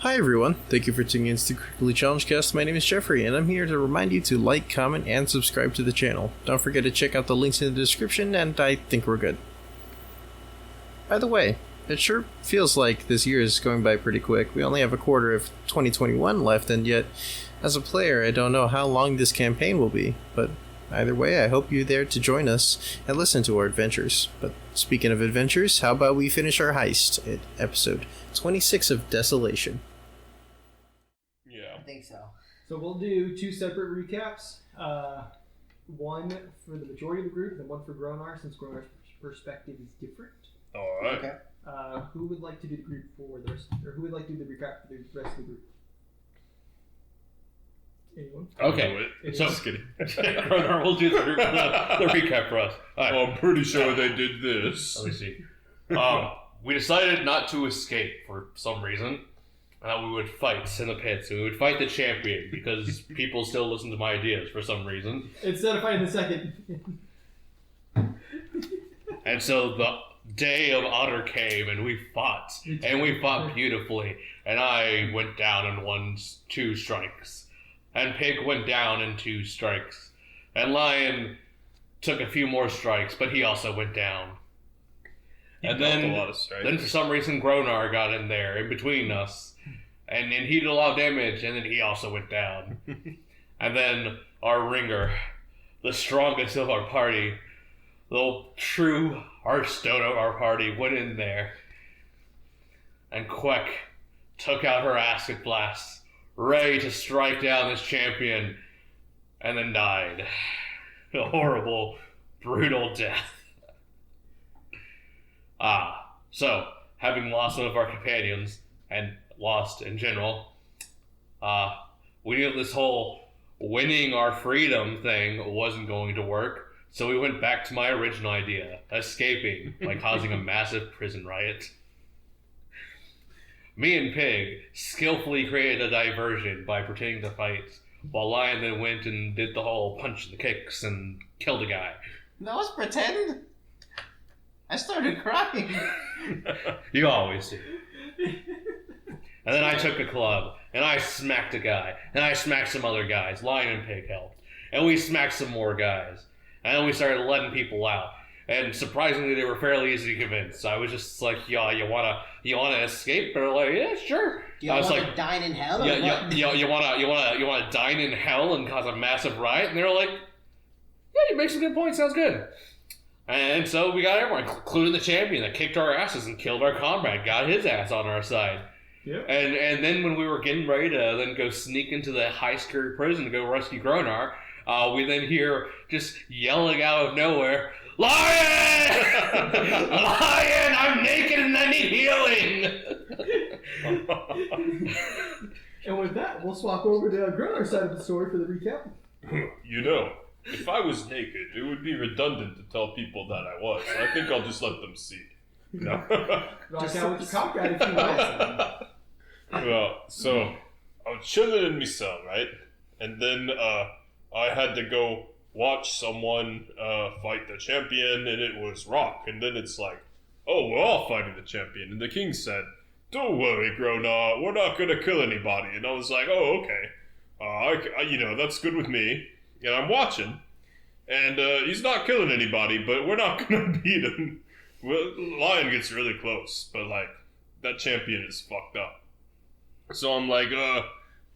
Hi everyone, thank you for tuning in to the Critically Challenged Cast. My name is Jeffrey, and I'm here to remind you to like, comment, and subscribe to the channel. Don't forget to check out the links in the description, and I think we're good. By the way, it sure feels like this year is going by pretty quick. We only have a quarter of 2021 left, and yet, as a player, I don't know how long this campaign will be, but either way, I hope you're there to join us and listen to our adventures. But speaking of adventures, how about we finish our heist at episode 26 of Desolation? I think so. So we'll do two separate recaps. One for the majority of the group, and one for Gronar, since Gronar's perspective is different. Alright. Okay. Who would like to do the group for the rest, or who would like to do the recap for the rest of the group? Anyone? Okay. So, Just kidding. Gronar will do the recap for us. Right. I'm pretty sure they did this. Let me see. We decided not to escape for some reason. We would fight in the pits. We would fight the champion because people still listen to my ideas for some reason. Instead of fighting the second. And so the day of honor came, and we fought. And we fought beautifully. And I went down and won 2 strikes. And Pig went down in 2 strikes. And Lion took a few more strikes, but he also went down. And then for some reason Gronar got in there, in between us. And then he did a lot of damage, and then he also went down. And then our ringer, the strongest of our party, the true hearthstone of our party, went in there. And Quek took out her acid blast, ready to strike down this champion, and then died. A horrible, brutal death. So, having lost one of our companions, and lost in general, we knew this whole winning our freedom thing wasn't going to work, so we went back to my original idea, escaping by causing a massive prison riot. Me and Pig skillfully created a diversion by pretending to fight, while Lion then went and did the whole punch and the kicks and killed a guy. That was pretend. I started crying. You always do. And then I took a club, and I smacked a guy, and I smacked some other guys. Lion and Pig helped. And we smacked some more guys. And then we started letting people out. And surprisingly, they were fairly easy to convince. I was just like, yeah, you wanna escape? They're like, yeah, sure. Do you want to dine in hell? Yeah, you wanna dine in hell and cause a massive riot? And they were like, yeah, you make some good points, sounds good. And so we got everyone, including the champion that kicked our asses and killed our comrade, got his ass on our side. Yep. And then when we were getting ready to then go sneak into the high security prison to go rescue Gronar, we then hear just yelling out of nowhere, "Lion! Lion! I'm naked and I need healing!" And with that, we'll swap over to Gronar's side of the story for the recap. You know, if I was naked, it would be redundant to tell people that I was. I think I'll just let them see. No. Rock out with the cock guy if you want. Well, so I was chilling in my cell, right? And then I had to go watch someone fight the champion, and it was Rock. And then it's like, oh, we're all fighting the champion. And the king said, don't worry, Gronar, we're not going to kill anybody. And I was like, oh, okay. That's good with me. And I'm watching. And he's not killing anybody, but we're not going to beat him. Well, Lion gets really close, but, that champion is fucked up. So I'm like,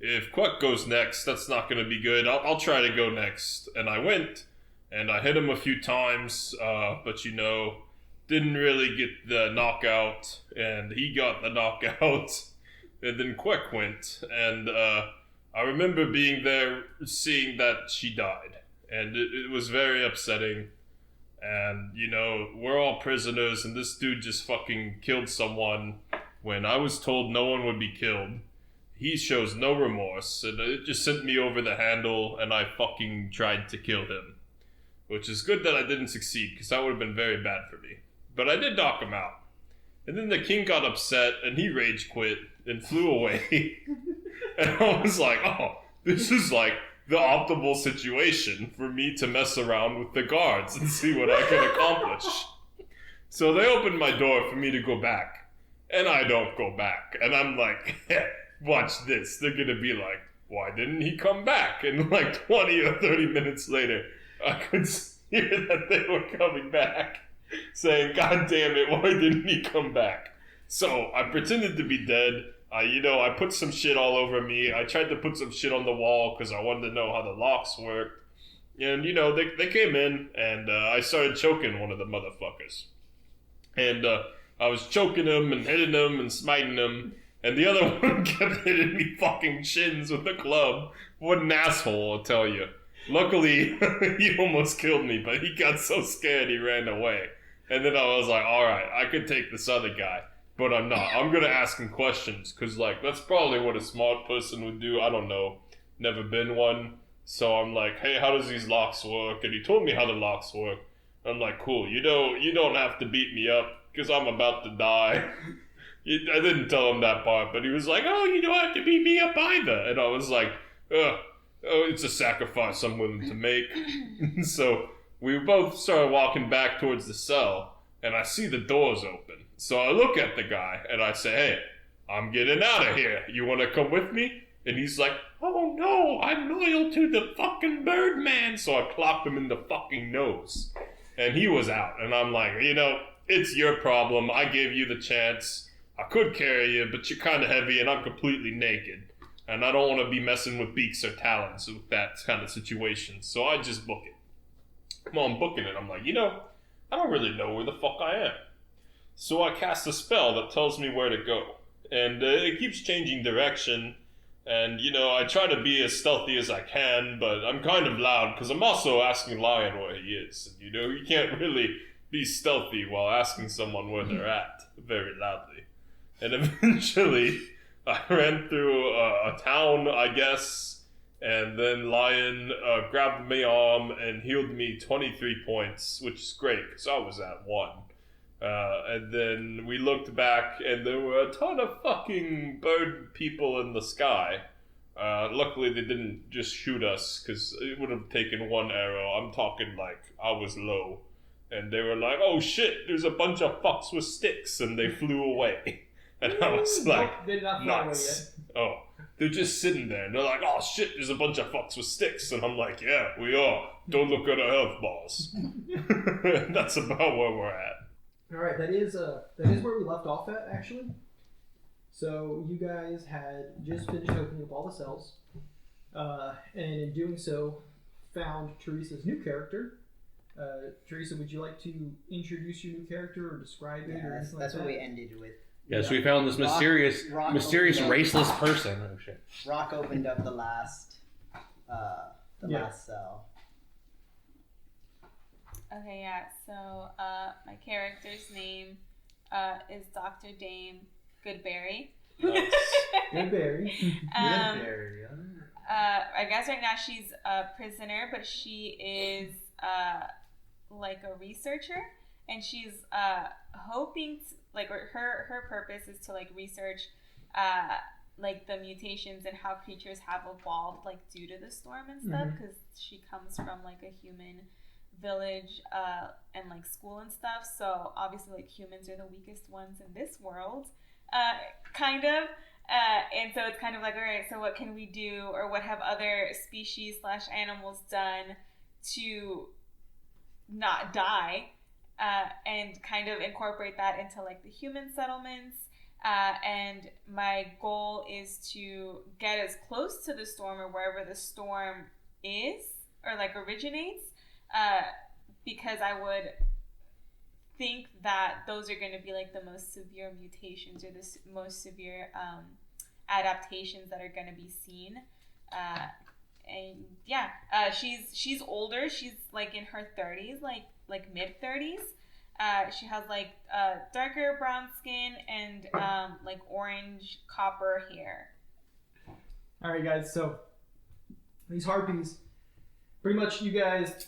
if Quek goes next, that's not going to be good. I'll try to go next. And I went, and I hit him a few times, but, didn't really get the knockout, and he got the knockout. And then Quek went, and I remember being there, seeing that she died. And it was very upsetting. And, we're all prisoners, and this dude just fucking killed someone when I was told no one would be killed. He shows no remorse, and it just sent me over the handle, and I fucking tried to kill him. Which is good that I didn't succeed, because that would have been very bad for me. But I did knock him out. And then the king got upset, and he rage quit, and flew away. And I was like, oh, this is the optimal situation for me to mess around with the guards and see what I can accomplish. So they opened my door for me to go back. And I don't go back. And I'm like, watch this. They're gonna be like, why didn't he come back? And like 20 or 30 minutes later, I could hear that they were coming back, saying, God damn it, why didn't he come back? So I pretended to be dead. I put some shit all over me. I tried to put some shit on the wall because I wanted to know how the locks worked. And, they came in, and I started choking one of the motherfuckers. And I was choking him and hitting him and smiting him. And the other one kept hitting me fucking shins with the club. What an asshole, I'll tell you. Luckily, he almost killed me, but he got so scared he ran away. And then I was like, alright, I could take this other guy. But I'm not. I'm going to ask him questions. Because, that's probably what a smart person would do. I don't know. Never been one. So I'm like, hey, how does these locks work? And he told me how the locks work. I'm like, cool. You don't have to beat me up. Because I'm about to die. I didn't tell him that part, but he was like, oh, you don't have to beat me up either. And I was like, it's a sacrifice I'm willing to make. So we both started walking back towards the cell, and I see the doors open. So I look at the guy, and I say, hey, I'm getting out of here. You want to come with me? And he's like, oh no, I'm loyal to the fucking Birdman. So I clocked him in the fucking nose. And he was out. And I'm like, it's your problem. I gave you the chance. I could carry you, but you're kind of heavy and I'm completely naked. And I don't want to be messing with beaks or talons with that kind of situation. So I just book it. Well, I'm booking it. I'm like, I don't really know where the fuck I am. So I cast a spell that tells me where to go. And it keeps changing direction. And, I try to be as stealthy as I can, but I'm kind of loud because I'm also asking Lion where he is. And, you can't really be stealthy while asking someone where they're at very loudly. And eventually, I ran through a town, I guess, and then Lion grabbed my arm and healed me 23 points, which is great, because I was at 1. And then we looked back, and there were a ton of fucking bird people in the sky. Luckily, they didn't just shoot us, because it would have taken 1 arrow. I'm talking like I was low. And they were like, oh shit, there's a bunch of fucks with sticks, and they flew away. And I was like, they're not nuts. Oh, they're just sitting there. And they're like, oh shit, there's a bunch of fucks with sticks. And I'm like, yeah, we are. Don't look at our health bars. That's about where we're at. All right, that is where we left off at, actually. So you guys had just finished opening up all the cells. And in doing so, found Teresa's new character. Teresa, would you like to introduce your new character or describe it? Yeah, or that's anything like what that? we ended with. Yes, we found this mysterious Rock raceless person. Oh shit! Rock opened up the last cell. Okay, yeah. So my character's name is Dr. Dame Goodberry. Nice. Goodberry. Goodberry. I guess right now she's a prisoner, but she is like a researcher, and she's hoping to, her purpose is to research like the mutations and how creatures have evolved due to the storm and stuff, because she comes from a human village and school and stuff, so obviously humans are the weakest ones in this world, kind of. And so it's kind of all right, so what can we do, or what have other species / animals done to not die, and kind of incorporate that into the human settlements. And my goal is to get as close to the storm or wherever the storm is or originates, because I would think that those are going to be the most severe mutations or the most severe adaptations that are going to be seen. And yeah, she's older. She's in her 30s, mid 30s. She has darker brown skin and orange copper hair. All right, guys. So these harpies, pretty much, you guys.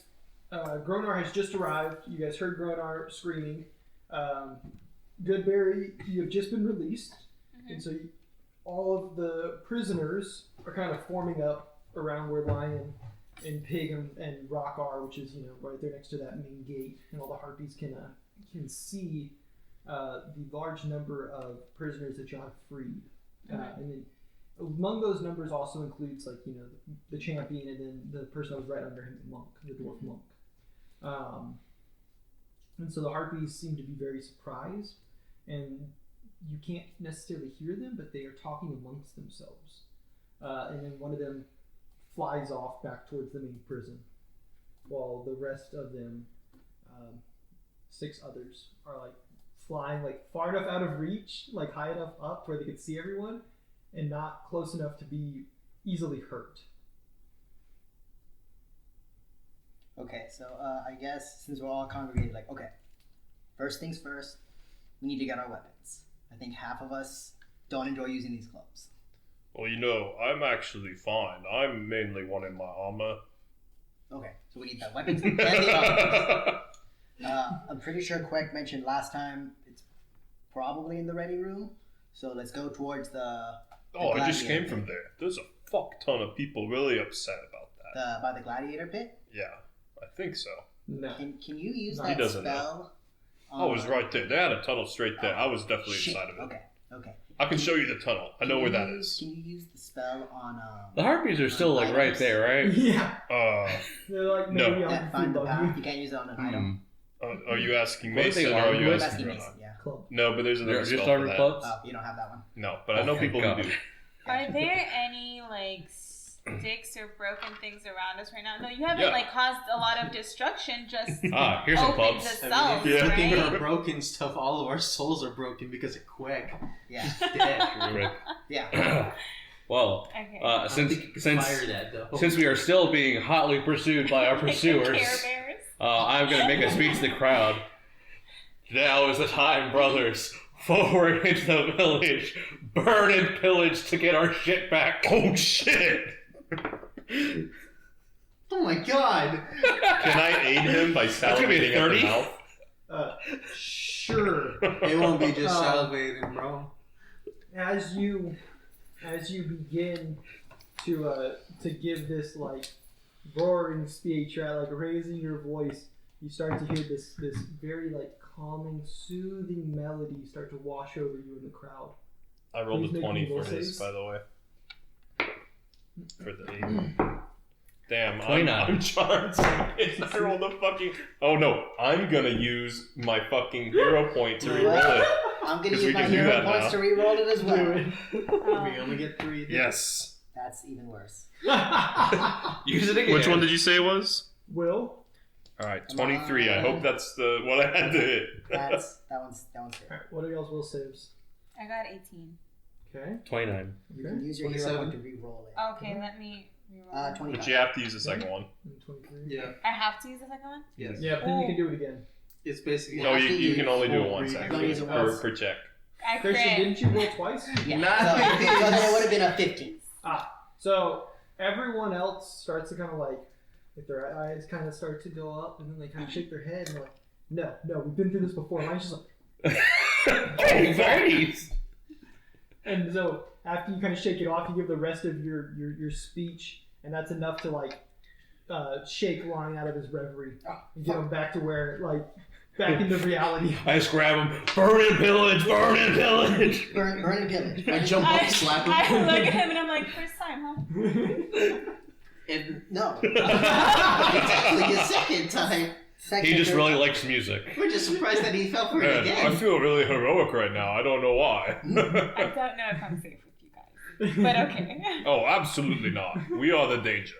Gronar has just arrived. You guys heard Gronar screaming. Goodberry, you have just been released, and so all of the prisoners are kind of forming up around where Lion and Pig and Rock are, which is right there next to that main gate, and all the harpies can see the large number of prisoners that y'all have freed. And then Among those numbers also includes like the champion and then the person that was right under him, the monk, the dwarf monk. And so the harpies seem to be very surprised, and you can't necessarily hear them, but they are talking amongst themselves. And then one of them flies off back towards the main prison, while the rest of them, 6 others, are like flying like far enough out of reach, like high enough up where they could see everyone, and not close enough to be easily hurt. Okay, so I guess since we're all congregated, like, okay, first things first, we need to get our weapons. I think half of us don't enjoy using these clubs. Well, I'm actually fine. I'm mainly wanting my armor. Okay, so we need the weapons and the armor. I'm pretty sure Quek mentioned last time it's probably in the ready room. So let's go towards the I just came gladiator from pit. there. There's a fuck ton of people really upset about that. By the gladiator pit? Yeah, I think so. No. Can you use No, that he doesn't spell? I was right there. They had a tunnel straight there. I was definitely Shit. inside of it. Okay. I can show you the tunnel. I know where that is. Can you use the spell on The harpies are still like right items? there, right? Yeah, Uh, they're like No. maybe on Yeah, the find the food path. bug. You can't use it on an Hmm. item. are you asking What are they Mason or are armed you with? I'm asking asking Rona? Mason, yeah. Club. No, but there's They're another just spell for armored that. clubs? Oh, you don't have that one. No, but I know Oh, people thank who God. do. Are there any like sticks or broken things around us right now? No, you haven't Yeah. like caused a lot of destruction. Just Ah, here's some opened clubs. the I cells, mean, if you're looking right? for broken stuff, all of our souls are broken because of Quek. Yeah. Dead. Yeah. Well, Okay. I don't think you can since fire that though. since we are still being hotly pursued by our Like the pursuers, Care Bears. I'm going to make a speech to the crowd. Now is the time, brothers. Forward into the village. Burn and pillage to get our shit back. Oh shit! Oh my god! Can I aid him by That's gonna be a salivating at the 30? mouth? Sure. It won't be just Um, salivating, bro. As you begin to give this like roaring speech, right, like raising your voice, you start to hear this very like calming, soothing melody start to wash over you in the crowd. I rolled Please a make 20 me roll for his, saves. by the way. For the 8. Damn, 29. I'm charged. I rolled a fucking. Oh no, I'm gonna use my fucking hero point to reroll it. I'm gonna 'Cause we use my can do hero that points now. to re-roll it as well. Do it. We only get 3. Yes. That's even worse. Use it again. Which one did you say it was? Will. Alright, 23. I hope that's the what I had to hit. That one's fair. Alright, what are y'all's will saves? I got 18. Okay. 29. You can use your hero 27. point to re-roll it. Okay, let me reroll. 25. But you have to use the second one. And 23. Yeah. I have to use the second one? Yes. Yeah, but then you can do it again. It's basically. No, have to you use can only do it full once read. You don't use actually it once. per check. I Christian, crit. didn't you roll twice? Yeah. Nice. So then it would have been a 15. So everyone else starts to kind of like their eyes kind of start to go up, and then they kind of shake their head and they're like, no, we've been through this before. Mine's just like, Anxieties. and so after you kind of shake it off, you give the rest of your speech, and that's enough to like shake Lonnie out of his reverie and get him back to where like back into reality. I just grab him. Burn and pillage. Burn and pillage. Burn and pillage. I jump up, slap him. I look at him and I'm like, first time, huh? And No. it's actually his second time. He just really likes music. We're just surprised that he fell for it Man, I again. feel really heroic right now. I don't know why. I don't know if I'm safe with you guys, but okay. Oh, absolutely not. We are the danger.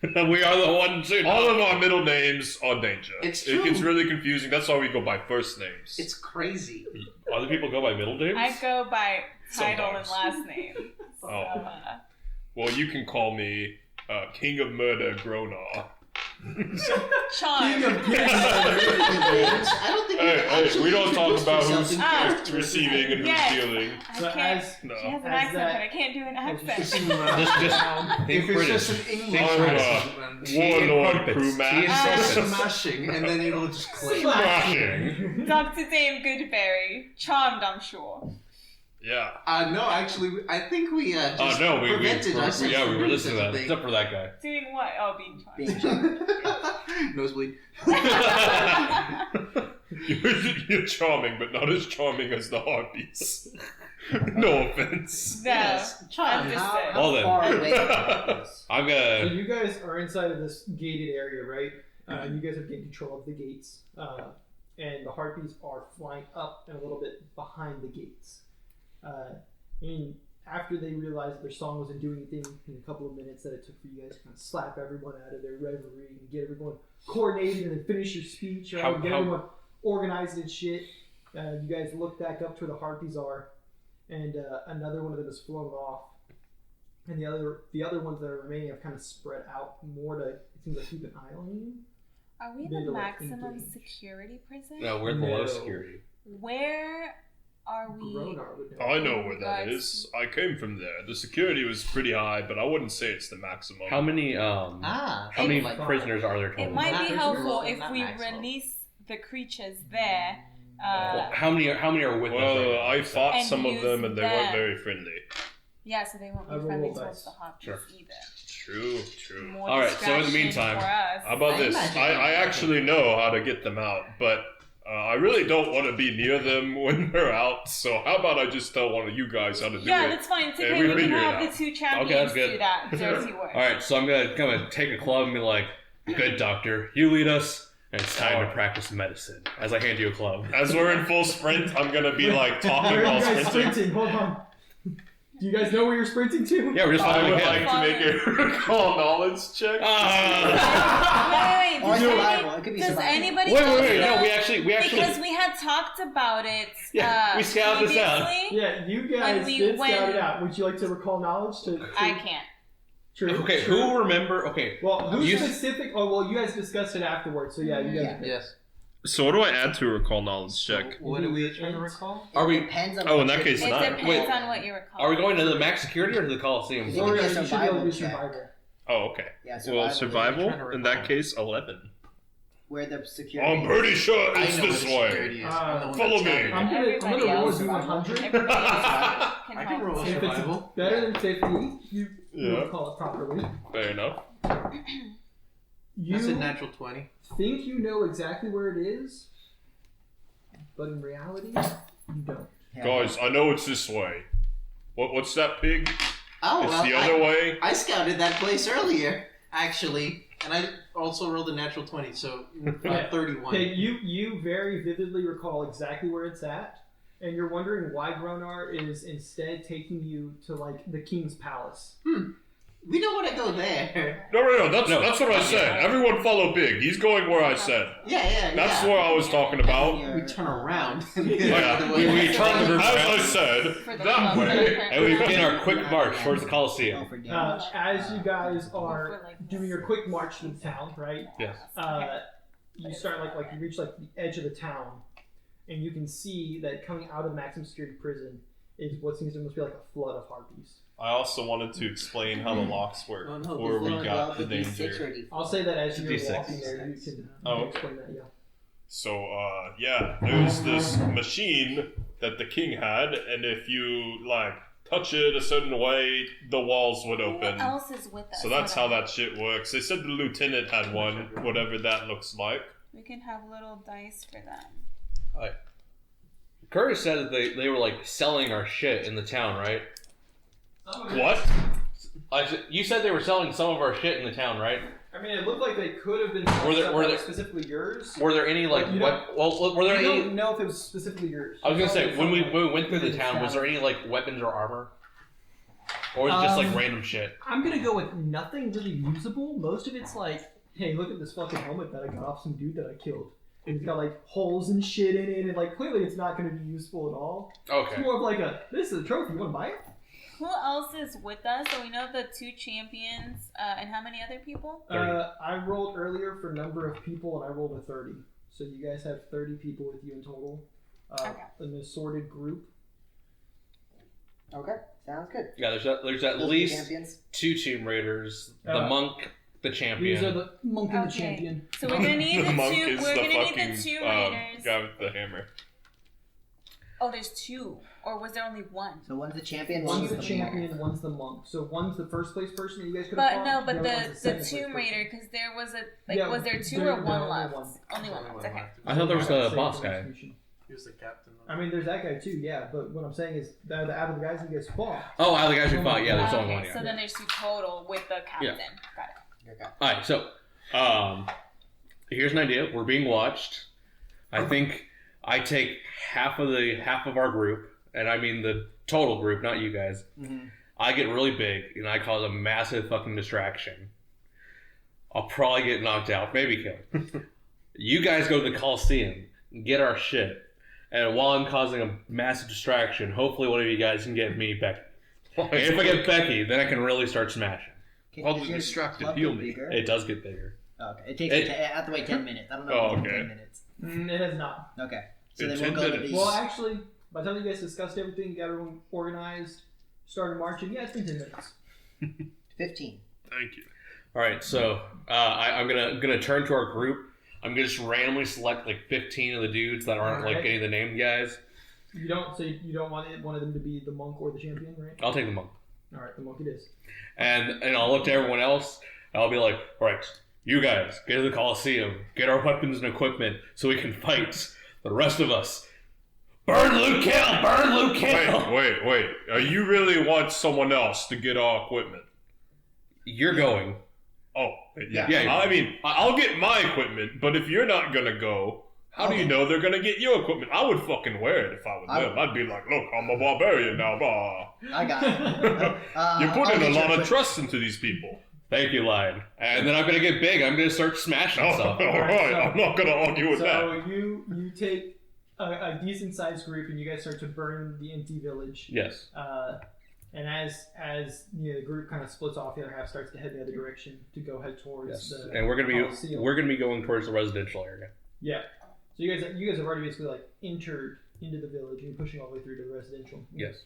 We are the ones who All of our middle names are danger. It's It gets true. really confusing. That's why we go by first names. It's crazy. Other people go by middle names? I go by title and Sometimes. last name. So, Oh. Well, you can call me King of Murder Gronar. Charm. I don't think Hey, we don't talk about who's Ah. receiving and who's Yes. dealing. I So can't. as No. She has an As accent, that- but I can't do an accent. Just if think it's British. just an Think English British. accent, Warlord Tea and crew crumpets. match. Tea and Ah. crumpets. smashing, and then it'll just click. Smashing. Dr. Dame Goodberry. Charmed, I'm sure. Yeah. No, actually, I think we Oh, just no, we prevented ourselves yeah, we from were doing listening to such that. a thing. Except for that guy. Doing what? Oh, being charmed. Being charmed. Nosebleed. You're charming, but not as charming as the harpies. No offense. No. Yes, John, I'm just How, saying. how Well then. far away is this? I'm So gonna. you guys are inside of this gated area, right? You guys have gained control of the gates, and the harpies are flying up and a little bit behind the gates. And after they realized that their song wasn't doing anything in a couple of minutes that it took for you guys to kind of slap everyone out of their reverie and get everyone coordinated and then finish your speech, right? Get everyone organized and shit. You guys look back up to where the harpies are, and another one of them has flown off. And the other ones that are remaining have kind of spread out more to, it seems like, keep an eye on you. Are we in Maybe the like maximum engage. security prison? No, we're in the low No. security. Where are we? Gronar would know. I know where that Guys. is. I came from there. The security was pretty high, but I wouldn't say it's the maximum. How many Ah, how many like, prisoners are there It total? might Not be prisoners, helpful not if we maximum. release the creatures there. Well, how many are with us? Well, right now? I fought And some of use them, and they weren't them. very friendly. Yeah, so they won't I be roll friendly dice. towards the harpies Sure. either. True. More All right, so in the distraction meantime, for us. How about I this? imagine I that. actually know how to get them out, but I really don't want to be near them when they're out. So how about I just tell one of you guys how to do Yeah, it? that's fine. It's Yeah, okay. we We can figure it have out. the two champions that's good. do that dirty work. All right, so I'm gonna take a club and be like, "Good doctor, you lead us, and it's time to practice medicine." As I hand you a club. As we're in full sprint, I'm gonna be like Where talking are while you guys sprinting. sprinting? Hold on. Do you guys know where you're sprinting to? Yeah, we're just I following would him. like to make a recall knowledge check. Ah! Wait, Or does, survival. It could be does survival. anybody Wait, else wait, no, know? we actually Because we had talked about it. Yeah, we scouted this out. previously. Yeah, you guys we did went- scout it out. Would you like to recall knowledge to I can't. True. Okay, true. who remember? Okay, Well, who's You- specific? Oh, well, you guys discussed it afterwards, so yeah, you guys. Yeah. Yes. So what do I add to a recall knowledge check? What are we trying to recall? Are we- It depends on Oh, what in that you're case, It doing. not. depends Wait. on what you recall. are we going to the max security or to the Coliseum? Yeah. Or Give me a you should be able to do survival check. survivor. Oh, okay. Yeah, Well, trying survival. to In that recall. case, 11. Where the security. I'm pretty sure I it's know this where the way. security is. I'm the one Follow that's me. counting. I'm gonna Everybody roll else a can D100. Everybody else I can help. roll If it's survival. better than 50, you Yeah. recall it properly. Fair enough. You That's a natural 20. think you know exactly where it is, but in reality, you don't. Yeah. Guys, I know it's this way. What's that pig? Oh, It's well, the other way. I scouted that place earlier, actually, and I also rolled a natural 20, so Yeah. 31. Okay, you very vividly recall exactly where it's at, and you're wondering why Gronar is instead taking you to like the king's palace. We don't want to go there. No. That's No. what I said. Everyone follow Big. He's going where I said. Yeah. That's what I was talking about. We turn around. Yeah. We turn the As I said, For the that club way. and we begin our quick march towards the Oh, Coliseum. for damage. As you guys are doing your quick march through the town, right? Yes. You start like you reach like the edge of the town, and you can see that coming out of the maximum security prison is what seems to almost be like a flood of harpies. I also wanted to explain how the locks work Oh, no, before we before- got the D6 danger. or D4? I'll say that as you're D6. walking there, you can Oh, explain that. Yeah. So, yeah, there's this machine that the king had, and if you, like, touch it a certain way, the walls would Who open. else is with us? So that's how Hold on. that shit works. They said the lieutenant had one, whatever that looks like. We can have little dice for them. Curtis said that they were like selling our shit in the town, right? What? You said they were selling some of our shit in the town, right? I mean, it looked like they could have been Were there- stuff were that there- was specifically yours. Were there any like You don't- were there I any? don't know if it was specifically yours. I was gonna say when we Probably went through the from- town, was there any like weapons or armor, or was it just like Um, random shit? I'm gonna go with nothing really usable. Most of it's like, hey, look at this fucking helmet that I got off some dude that I killed. And it's got like holes and shit in it, and like clearly it's not gonna be useful at all. It's Okay. more of like this is a trophy. You want to buy it? Who else is with us? So we know the two champions, and how many other people? 30. I rolled earlier for number of people, and I rolled a 30. So you guys have 30 people with you in total. Okay. An assorted group. Okay, sounds good. Yeah, there's at Those are the least champions. 2 Tomb Raiders, the Uh, monk, the champion. These are the monk and the Okay. champion. So we're gonna need the monk two. is We're the gonna need fucking the two raiders. guy with the hammer. Oh, there's two, or was there only one? So one's the champion, One's the monk. champion, one's the monk. So one's the first place person that you guys could But have no, fought. but other the one's second place Tomb person. Raider, because there was a like, Yeah, was there two there- or there one only left? one. Only one left. Okay. I thought there was So you a have boss to guy. save the execution. He was the captain. I mean, there's that guy too, yeah. But what I'm saying is, that out of the guys who get fought. Oh, out of the guys who fought, yeah, there's only one. Okay, Yeah. so then there's 2 total with the captain. Yeah. Got it. Okay. All right, so here's an idea. We're being watched. I think I take half of our group, and I mean the total group, not you guys. Mm-hmm. I get really big, and I cause a massive fucking distraction. I'll probably get knocked out, maybe killed. You guys go to the Coliseum, get our shit, and while I'm causing a massive distraction, hopefully one of you guys can get me Becky. If I get Becky, then I can really start smashing. All Does the your distracted club heal get me. bigger? It does get bigger. Okay. It takes. I have to wait 10 minutes. I don't know. Oh, if it takes okay. 10 minutes. It has not. Okay. So It's then we'll go to 10 these. minutes. Well, actually, by the time you guys discussed everything, got everyone organized, started marching, yeah, it's been 10 minutes. 15. Thank you. All right, so I'm gonna turn to our group. I'm gonna just randomly select like 15 of the dudes that aren't like Alright. any of the named guys. You don't want one of them to be the monk or the champion, right? I'll take the monk, All right, the monk it is. and I'll look to everyone else. And I'll be like, all right, you guys get to the Coliseum, get our weapons and equipment so we can fight. The rest of us, burn, loot, kill, burn, loot, kill. Wait. You really want someone else to get our equipment? You're going. Oh, yeah. Yeah. I mean, I'll get my equipment, but if you're not gonna go, how do you know they're gonna get your equipment? I would fucking wear it if I was them. I'd be like, look, I'm a barbarian now, blah. I got it. You're putting I'll a get lot your of trust into these people. Thank you, Lion. And then I'm gonna get big. I'm gonna start smashing Oh, stuff. all right, I'm not gonna argue with that. So you take a decent sized group and you guys start to burn the empty village. Yes. And as the group kind of splits off, the other half starts to head the other direction to go head towards Yes. the And we're gonna Coliseum. be going towards the residential area. Yeah. So you guys have already basically like entered into the village and you're pushing all the way through to the residential. Yes.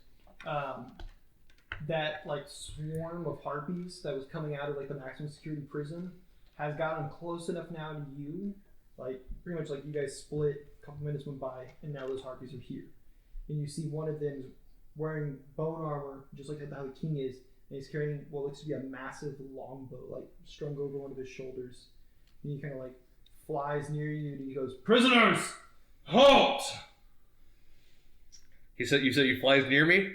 That like swarm of harpies that was coming out of like the maximum security prison has gotten close enough now to you, like pretty much like you guys split, a couple minutes went by, and now those harpies are here. And you see one of them is wearing bone armor, just like how the king is, and he's carrying what looks to be a massive longbow, like strung over one of his shoulders. And he kind of like flies near you and he goes, "Prisoners, halt!" You said he flies near me?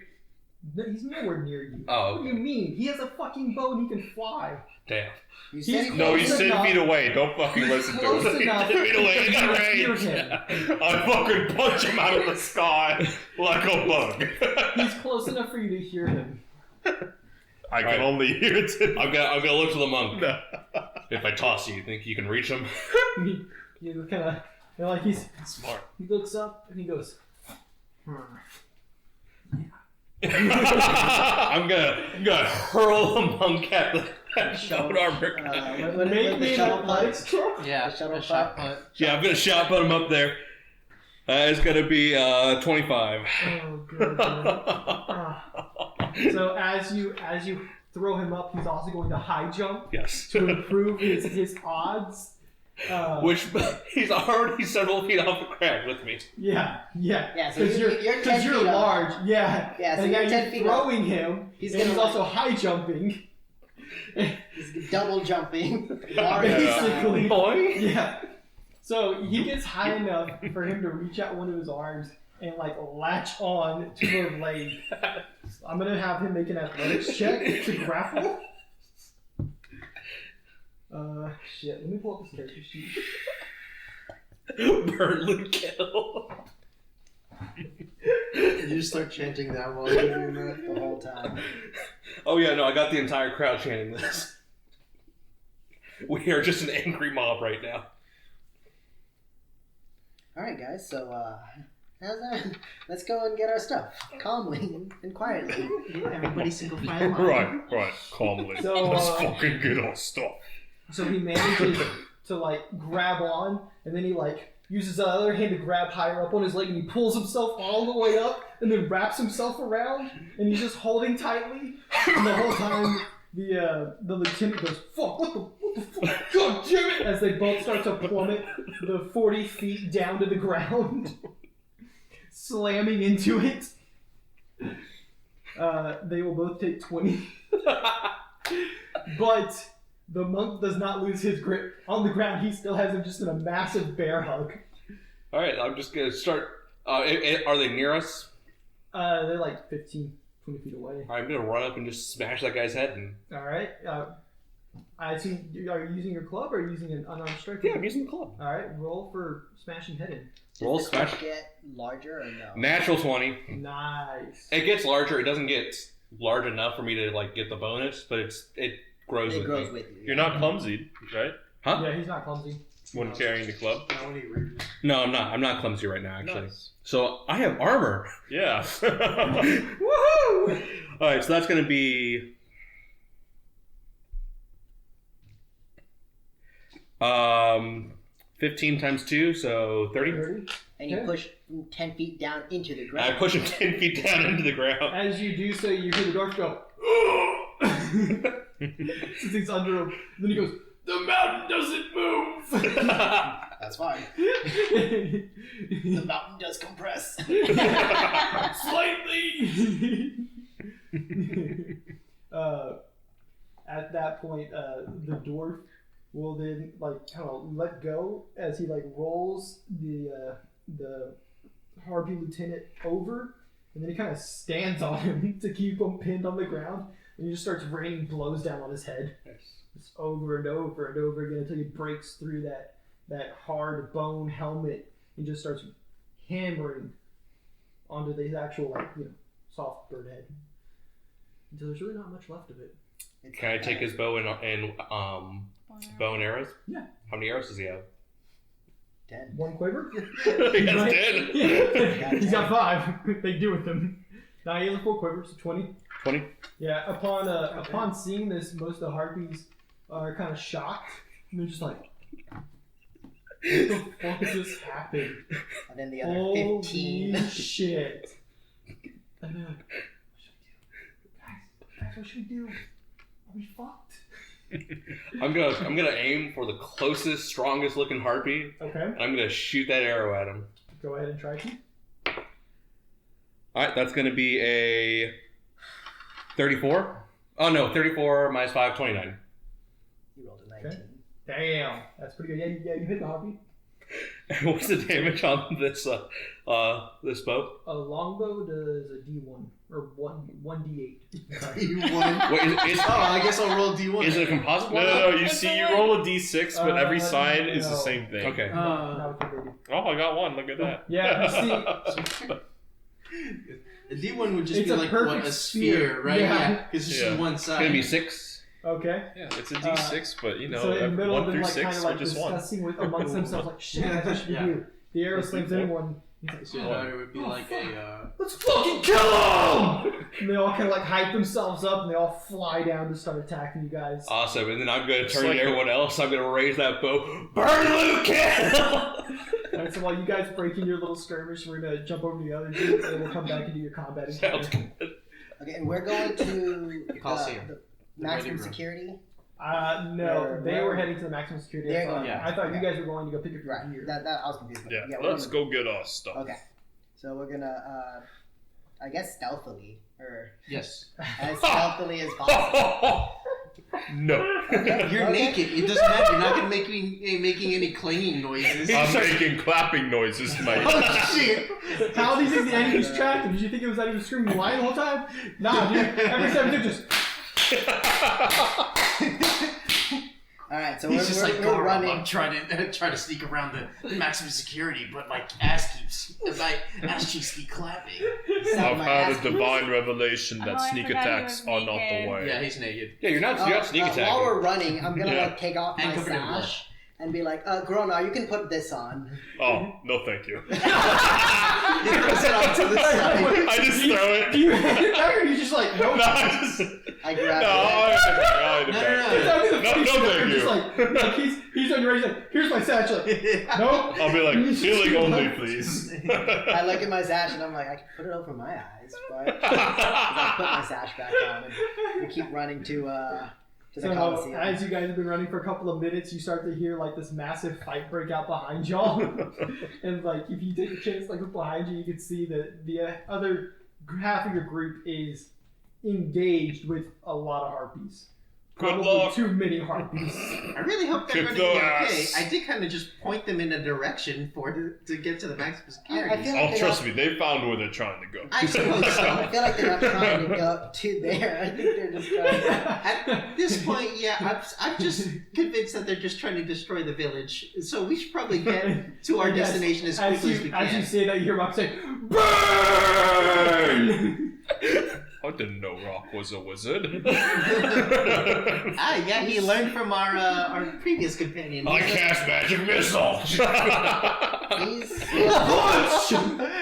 No, he's nowhere near you. Oh, What do you mean? He has a fucking bow and he can fly. damn. You He's said No, he's Close 10 enough. feet away. Don't fucking He's listen to close him. enough 10 feet away. I got to hear range. him. I fucking punch him out of the sky like a bug. He's close enough for you to hear him. I can Right. only hear it. I'm gonna look to the monk. If I toss you think you can reach him? You kind of, like Smart. he looks up and he goes, I'm gonna hurl the monk at the bone armor. what "Make the me an shuttle athletics putt? check." Yeah, The shuttle a shot putt. put. Yeah, I'm gonna shot put him up there. It's gonna be 25. Oh, good. So as you throw him up, he's also going to high jump Yes. to improve his odds. Which he's already several feet off the ground with me. Yeah. Yeah, so Because you're 10 because you're feet up. large. Yeah. Yeah, so and you're now 10 you're feet up. throwing him. He's and gonna, he's also high jumping. He's double jumping. Basically. Boy. Yeah. So he gets high enough for him to reach out one of his arms and like latch on to her leg. I'm gonna have him make an athletics check to grapple. Shit. Let me pull up his character sheet. Burn, loot, kill. Did you start chanting that while you're doing that? The whole time. Oh yeah, no, I got the entire crowd chanting this. We are just an angry mob right now. Alright, guys, so, how's that? Let's go and get our stuff. Calmly and quietly. Everybody single file line. Right, calmly. So, Let's fucking get our stuff. So he manages to like grab on, and then he like uses the other hand to grab higher up on his leg, and he pulls himself all the way up, and then wraps himself around, and he's just holding tightly. And the whole time, the lieutenant goes, "Fuck! What the fuck? God damn it!" As they both start to plummet the 40 feet down to the ground, slamming into it. They will both take 20, but the monk does not lose his grip on the ground. He still has him just in a massive bear hug. All right, I'm just gonna start Are they near us? They're like 15, 20 feet away. I'm gonna run up and just smash that guy's head. And All right. I assume are you using your club or are you using an unarmed strike? yeah, I'm using the club. All right. Roll for smashing head in. Roll Does the smash. club get larger or no? Natural 20. Nice. It gets larger. It doesn't get large enough for me to like get the bonus, but it grows It with grows me. with you. You're not clumsy, right? Huh? Yeah, he's not clumsy. When carrying the club. No, I'm not. I'm not clumsy right now, actually. Nice. So I have armor. Yeah. Woohoo! All right, so that's going to be 15 times 2, so 30. 30. And you Okay. push 10 feet down into the I ground. push him 10 feet down into the ground. As you do so, you hear the dwarf go. Since he's under him, then he goes. The mountain doesn't move. That's fine. The mountain does compress. Slightly. At that point, the dwarf will then like kind of let go as he like rolls the harpy lieutenant over, and then he kind of stands on him to keep him pinned on the ground, and he just starts raining blows down on his head. Just over and over and over again until he breaks through that hard bone helmet and just starts hammering onto the actual soft bird head until there's really not much left of it. Can I take his bow and bow and arrows? Yeah. How many arrows does he have? 10. One quiver? He has 10. Yeah. He's got 5. They do with him. Now he has a full quiver, so 20. 20. Yeah. Upon seeing this, most of the harpies are kind of shocked, and they're just like, "What the fuck just happened?" And then the other Holy 15. shit! And they're like, "Guys, what should we do? Are we fucked?" I'm gonna aim for the closest, strongest looking harpy, Okay. and I'm gonna shoot that arrow at him. Go ahead and try to. All right, that's gonna be a 34. Oh no, 34 minus 5, 29. You rolled a 19. Okay. Damn, that's pretty good. Yeah, you hit the harpy. What's the damage on this this bow? A longbow does a D1 or 1d8. You won. Wait, is Oh, I guess I'll roll D1. it a composite No, one? no, no. You see, you roll a d6, but every side is the no. same thing. Okay. Now it's what they do. Oh, I got one. Look at that. Yeah, A D1 would just It's be a like perfect a sphere, right? Yeah. Because it's Yeah. just one It's side. gonna be 6. Okay. Yeah, it's a d6, but you know, So in the middle of 1 them, through like, kind 6 of are like just one. discussing with amongst themselves, like, shit, what should we do? The arrow slams anyone. He's So like, it would be like a. let's fucking kill him! And they all kind of like hype themselves up, and they all fly down to start attacking you guys. Awesome, and then I'm gonna turn like to everyone else. I'm gonna raise that bow. Burn, Luke! Kill! Alright, so while you guys break in your little skirmish, we're gonna jump over to the other group, and we'll come back and do your combat. Sounds good. Okay, and we're going to Coliseum. the maximum Ready room. security. No, they were heading to the maximum security. They're I thought, going- yeah. I thought you Okay. guys were going to go pick up your Right. gear. That I was confused. But Yeah, we're let's gonna- go get our stuff. Okay, so we're gonna, I guess stealthily, or Yes. as stealthily as possible. No. Okay. You're Okay. naked. It doesn't matter. You're not gonna making any clanging noises. I'm making clapping noises, mate. Oh shit! How do you think the enemies tracked him? Did you think it was that he was screaming lion the whole time? Nah, dude. Every time he just. All right, so He's we're, just we're, like, we're "Gar, running. I'm trying to sneak around the maximum security, but my ass cheeks keep clapping. Sound I've my had ass a divine revelation that Oh, I sneak forgot he attacks was are not the naked. way. Yeah, he's naked. Yeah, you're not sneak attacking. While we're running, I'm gonna Yeah. like take off And my covered in blood. sash and be like, Grona, you can put this on. Oh, no thank you. He throws it off to the side. I just throw it. Do you hit it back or you just like, nope? No, I just... I grab No, it. I No, That'd be the No, funny no, shit thank ever, you. just like he's on your right, he's like, here's my satchel. Nope. I'll be like, healing only, please. I look at my sash and I'm like, I can put it over my eyes, but I put my sash back on and we keep running to the So Coliseum. as you guys have been running for a couple of minutes, you start to hear like this massive fight break out behind y'all, and like if you take a chance, like look behind you, you can see that the other half of your group is engaged with a lot of harpies, Probably luck. too many heartbeats. I really hope they're Kick going to be their okay. ass. I did kind of just point them in a direction to get to the maximum security. I feel like Oh, trust me, they found where they're trying to go. I suppose I so. feel like they're not trying to go to there. I think they're just trying to... At this point, yeah, I'm just convinced that they're just trying to destroy the village. So we should probably get to our Yes, destination as quickly as we As you can. say that, you hear Rock say, "Burn!" I didn't know Rock was a wizard. Yeah, he learned from our previous companion. I cast magic missile.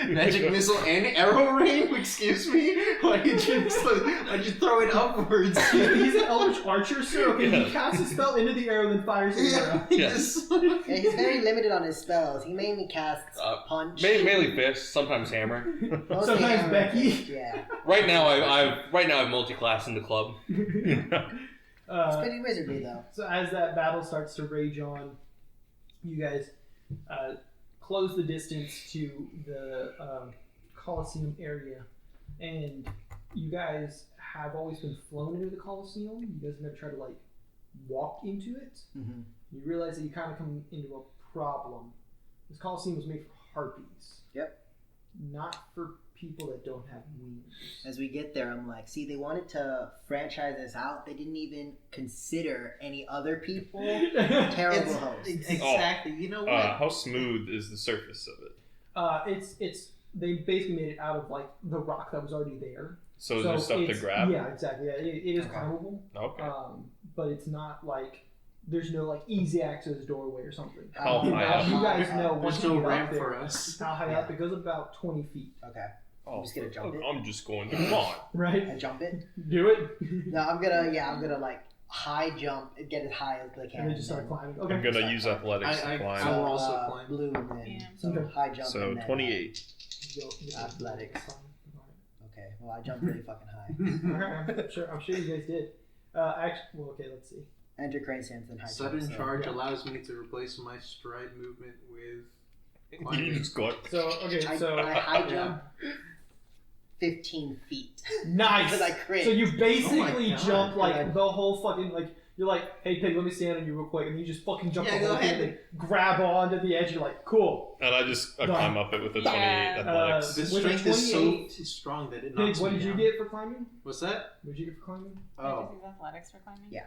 Magic missile and arrow ring? Excuse me? Why did you throw it upwards? He's an Eldritch Archer, sir. Okay, he casts a spell into the arrow, then fires the arrow. Yes. Yeah, he's very limited on his spells. He mainly casts punch. Mainly fist, sometimes hammer. mostly sometimes hammer, Becky. Yeah. Right now, I've multi-class in the club. It's pretty wizardly, though. So as that battle starts to rage on, you guys close the distance to the Colosseum area, and you guys have always been flown into the Colosseum. You guys have never tried to like walk into it. Mm-hmm. You realize that you kind of come into a problem. This Colosseum was made for harpies. Yep. Not for people that don't have wings. As we get there, I'm like, see, they wanted to franchise this out. They didn't even consider any other people. Terrible host. Exactly. You know what? How smooth is the surface of it? It's they basically made it out of like the rock that was already there. So there's stuff to it's- grab? Yeah, exactly. Yeah, it is climbable. Okay. But it's not like there's no like easy access doorway or something. How high up? You guys know once There's you no get up ramp there, for us. how high up it goes? About 20 feet. Okay. Oh, I'm just gonna jump it. I'm just going to climb. Right? I jump it. Do it. No, I'm gonna like high jump and get as high as I can. And then just start climbing. Okay. I'm gonna use athletics to I climb. will also climb. Blue and then Yeah. so Okay. high jump. So and then, 28. Athletics. Okay, well I jumped really fucking high. I'm sure you guys did. Actually, well, okay, let's see. Enter crane stance and high Sudden jump. so- charge allows me to replace my stride movement with You climbing. just go. So okay, I so high jump 15 feet. nice. Because I crit. So you basically God. jump like God. the whole fucking like you're like, hey pig, let me stand on you real quick, and you just fucking jump Yeah, the go whole thing, ahead. and grab onto the edge. You're like, cool. And I climb up it with a 28 Yeah. athletics. The With a strength is so 28 strong that it Pig, knocks what me did you down. get for climbing? What's that? What did you get for climbing? I Oh. just use athletics for climbing. Yeah.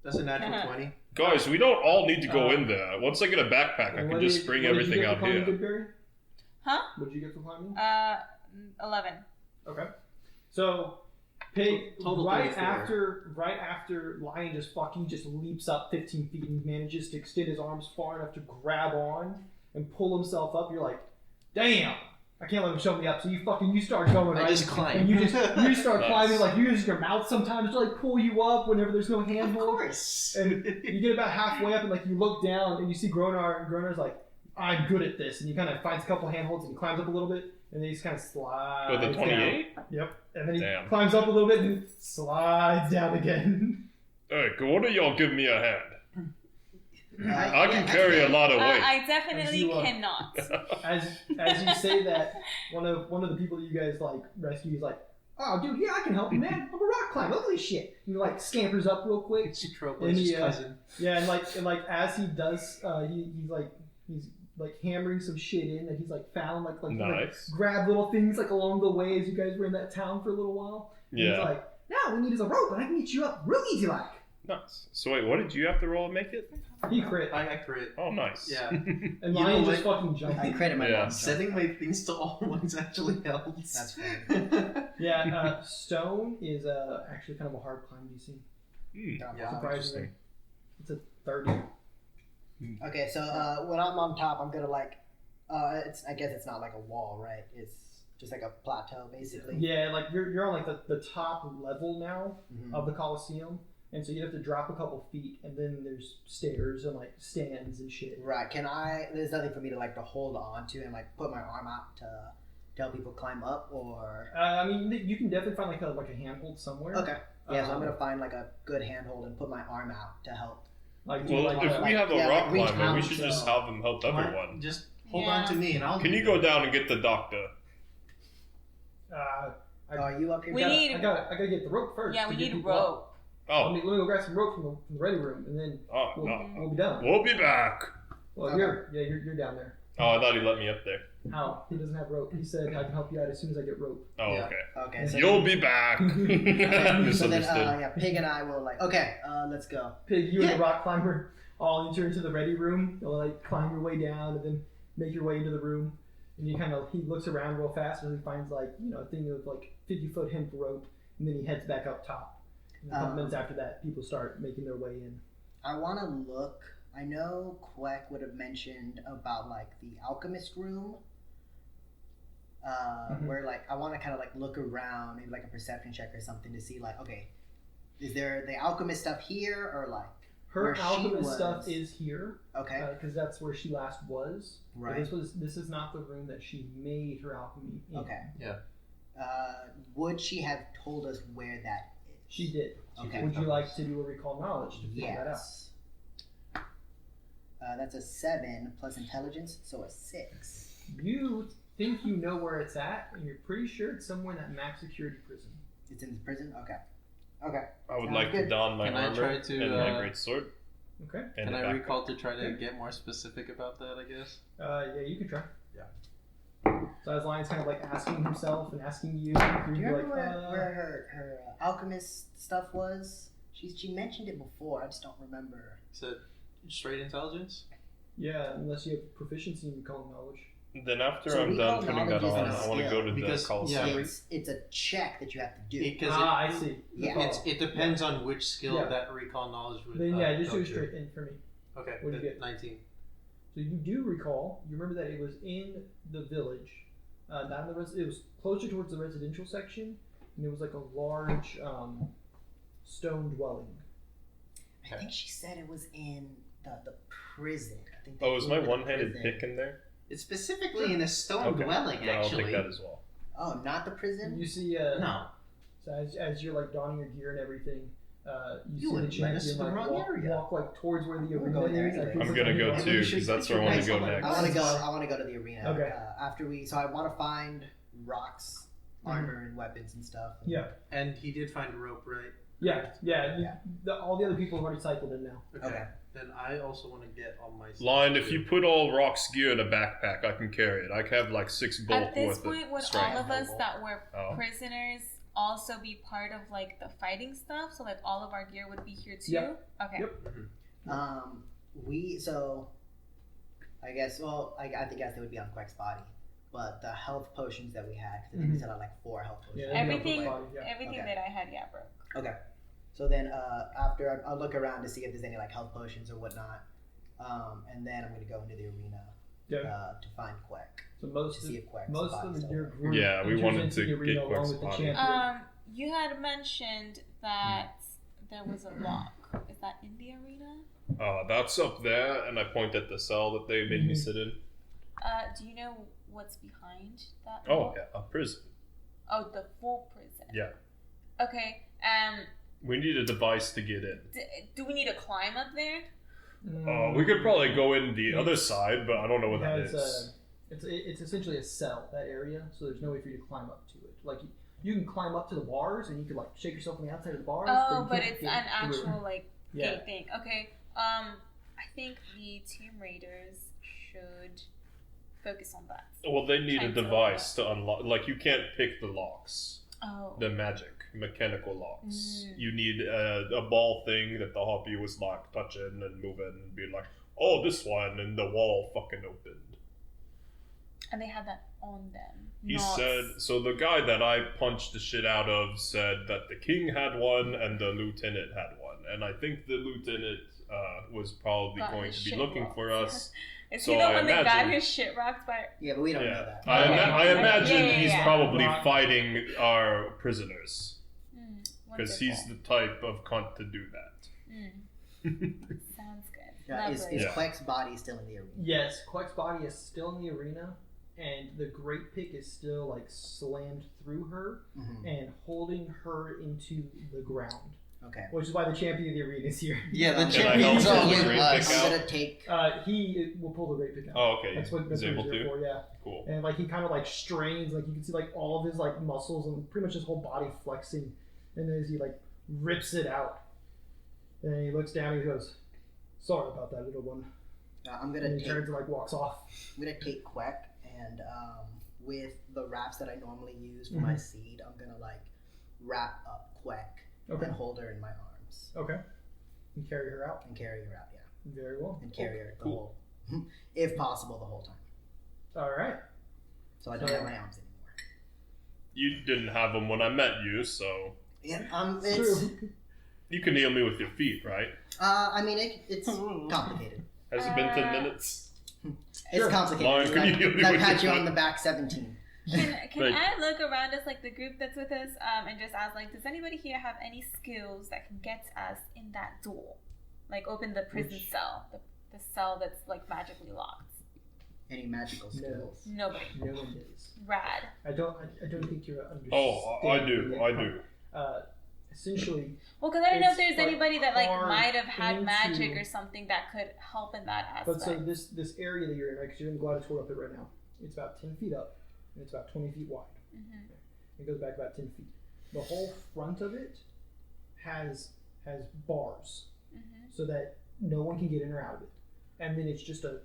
That's a natural 20. Guys, we don't all need to go in there. Once I get a backpack, I And can what just did- bring what did you everything get for out climbing, here. Goodberry? Huh? What did you get for climbing? 11. Okay. So Pig Total right 34. after Lion just leaps up 15 feet and manages to extend his arms far enough to grab on and pull himself up. You're like, damn, I can't let him show me up. So you start going, right? I just climb. And you start Nice. climbing, like you use your mouth sometimes to like pull you up whenever there's no Of handhold. course. And you get about halfway up and like you look down and you see Gronar, and Gronar's like, I'm good at this. And he kind of finds a couple handholds and he climbs up a little bit and then he just kind of slides With the 28? down. Yep. And then he Damn. climbs up a little bit and slides down again. Hey, can one of y'all give me a hand? I can yeah, carry a lot of weight. I definitely you, cannot. As you say that, one of the people that you guys like rescue is like, oh dude, yeah, I can help you, man. I'm a rock climber. Look at this shit. And he like scampers up real quick. It's your And he, trailblazer's cousin. Yeah, and like as he does, he's like hammering some shit in that he's like found like Nice. grab little things like along the way as you guys were in that town for a little while. And he's Yeah. like, now we need is a rope, and I can get you up real easy like. Nice. So wait, what did you have to roll to make it? He crit, I crit. Oh, nice. Yeah. and You know Lion what? just fucking jumped. I credit my Yeah. mom. Setting my things to all ones actually helps. That's funny. Yeah, stone is actually kind of a hard climb DC. Yeah. Surprisingly, it's a 30. Okay, so when I'm on top, I'm gonna like, I guess it's not like a wall, right? It's just like a plateau, basically. Yeah, like you're on like the top level now Mhm. of the Colosseum, and so you have to drop a couple feet, and then there's stairs and like stands and shit. Right? There's nothing for me to like to hold on to and like put my arm out to tell people climb up, or. I mean, you can definitely find like a handhold somewhere. Okay. Yeah, so I'm gonna find like a good handhold and put my arm out to help. Like, Well, like, if we have a yeah, rock like reach climber, we out should to- just have him help everyone. Just hold Yeah. on to me and I'll Can do you go it. down and get the doctor? I Are you up here? We need- I gotta get the rope first. Yeah, to we get need people up. rope. Oh, Let me go grab some rope from the ready room, and then oh, we'll be done. we'll be back. Well, Okay. you're down there. Oh, I thought he let me up there. How? He doesn't have rope. He said I can help you out as soon as I get rope. Oh, Yeah. okay. Okay. So You'll be back. So then, Misunderstood. Pig and I will okay. Let's go. Pig, you Yeah. and the rock climber all enter into the ready room. You'll like climb your way down and then make your way into the room. And he looks around real fast and he finds like a thing of like 50-foot hemp rope, and then he heads back up top. And a couple minutes after that, people start making their way in. I want to look. I know Quack would have mentioned about like the alchemist room. Where like I want to kind of like look around, maybe like a perception check or something to see like, okay, is there the alchemist stuff here or like Her where she alchemist was? stuff is here, Okay, because that's where she last was. But right. This is not the room that she made her alchemy in. Okay. Yeah. Would she have told us where that is? She did. Okay. Would you like to do a recall knowledge to figure that out? Yes. That's a 7 plus intelligence, so a 6. You think you know where it's at, and you're pretty sure it's somewhere in that max security prison. It's in the prison. Okay. Okay. I would Sounds like to good. don my Can I armor try to, and my great sword. Okay. And Can the I back- recall to try to get more specific about that, I guess? Yeah, you can try. Yeah. So as Lion's kind of like asking himself and asking you, Do you're you remember like, where her alchemist stuff was? She mentioned it before. I just don't remember. Said straight intelligence? yeah, unless you have proficiency in recall knowledge. Then after So I'm done recall putting that knowledge on, isn't a I want to go skill, to because- the Coliseum. yeah. It's a check that you have to do. Because I see. Yeah. Recall. it depends on which skill Yeah. that recall knowledge would Then yeah, just go do it to. straight in for me. Okay, What'd you then get? 19. So you do recall. You remember that it was in the village, not in the it was closer towards the residential section, and it was like a large stone dwelling. I think she said it was in the prison. I think. Oh, is my moved it to one-handed prison. pick in there? It's specifically in a stone Okay. dwelling, Then I'll actually. take that as well. Oh, not the prison. You see, No. so as you're like donning your gear and everything, You see the wouldn't let us champion to the like wrong area. walk like towards where the We're arena going there is. anyway. I'm gonna go too, because that's where I want to go I next. want to go. I want to go to the arena. Okay. After we, so I want to find rocks, armor, and weapons and stuff. Yeah, And he did find a rope, right? yeah. Yeah. All the other people have already cycled in now. Okay. Then I also want to get on my Lion, if you put all Rock's gear in a backpack, I can carry it. I have like 6 bulk At this worth point, of would strength. all of us that were Oh. prisoners also be part of like the fighting stuff? So like all of our gear would be here too? Yeah. Okay. Yep. So I guess I think they would be on Quack's body, but the health potions that we had, because I think we said like 4 health potions. Yeah, Everything, body, yeah. everything Okay. that I had, yeah, broke. Okay. So then after I'll look around to see if there's any like health potions or whatnot, and then I'm gonna go into the arena Yeah. to find Quack So to most see if Quack's of body's your still group Yeah, we enters wanted into to the arena get along Quack's with the body. champion. You had mentioned that there was a lock. Is that in the arena? That's up there, and I point at the cell that they made me sit in. Do you know what's behind that? Oh, lock? yeah, a prison. Oh, the full prison. Yeah. Okay. We need a device to get in. Do we need to climb up there? We could probably go in the other side, but I don't know what that It has, is. It's essentially a cell, that area, so there's no way for you to climb up to it. Like you can climb up to the bars and you can like shake yourself on the outside of the bars. Oh, you but can't it's get an through. actual like Yeah. thing. Okay. I think the Tomb Raiders should focus on that. Well, they need a Trying to device to unlock. Like, you can't pick the locks. Oh. The mechanical locks. Mm. You need a ball thing that the Hoppy was like touching and moving and be like, oh, this one, and the wall fucking opened. And they had that on them. He not- said, so the guy that I punched the shit out of said that the king had one and the lieutenant had one. And I think the lieutenant was probably Got going his to be shit looking rocked. for us. Is So he the I one that got imagine- his shit rocked by? Yeah, but we don't know Yeah, that. I imagine Yeah, yeah, he's yeah. probably Rock. fighting our prisoners. Because he's Wonderful. the type of cunt to do that. Sounds good. Yeah, is Lovely. is Yeah. Quack's body still in the arena? Yes, Quack's body is still in the arena, and the great pick is still like slammed through her Mhm. and holding her into the ground. Okay. which is why the champion of the arena is here. Yeah, the Can I help champions with are the with great us. pick I'm out? gonna take. He will pull the great pick out. Oh, okay. That's what He's able he's there to. for, yeah. Cool. And like he kind of like strains, like you can see like all of his like muscles and pretty much his whole body flexing, and then as he like rips it out, and he looks down and he goes, "Sorry about that, little one." I'm gonna And he take. turns and like walks off. I'm gonna take Quack and with the wraps that I normally use for my seed, I'm gonna like wrap up Quack Okay. and hold her in my arms Okay. And carry her out. and carry her out. Yeah, Very well. and carry her the Cool. whole, if possible, the whole time. All right. So I don't So- have my arms anymore. You didn't have them when I met you, so Yeah, It's it's. true. you can heal me with your feet, right? I mean, it's complicated. Has it been 10 minutes? It's Sure. complicated. Lauren, could you heal me I with pat you your on foot? the back 17. Can Like- I look around us, like the group that's with us, and just ask, like, does anybody here have any skills that can get us in that door? Like, open the prison cell, the cell that's, like, magically locked. Any magical skills? Nobody. No one is. Rad. I don't think you're understanding. Oh, I do. it. I do. Essentially, Well, because I don't know if It's, there's like, anybody that, like, carved might have had into- magic or something that could help in that aspect. but so this area that you're in, right? Because you're in Gladiator up it right now. It's about 10 feet up, and it's about 20 feet wide. Mhm. It goes back about 10 feet. The whole front of it has bars, so that no one can get in or out of it. And then it's just a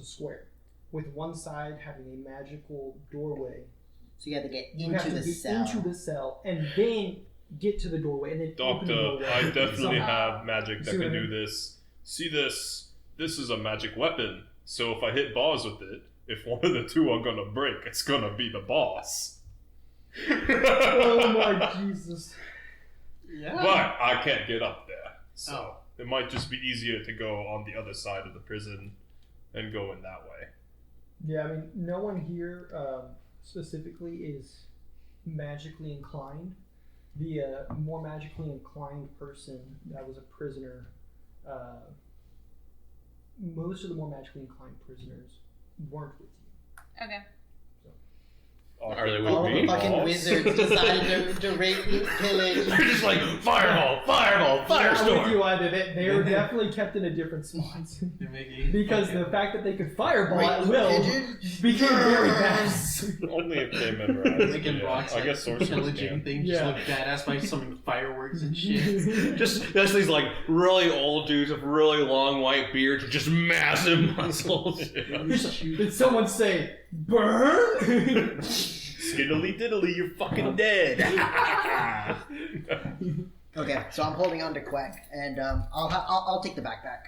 square, with one side having a magical doorway. So you have to get You have into to the get cell. into the cell, and then get to the doorway, and then open the Doctor, doorway. I definitely somehow. have magic that See what can I do mean? this. See this? This is a magic weapon. So if I hit bars with it, if one of the two are gonna break, it's gonna be the boss. Oh my Jesus! Yeah. But I can't get up there. So Oh. it might just be easier to go on the other side of the prison and go in that way. Yeah, I mean, no one here specifically is magically inclined. The more magically inclined person that was a prisoner, most of the more magically inclined prisoners weren't with you. Okay. Are they with All me? the fucking Boss. wizards decided to rape, pillage. They're just like fireball, fireball, Not with firestorm. you either. They were definitely kept in a different spot They're making because the fact that they could fireball Rape at the will pigeon? became very fast. Only if they memorize. making Yeah, blocks. I guess sorcerers pillaging can. things Yeah. just look badass by summoning fireworks and shit. Just that's these like really old dudes with really long white beards with just massive muscles. Did someone say burn? Skiddly diddly, you're fucking dead. Okay, so I'm holding on to Quack, and I'll take the backpack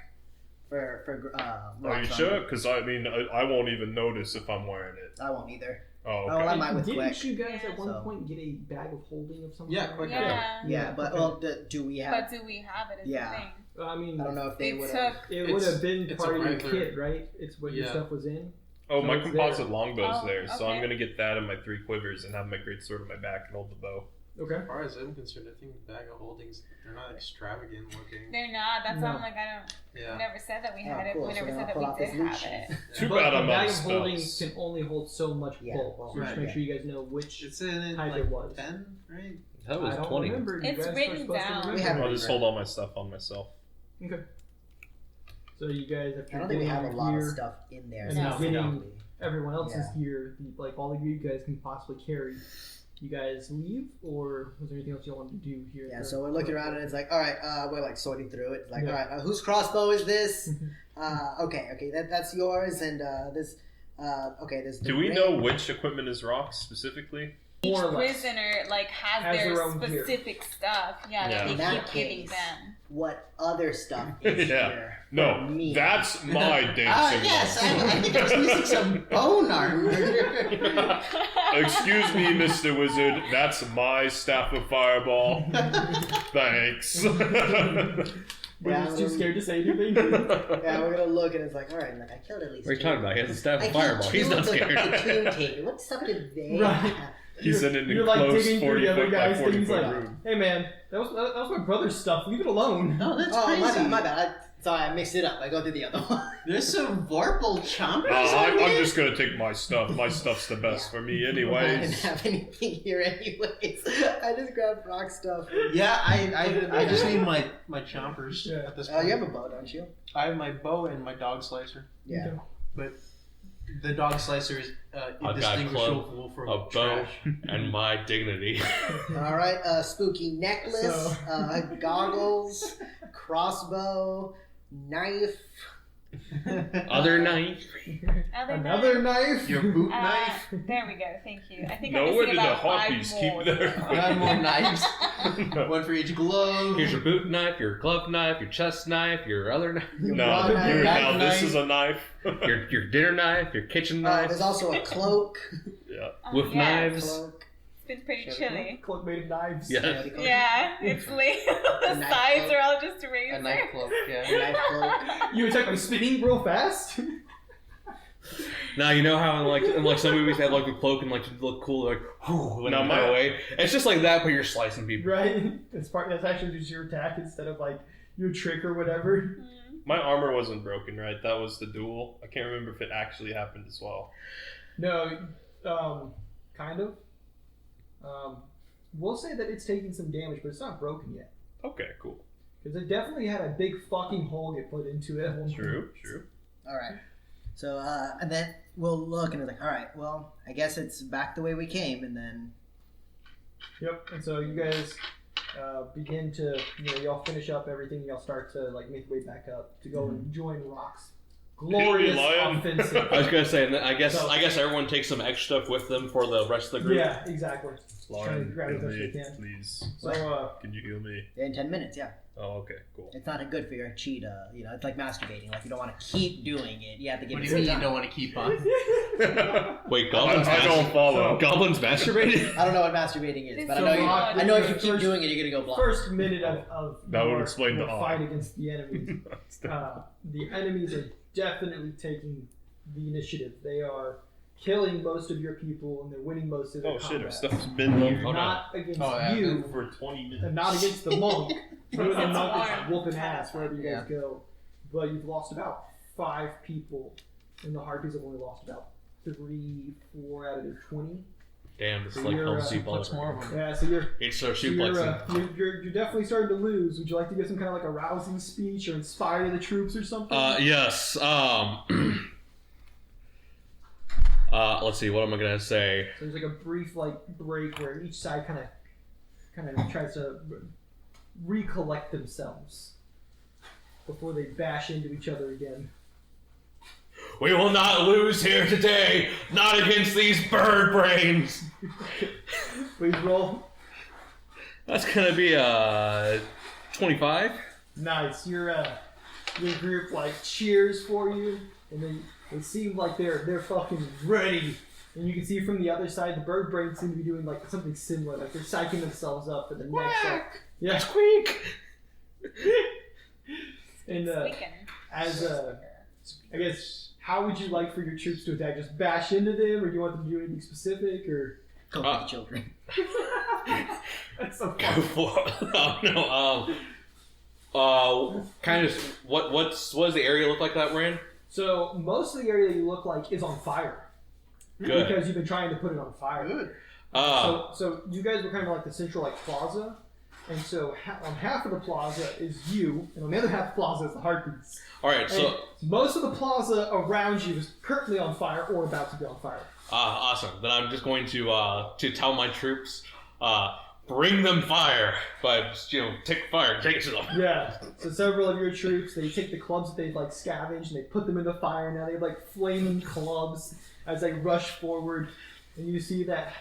for Are you Rock's sure? armor. Because I mean, I won't even notice if I'm wearing it. I won't either. Oh, Oh, okay. I might with Didn't Quack. you guys at one So- point get a bag of holding of some Yeah, kind? Quack. Yeah. Yeah, but okay. well, do we have? But do we have it as Yeah. a thing? I mean, I don't know if they They would took. have. it would have been it's part a of your regular- kit, right? It's what your Yeah. stuff was in. Oh, my So it's composite there. longbow's Oh, there, so I'm okay. gonna get that and my 3 quivers and have my great sword in my back and hold the bow. Okay. As far as I'm concerned, I think the bag of holdings, they're not extravagant looking. They're not. That's why No. I'm like, I don't. We Yeah. never said that we Oh, had it. cool. We So never then said I'll that pull we out did this loot have sheet. it. Too But bad the I'm out bag of of holdings spells. can only hold so much Yeah, bulk. well, So just right, make yeah. sure you guys know which It's in type like it was. 10, right? That was I don't 20. remember. You It's guys are written supposed to down. remember. We have I'll just hold all my stuff on myself. Okay. So you guys, I after don't think we getting have a your lot of gear, stuff in there. and so No. it's getting probably- everyone else's Yeah. gear, like all the gear you guys can possibly carry, you guys leave, or was there anything else you wanted to do here? Yeah, so we're looking around and it's like, all right, we're like sorting through it. It's like, Yeah. all right, whose crossbow is this? Okay, that's yours, and this. Okay, this. Do we know which equipment is rocks specifically? Each More or less. prisoner like has Has their their own gear. specific stuff. Yeah, Yeah. that In they that keep giving case, them. what other stuff is Yeah. here? No, for me? that's my dancing Yes, rock. I think I'm using some bone armor. Excuse me, Mr. Wizard, that's my staff of fireball. Thanks. We're just too scared to say anything. Yeah, we're gonna look and it's like, all right, like I killed at least. What are you talking about? He has a staff I of killed fireball. He's two not of the scared. table. What stuff did they Right. have? He's in an You're like enclosed digging through 40 the other foot by guy's 40 things, foot like, room. hey man, that was my brother's stuff. Leave it alone. No, that's Oh, crazy. my bad. Sorry, I mixed it up. I go through the other one. There's some Vorpal chompers. I'm on here? just gonna take my stuff. My stuff's the best for me, I didn't anyways. have anything here anyways. I just grabbed rock stuff. Yeah, I just need my chompers Yeah. at this Oh, point. you have a bow, don't you? I have my bow and my dog slicer. Yeah. Okay. The dog slicer is got a indistinguishable a from bow, trash. and my dignity. All right, spooky necklace, goggles, crossbow, knife. Other knife. Another knife. Your boot knife. There we go. Thank you. I think No, I'm where missing did the about 5 harpies more. keep their- though. 9 more knives. One for each glove. Here's your boot knife, your glove knife, your chest knife, your other knife, No, Rock knife, dude, knife, now this knife. is a knife. your dinner knife, your kitchen knife, There's also a cloak. Yeah. Oh, with yeah. knives. Cloak. It's been pretty chilly. Cloak made of knives. Yeah. Yeah, it's late. The knife sides cloak. are all just razor. A knife cloak, A yeah. knife cloak. You attack by spinning real fast. Now you know how in some movies they have like the cloak and like to look cool, like when Now I'm my- away. It's just like that, but you're slicing people. Right. That's actually just your attack instead of like your trick or whatever. Mm. My armor wasn't broken, right? That was the duel. I can't remember if it actually happened as well. No, kind of. We'll say that it's taking some damage, but it's not broken yet. Okay, cool. Because it definitely had a big fucking hole get put into it. At one True, point. true. All right. So, and then we'll look and it's like, all right, well, I guess it's back the way we came, and then. Yep. And so you guys begin to, y'all finish up everything. Y'all start to like make your way back up to go and join Rock's glorious Lion. offensive. I was gonna say, and then I guess So- everyone takes some extra stuff with them for the rest of the group. Yeah, exactly. Trying to Lion, grab heal as much as me, you can. please. So Can you heal me? In 10 minutes, yeah. Oh, okay, cool. It's not good for your chi to, it's like masturbating. Like, you don't want to keep doing it. You have to give What it do you mean some you time. don't want to keep on? Wait, goblins. I don't follow. Goblins masturbating. I don't know what masturbating is, It's but so I know if you hard. keep doing it, you're going to go blind. first minute of That would your- explain your the fight eye. against the enemies. The enemies are definitely taking the initiative. They are killing most of your people and they're winning most of their Oh shit, combat. our stuff's been low Oh, no. Not against Oh, yeah. you, for 20 minutes. and not against the monk. You and the It's monk is warm. whooping ass wherever you guys go. But you've lost about 5 people, and the Harpies have only lost about 3, 4 out of their 20. Damn, it's So like you're, Hell's Deep all What's more over. of them? Yeah, so you're It's so So you're, suplexing. you're definitely starting to lose. Would you like to give some kind of like a rousing speech or inspire the troops or something? Yes. Let's see. What am I gonna say? So there's like a brief like break where each side kind of tries to recollect themselves before they bash into each other again. We will not lose here today. Not against these bird brains. Please roll. That's gonna be 25. Nice. Your group like cheers for you, and then it seems like they're fucking ready. And you can see from the other side, the bird brains seem to be doing like something similar, like they're psyching themselves up for the next. Yeah, Squeak. and Squeaking. as I guess, how would you like for your troops to attack? Just bash into them, or do you want them to do anything specific, or? Go for the children. That's so Go fun. for it. Oh, no. Kind of. What does the area look like that we're in? So most of the area that you look like is on fire. Good. Because you've been trying to put it on fire. Good. So you guys were kind of like the central like plaza, and so on half of the plaza is you, and on the other half of the plaza is the Harpies. All right. So And most of the plaza around you is currently on fire or about to be on fire. awesome. Then I'm just going to tell my troops, bring them fire. But take fire, take it to them. Yeah. So several of your troops, they take the clubs that they've like scavenged and they put them in the fire. Now they have like flaming clubs as they rush forward, and you see that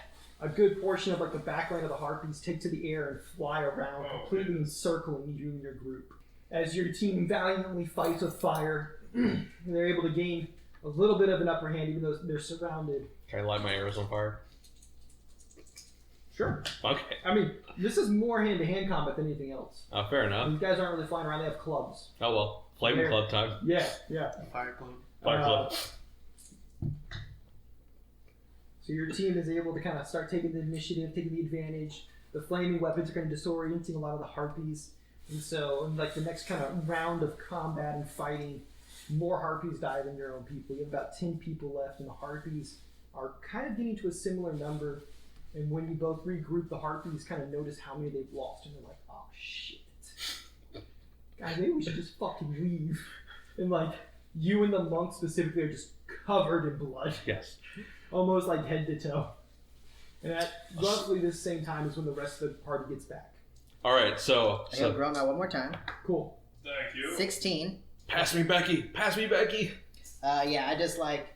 a good portion of like the backline of the Harpies take to the air and fly around, completely encircling you and your group. As your team valiantly fights with fire, they're able to gain a little bit of an upper hand, even though they're surrounded. Can I light my arrows on fire? Sure. Okay. I mean, this is more hand-to-hand combat than anything else. Fair enough. These guys aren't really flying around; they have clubs. Oh well. Flaming There. club time. Yeah, yeah. Fire club. Fire club. So your team is able to kind of start taking the initiative, taking the advantage. The flaming weapons are kind of disorienting a lot of the Harpies. And so, in like the next kind of round of combat and fighting, more harpies die than your own people. You have about 10 people left, and the harpies are kind of getting to a similar number. And when you both regroup, the harpies kind of notice how many they've lost, and they're like, "Oh shit, guys, maybe we should just fucking leave." And like you and the monk specifically are just covered in blood, Yes. almost like head to toe. And at roughly the same time is when the rest of the party gets back. All right. So I got grown now one more time. Cool. Thank you. 16. pass me Becky. Pass me Becky. Yeah, I just like,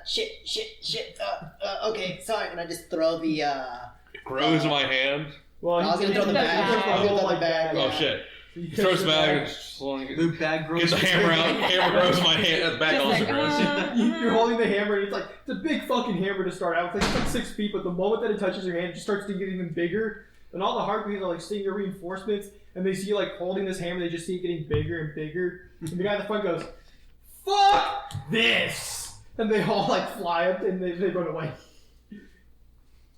shit, okay, sorry. And I just throw the, It grows in my hand. Well, I was gonna throw the bag. I was gonna throw the bag. Oh Yeah. shit. So He throws the bag. The bag grows. Gets the hammer out. Hammer grows in my hand. The bag Just also like, grows. You're holding the hammer, and it's a big fucking hammer to start out. It's like 6 feet, but the moment that it touches your hand, it just starts to get even bigger. And all the harpies are like seeing your reinforcements, and they see you like holding this hammer. They just see it getting bigger and bigger. And the guy at the front goes, "Fuck this!" And they all like fly up and they run away.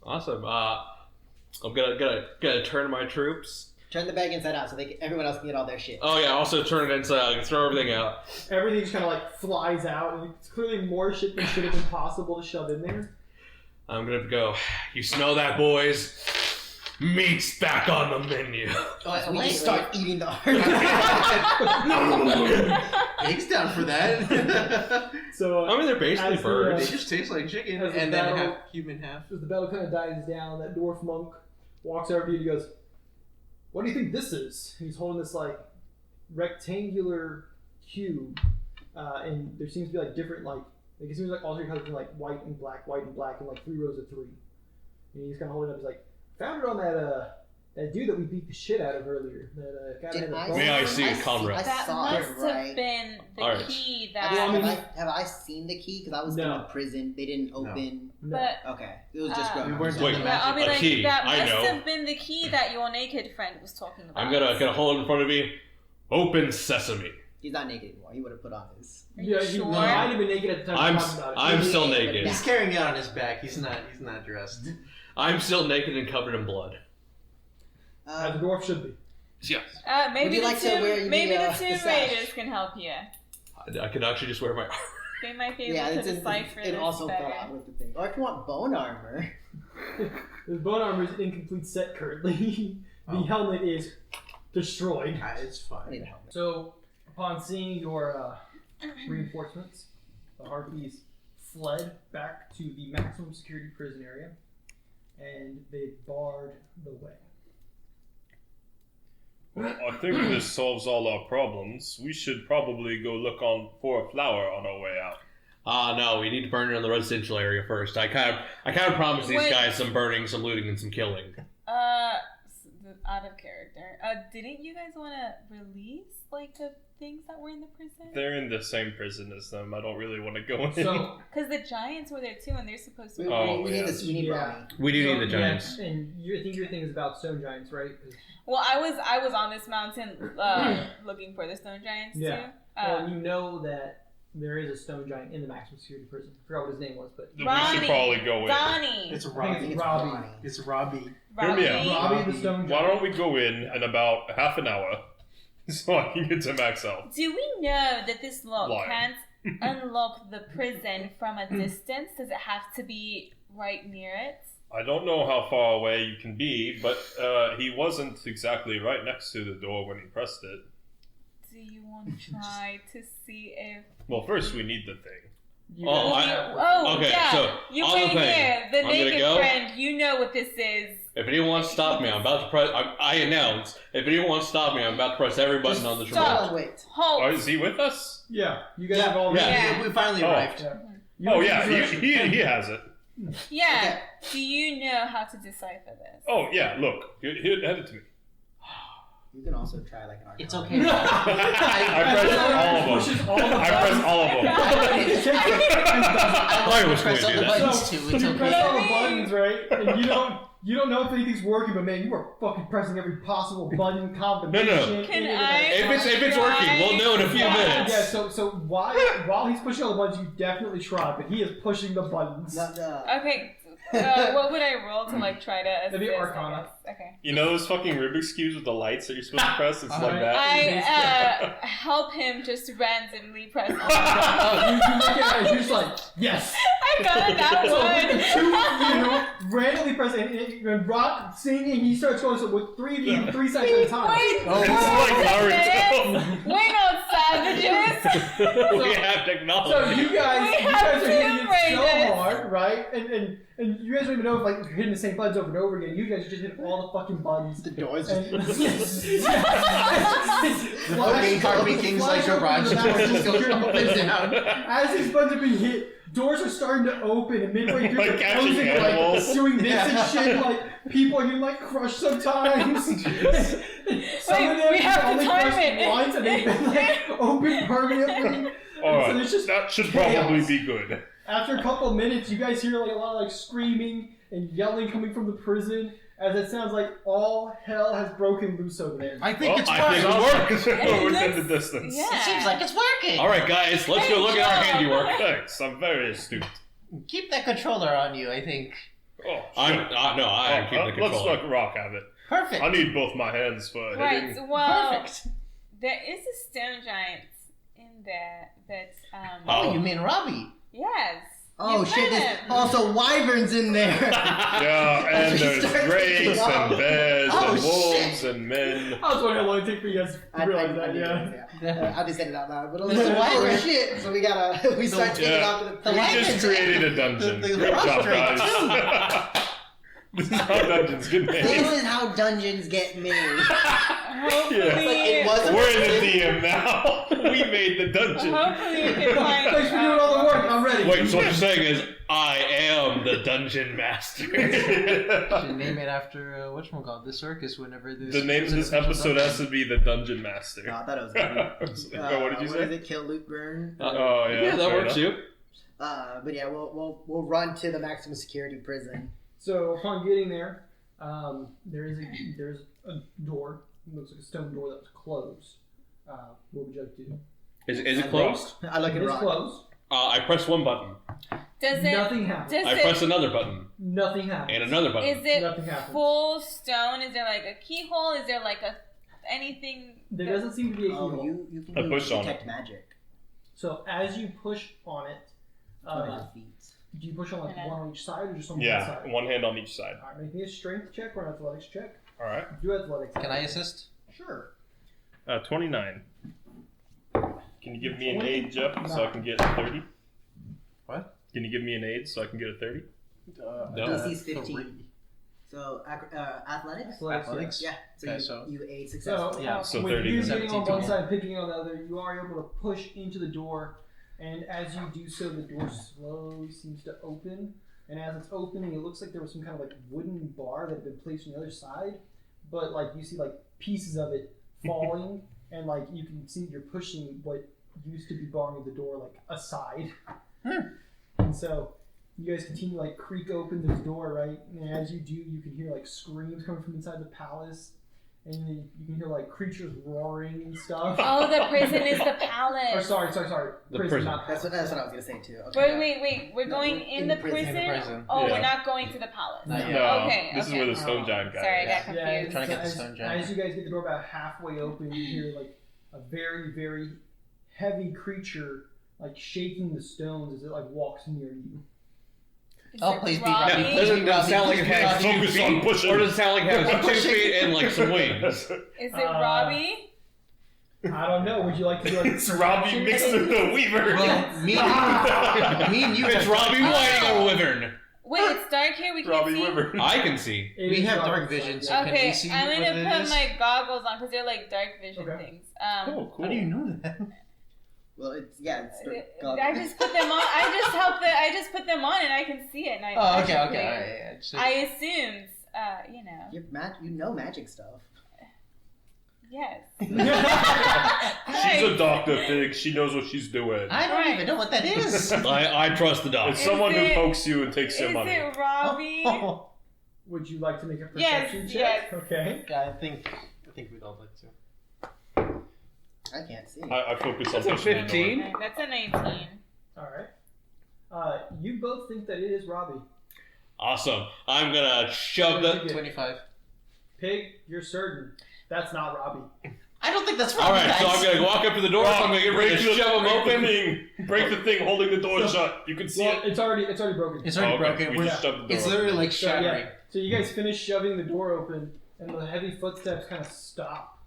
Awesome. I'm gonna turn to my troops. Turn the bag inside out so everyone else can get all their shit. Oh yeah. Also turn it inside out. I can throw everything out. Everything just kind of like flies out, and it's clearly more shit than should have been possible to shove in there. I'm gonna go. You smell that, boys? Meat's back on the menu. So we just start eating the Eggs down for that. So I mean, they're basically As the, birds. They just taste like chicken, As the and then battle- half human, half. as the battle kind of dies down, that dwarf monk walks over to you and he goes, "What do you think this is?" He's holding this like rectangular cube, and there seems to be like different like it seems like all three colors are like white and black, and like 3 rows of 3. And he's kind of holding it up. He's like, "Found it on that dude that we beat the shit out of earlier. That guy that had a May I see it, comrade? I That saw must it, have right? been the Alright. key Have, that. have I seen the key? Because I was in No. a prison. They didn't open. No. But Okay, it was just We grown. weren't Wait. in the yeah, I'll be A like, key, that I must know. have been the key that your naked friend was talking about. I'm gonna hold it in front of me. Open sesame. He's not naked anymore. He would have put on his. Are you Yeah, he sure? might have been naked at the time. I'm we talking about it. I'm still Yeah, naked. He's carrying it on his back. He's not dressed. I'm still naked and covered in blood. As a dwarf should be. Yes. Maybe Would you the like to two, wear the, maybe the the two sash? raiders can help you. I could actually just wear my. They might be able Yeah, to it's decipher it this also better. fell out with the thing. Or if you want bone armor. The bone armor is an incomplete set currently. The helmet is destroyed. It's I need a fine. helmet. So, upon seeing your reinforcements, the harpies fled back to the maximum security prison area, and they barred the way. Well, I think this solves all our problems. We should probably go look for a flower on our way out. No, we need to burn it in the residential area first. I kind of promised these Wait. guys some burning, some looting, and some killing. Out of character. Didn't you guys want to release like the things that were in the prison? They're in the same prison as them. I don't really want to go in. So, Because the giants were there too, and they're supposed to. We, be Oh, we need yeah. this. We need Yeah. Robbie. We do so, need the giants. Yeah, and I think your thing is about stone giants, right? 'Cause, Well, I was on this mountain looking for the stone giants Yeah. too. well, you know that there is a stone giant in the maximum security prison. I forgot what his name was, but We Ronnie, should probably go in. Donnie, It's I think Robbie. it's It's Robbie. Robbie. It's Robbie. Hear me out. Robbie the stone giant. Why don't we go in about half an hour so I can get to max health? Do we know that this lock Lion. can't unlock the prison from a distance? Does it have to be right near it? I don't know how far away you can be, but he wasn't exactly right next to the door when he pressed it. Do you want to try to see if? Well, first we need the thing. You Oh, guys I- have- okay, yeah. so, You on the came thing, here, the I'm gonna naked go. friend. You know what this is. If anyone wants to stop me, I'm about to press. I announce. If anyone wants to stop me, I'm about to press every button on the Stop. remote. Wait. Halt. Oh, is he with us? Yeah, you guys have all. Yeah. We finally Oh. arrived. You Oh guys yeah, have- he has it. Yeah. Okay. Do you know how to decipher this? Oh yeah, look, here, hand it to me. You can also try like an arcana. It's okay. I pressed all of them. Pushes all the I pressed all of them. I was going Press to all do the that. buttons too. It's you press okay. all the buttons, right? And you don't know if anything's working, but man, you are fucking pressing every possible button combination. Can anything I- that- If it's working, we'll know in a few Yeah. minutes. Yeah, so while he's pushing all the buttons, you definitely try, but he is pushing the buttons. No. Okay. What would I roll to like try to assist? That'd be I Arcana. guess? Okay. You know those fucking Rubik's Cubes with the lights that you're supposed to press? It's like that. I help him just randomly press on. You look at it and you're just like, yes. I got it that So one. with the two of you randomly press it, and Rock singing, he starts going, so with 3 of you, 3 seconds at a time. Wait, It's like Naruto. we're not savages. We have technology. So you guys have are hitting Tomb it so Raiders. hard, right? And you guys don't even know if like you're hitting the same buttons over and over again. You guys just hit all the fucking buttons. The doors. And, Fucking Harvey King's like garage doors just go up and down. As these buttons are being hit, doors are starting to open, and midway through Like they're catching closing, animals. like doing this and shit. Like people are getting like crushed sometimes. Some of them we have to only time crushed it. once, and they've been like open permanently. Alright, So it's just that should chaos. probably be good. After a couple of minutes, you guys hear like a lot of like screaming and yelling coming from the prison, as it sounds like all hell has broken loose over there. I think it's I think working. it works. We're in looks- the distance. Yeah. It seems like it's working. All right, guys, let's go look at our handiwork. Thanks, I'm very astute. Keep that controller on you, I think. Oh, I'm shit. no, I keep the Let's controller. let Rock have it. Perfect. I need both my hands for Right. hitting. Well, Perfect. there is a stone giant in there that's Oh, you mean Robbie? yes. Oh You shit, met there's him. also wyverns in there. Yeah, and As we there's start drakes taking off. and bears Oh, and wolves shit. and men. I was wondering how long it took for you guys to realize that. knew Yeah. that, I just said it out loud, but There's a wyvern. oh shit! So we gotta we start taking Yeah. off to the The We wyverns just created a dungeon. the Great frost job, drake, guys. This is how dungeons get This made. is how dungeons get made. Hopefully, it wasn't- We're in the DM now. We made the dungeon. hopefully you can find. Thanks for doing all the work. I'm ready. Wait, so what you're saying is I am the dungeon master. Should name it after whatchamacallit, the circus whenever this. The name of this episode has to be the Dungeon Master. No, I thought it was gonna Oh, what did you What is say? it? Kill, loot, burn. Oh yeah, yeah, that fair works enough. too. But yeah, we'll run to the maximum security prison. So upon getting there, there's a door. It looks like a stone door that was closed. What would you like to do? Is it closed? I look It at is Rock. closed. I press one button. Does it? Nothing happened. Does I it? press another button Nothing happened. and another button. Is it Nothing happens. full stone? Is there like a keyhole? Is there like a anything? There doesn't seem to be a keyhole. Oh, you can I use pushed on detect magic. So as you push on it, 200 feet. do you push on like Okay. one on each side or just on one Yeah, side? one hand on each side. All right, make me a strength check or an athletics check. All right. Do athletics. Can I assist? Sure. 29. Can you give me an aid, Jeff, so I can get a 30? What? Can you give me an aid so I can get a 30? No. DC's 15. So athletics. Athletics? Yeah. So Okay, you, so- you aid So, successfully. Yeah, so with 30 you to getting on 17 one total. side, picking on the other, you are able to push into the door, and as you do so, the door slowly seems to open. And as it's opening, it looks like there was some kind of like wooden bar that had been placed on the other side, but like you see like pieces of it falling, and like you can see you're pushing what used to be barring the door like aside. And so you guys continue to like creak open this door, right? And as you do, you can hear like screams coming from inside the palace, and then you can hear like creatures roaring and stuff. Oh, the prison is the Or palace. sorry, The prison. not That's palace. what I was gonna say too. Okay. Wait. We're No, going in in the the prison. prison. In the prison. Oh, Yeah. we're not going to the palace. Not No. yet. No, Okay, this is okay. where the stone giant guy Sorry, I is. got confused. Trying to get the as, stone giant. as you guys get the door about halfway open, you hear like a very, very heavy creature like shaking the stones as it like walks near you. Is Oh, it please be Robbie? Robbie. Does it sound like it has Focus 2 on feet? pushing. Or does it sound like it has 2 feet and like some wings? Is it Robbie? I don't know. Would you like to do like It's Robbie mixed with the Weaver. Well, me and you. It's have Robbie dark- Whiting or Wyvern. Wait, it's dark here. We can't Robbie see. Weaver. I can see. It We is have dark dark outside, vision, yeah. so can Okay, we see I'm what gonna it put is? my goggles on because they're like dark vision Okay. things. Oh, cool. How do you know that? Well, it's I just put them on. I just put them on and I can see it. And I Oh, okay, magically- okay. All right, yeah, just- I assumed, you know, You know magic stuff. yes. She's a doctor, Pig. She knows what she's doing. I don't Right. even know what that is. I trust the dog. It's someone who it- pokes you and takes your Is money. it Robbie? Oh, Would you like to make a Yes, perception check? yes. Okay. I think we'd all like to. I can't see. I focus That's on a pushing the 15. Okay, that's a 19. All right. You both think that it is Robbie. Awesome. I'm gonna shove the. 25. Pig, you're certain. That's not Robbie. I don't think that's right. Alright, so I'm going to walk up to the door, so I'm going to get ready to shove them open. Break the thing holding the door shut. You can see Well, it. it's already broken. It's already broken. We just shoved the door It's open. literally like So, shattering. So you guys finish shoving the door open, and the heavy footsteps kind of stop,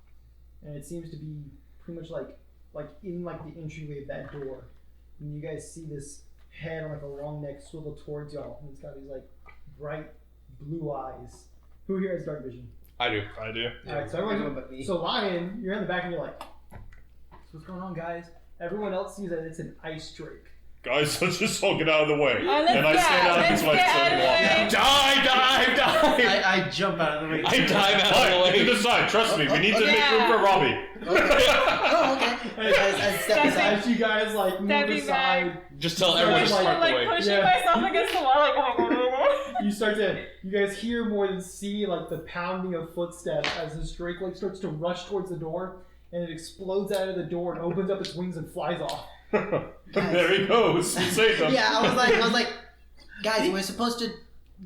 and it seems to be pretty much like in like the entryway of that door. And you guys see this head on like a long neck swivel towards y'all, and it's got these like bright blue eyes. Who here has dark vision? I do. I do. Alright, so Everyone everyone. but me. So Lion, you're in the back, and you're like, "So what's going on, guys?" Everyone else sees that it's an ice drake. Guys, let's just all get out of the way. Oh, let's And I get stand out. out Let's this way get so out of the way. Die! I jump out of the way. I dive out of the Alright, to way. the side. Trust me. We need to Okay. make room for Robbie. Oh, okay. I step Stepping- aside. As you guys like move Stepping aside, Just tell everyone to Like- spark like away. pushing Yeah. myself against the wall, like. you guys hear more than see like the pounding of footsteps as this drake like starts to rush towards the door, and it explodes out of the door and opens up its wings and flies off. There he goes. We saved him. Yeah, I was like, guys, we're supposed to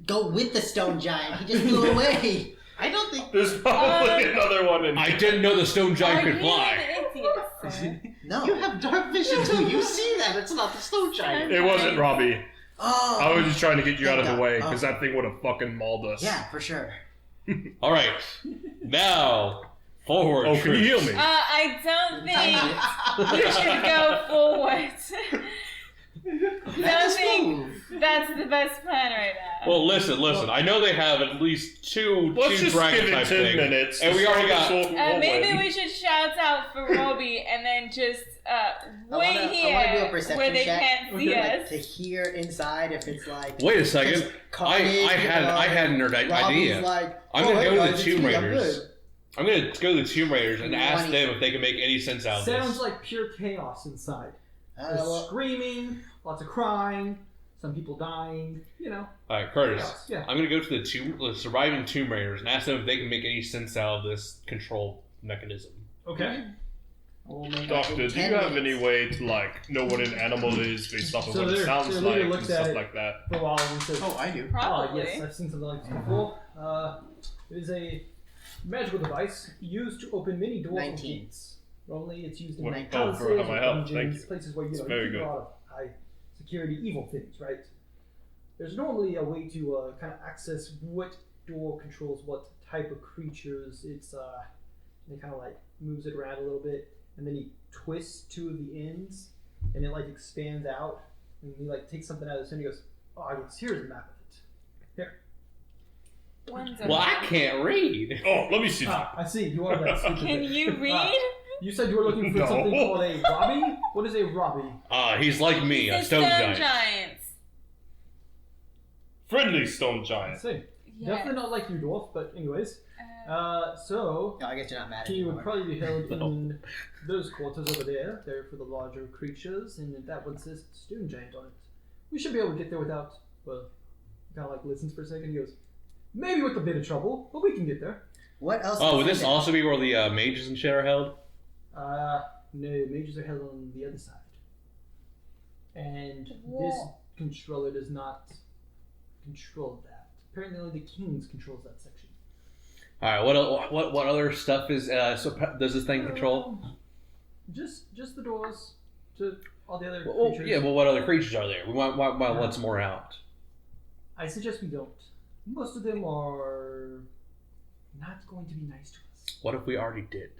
go with the stone giant. He just flew away. I don't think. There's probably another one in I didn't know the stone giant could fly. No. You have dark vision too. You see that? It's not the stone giant. It wasn't Robbie. Oh. I was just trying to get you out of the Thank way God. because that thing would have fucking mauled us. Yeah, for sure. Alright. Now, forward. Oh, can you heal me? I don't think we should go forward. Don't think that's the best plan right now. Well, listen. I know they have at least two Let's just dragon give it type 10 things. minutes. And we already got. Maybe we should shout out for Robbie and then just wait I wanna do a here perception where they check. can't see Okay. us. To hear inside if it's like. Wait a second. I had an Robbie's idea. like, I'm gonna hey go to guys, the it's Tomb me, I'm Raiders. good. I'm gonna go to the Tomb Raiders and ask 20. them if they can make any sense out of Sounds this. like pure chaos inside. There's Well, screaming, lots of crying, some people dying. You know. Alright, Curtis. Chaos, yeah. I'm gonna go to the surviving Tomb Raiders and ask them if they can make any sense out of this control mechanism. Okay. we'll make Doctor, it do in you 10 have any minutes. way to like know what an animal is based off of So what it their sounds leader like and looks at stuff it. like that? For a while, and says, Oh, I do. Probably. yes, I've seen something like this before. It is a magical device used to open many doors and 19. gates. Normally, it's used in What- night oh, palaces, for my or help, thank dungeons, you. places where you It's know very you keep good. a lot of high security evil things, right? There's normally a way to kind of access what door controls what type of creatures. It's it kind of like moves it around a little bit, and then he twists two of the ends, and it like expands out, and he like takes something out of the center. He goes, "Oh, yes, here's a map of it." Here. Well, I can't read. Oh, let me see that. Ah, I see. You are that stupid. Can bit. you read? You said you were looking for No. something called a Robbie? What is a Robbie? He's like me, a The stone giant. giants. Friendly stone I giant. see. Yes. Definitely not like you, dwarf, but anyways. Uh, So, No, I guess you're not mad he would anymore. probably be held in those quarters over there. They're for the larger creatures, and that one says stone giant on it. We should be able to get there without, well, kind of like listens for a second. He goes, maybe with a bit of trouble, but we can get there. What else? Oh, is would in this there? also be where the mages and shit are held? No, mages are held on the other side. And this Whoa. controller does not control that. Apparently only the kings controls that section. Alright, what other stuff is does this thing control? Just the doors to all the other Well, creatures. yeah, well, what other creatures are there? We want let some more out. I suggest we don't. Most of them are not going to be nice to us. What if we already did?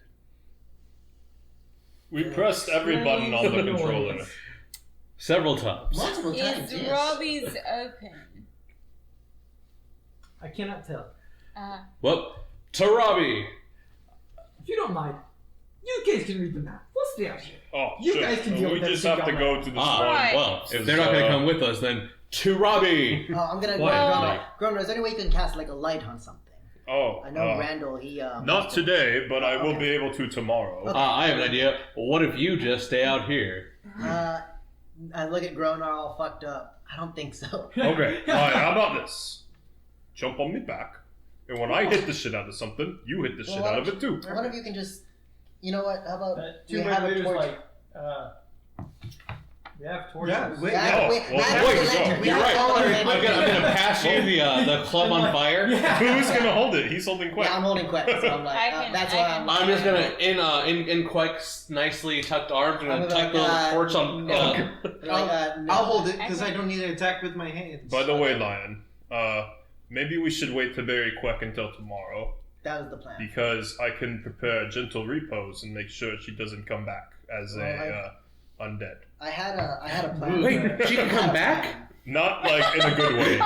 We pressed every button on the controller. Several times. Multiple times, is yes. Robbie's open? I cannot tell. Well, to Robbie. If you don't mind, you guys can read the map. We'll stay out here. Oh, You sure. guys can deal We with that just thing have to y'all go like. to this Right. one. Well, if they're not going to come with us, then to Robbie. Oh, I'm gonna Well- Groner, is there any way you can cast like a light on something? Oh, I know Randall. He not today, but I will Okay. be able to tomorrow. Okay. I have an idea. What if you just stay out here? I look at Groner all fucked up. I don't think so. Okay, alright, how about this? Jump on me back, and when I hit the shit out of something, you hit the shit out of it too. One of you can just, you know what? How about we Two have a Raiders torch? like, We have torches. Yeah, wait, Yeah, Oh, we- well, I have wait, the so lantern. We you're have right. all our I'm gonna pass you the club on fire. Who's gonna hold it? He's holding quick. Yeah, I'm holding quick, so I'm like, I can- that's I why can- I'm. I'm just gonna in Quack's nicely tucked arms, I'm gonna gonna tuck be the like, torch on. No. I'll hold it I because I can- don't need to attack with my hands. By the way, Lion, maybe we should wait to bury Quack until tomorrow, That was the plan. because I can prepare gentle repose and make sure she doesn't come back as a undead. I had a plan. Wait, for- she can I come had a back? plan. Not like in a good way.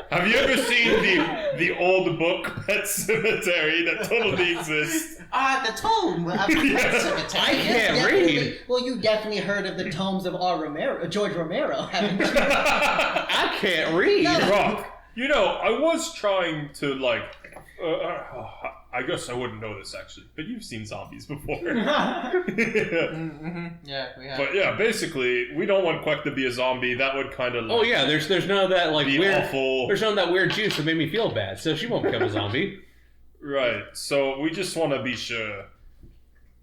Have you ever seen the old book Pet Cemetery that totally exists? The tome. Yes. I can't Definitely- read. Well, you definitely heard of the tomes of George Romero, haven't you? I can't read. Rock, I was trying to I guess I wouldn't know this actually, but you've seen zombies before. Mm-hmm. Yeah, we have. But yeah, basically, we don't want Quack to be a zombie. That would kind of Oh yeah, there's none of that like be weird. awful. There's none of that weird juice that made me feel bad, so she won't become a zombie. Right. So we just want to be sure.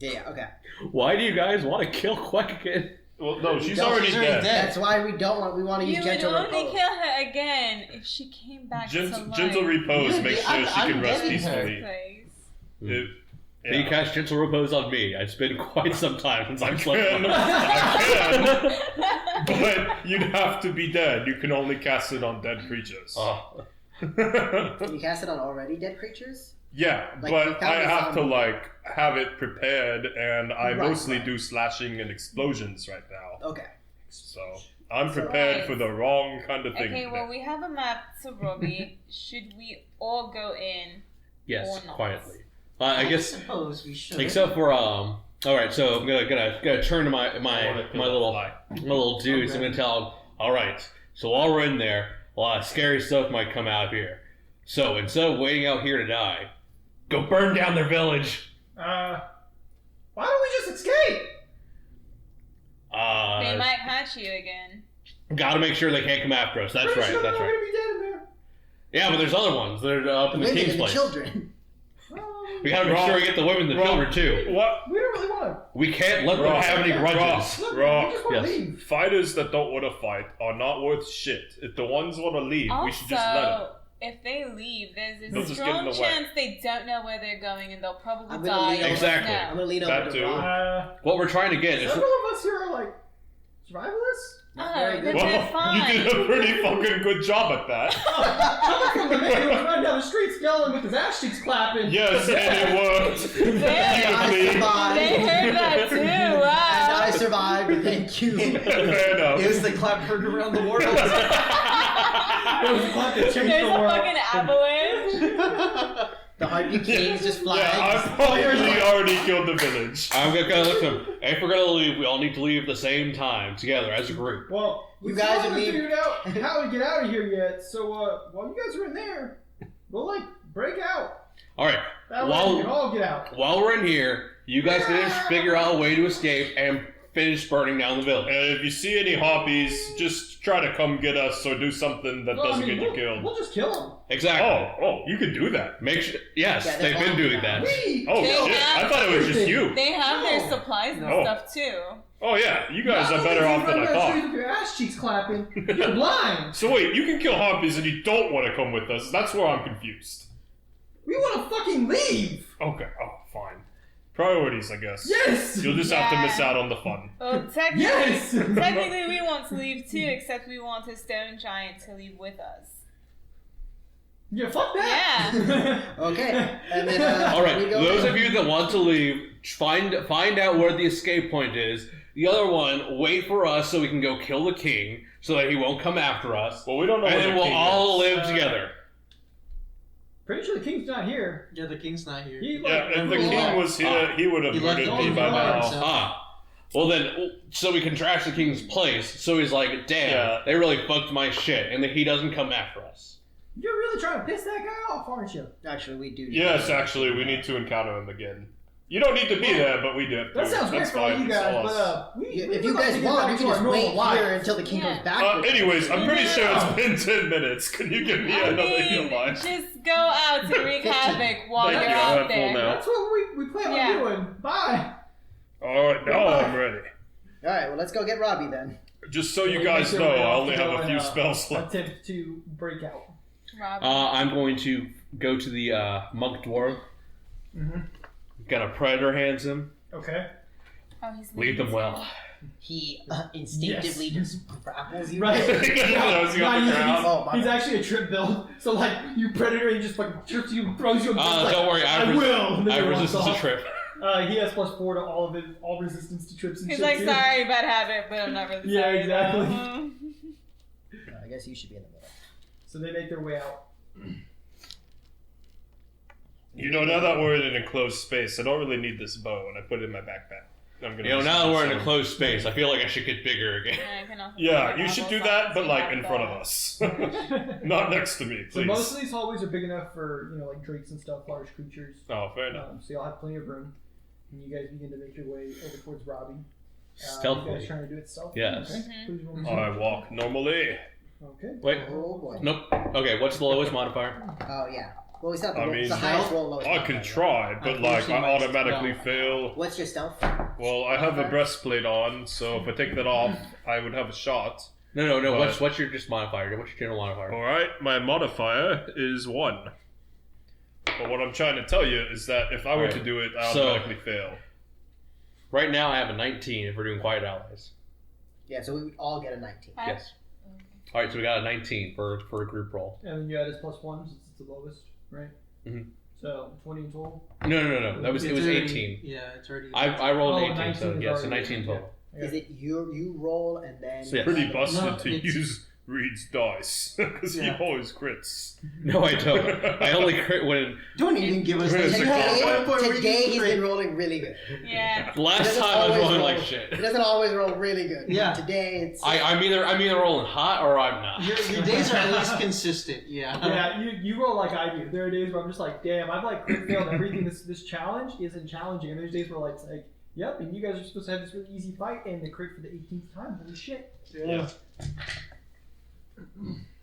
Yeah. Okay. Why do you guys want to kill Quack again? Well, no, she's No, already she's already dead. dead. That's why we don't want. We want to You use would gentle only repose. kill her again if she came back to life. Gentle repose Yeah, makes sure I'm she can rest getting her. peacefully. Place. It- Can you cast gentle repose on me? It's been quite some time since I've slept. I can, but you'd have to be dead. You can only cast it on dead creatures. Oh. Can you cast it on already dead creatures? Yeah, Like, but without I a have to zombie. have it prepared, and I Right, mostly right. do slashing and explosions right now. Okay. So I'm prepared Right. for the wrong kind of thing. Okay, well, today. we have a map to Robbie. Should we all go in? Yes, Or not. quietly. I guess suppose we should. except for All right, so I'm gonna turn to my little Fly. dudes. I'm gonna tell them. All right, so while we're in there, a lot of scary stuff might come out here. So instead of waiting out here to die, go burn down their village. Why don't we just escape? They might catch you again. Gotta make sure they can't come after us. That's Pretty right. sure That's they're right. gonna be dead in there. Yeah, but there's other ones. They're up in the Women king's and the place. children. We gotta make sure we get the women and the children too. What? We don't really want We can't let them Rock. have any grudges. to. Look, Rock. we just want to Yes. leave. Fighters that don't want to fight are not worth shit. If the ones want to leave, we should just let them. Also, if they leave, there's They'll a just get in strong the way. chance they don't know where they're going and they'll probably I'm gonna die. lean in the over. Exactly. I'm snow. gonna lean That over to too. Rock. What we're trying to get is Several of us here are like survivalists. Oh, Very good. then they're Well, fine. you did a pretty fucking good job at that. Coming from the man who was running down the streets yelling with his ass cheeks clapping. Yes, and it worked. I Beautifully. survived. They heard that too. And Wow. I survived. Thank you. Fair enough. It was the clap heard around the world. It was fun to change There's the a world. fucking avalanche. The Harpy Kings just flying. Yeah, I've probably already killed the village. I'm gonna look at them. If we're gonna leave, we all need to leave at the same time together as a group. Well, we You still guys haven't would leave- figured out how to get out of here yet. So while you guys are in there, we'll break out. All right. That way While- we can all get out. While we're in here, you guys figure out a way to escape and finish burning down the village. And if you see any harpies, just try to come get us or do something that Well, I doesn't mean, get you we'll, killed. We'll just kill them. Exactly. Oh, you can do that. Make sure. Yes, Yeah, they've that's been all. doing that. We Oh They shit! have I thought it was just you. They have their No. supplies and No. stuff too. Oh yeah, you guys Not are only better do you off than run I down the street thought. with your ass cheeks clapping, you're blind. So wait, you can kill harpies and you don't want to come with us. That's where I'm confused. We want to fucking leave. Okay, fine. Priorities, I guess. Yes. You'll just have to Yeah. miss out on the fun. Well, technically, Yes. technically we want to leave too, except we want a stone giant to leave with us. Yeah, fuck that. Yeah. Okay. And then All right. we go Those in. of you that want to leave, find out where the escape point is. The other one, wait for us so we can go kill the king, so that he won't come after us, Well, we don't know and where then the we'll king all is. live together. Pretty sure the king's not here. Yeah, the king's not here. He, Yeah, if the flew king off. was here, he would have He left murdered all me the by fires, now. so- Well then, so we can trash the king's place. So he's like, damn, Yeah. they really fucked my shit, and then he doesn't come after us. You're really trying to piss that guy off, aren't you? Actually, we do. Yes, actually, we need to encounter him again. You don't need to be there, but we do. That sounds great That's for all fine. you It's guys, all but us. we If would you like guys to get want, back you to can our just normal wait life. here until the king Yeah. comes back. Anyways, I'm pretty sure Yeah. it's been 10 minutes. Can you give me I another mean, heal life? just go out to wreak 15. havoc while Thank you're you, I out have full there. now. That's what we plan Yeah. on doing. Bye. Alright, now I'm ready. Alright, well, let's go get Robbie then. Just so you They guys make their know, way I off only to have go a few and, spells left. Attempt to break out. Robbie. I'm going to go to the monk dwarf. Mm-hmm. Got a predator hands him. Okay. Oh, he's Leave them well. He instinctively just grapples you. Right. Throws you on the ground. Oh, my He's bad. actually a trip build, so like you predator, he just fucking trips you, throws you. A Don't worry, I will. And then I he walks resistance to off. trip. He has +4 to all resistance to trips and He's shit. like, too. sorry, bad habit, but I'm not really Yeah, sorry. exactly. though. I guess you should be in the middle. So they make their way out. You know, now that we're in an enclosed space, I don't really need this bow, and I put it in my backpack. I'm gonna use Now that it we're in a soon. closed space, I feel like I should get bigger again. Yeah, I can also Yeah, put you my should do goggles that, on but so like you in have front of that. us. Not next to me, So please. most of these hallways are big enough for like drakes and stuff, large creatures. Oh, fair enough. So you'll have plenty of room, and you guys begin to make your way over towards Robbie. You guys Stealthily. trying to do it stealthily? Yes. Okay. Mhm. Please roll me I some- walk normally. Okay. Wait. Oh boy. Nope. Okay, what's the lowest modifier? Oh yeah. Well, we still have I the, mean, the highest roll lowest. I modifier, can right? try, but like Unfortunately, I my automatically stealth- fail. What's your stealth? Well, I have a breastplate on, so if I take that off, I would have a shot. No. What? What's your just modifier? What's your general modifier? Alright, my modifier is 1. But what I'm trying to tell you is that if I were Alright, to do it, I so- automatically fail. Right now, I have a 19. If we're doing quiet allies. Yeah, so we would all get a 19. Yes. All right, so we got a 19 for a group roll. And then you add his +1 since it's the lowest, right? Mhm. So 20 in total. No. It was already- 18. Yeah, it's already. I rolled Oh, an 18, 19 so is yes, already- 19 total. Is it you roll and then? So, yeah. Pretty busted No, to it's- use Reed's dice, because Yeah. he always crits. No, I don't. I only crit when Don't even give us It's that. a One point where you Today he's crit. been rolling really good. Yeah. last doesn't time I was always rolling roll. like He shit. doesn't always roll really good. Yeah. Today it's. I'm either rolling hot or I'm not. Your days are at least consistent. Yeah. Yeah, you roll like I do. There are days where I'm just like, damn, I've like crit failed everything. This challenge isn't challenging, and there's days where like, it's like, yep, and you guys are supposed to have this really easy fight, and the crit for the 18th time. Holy shit! Yeah.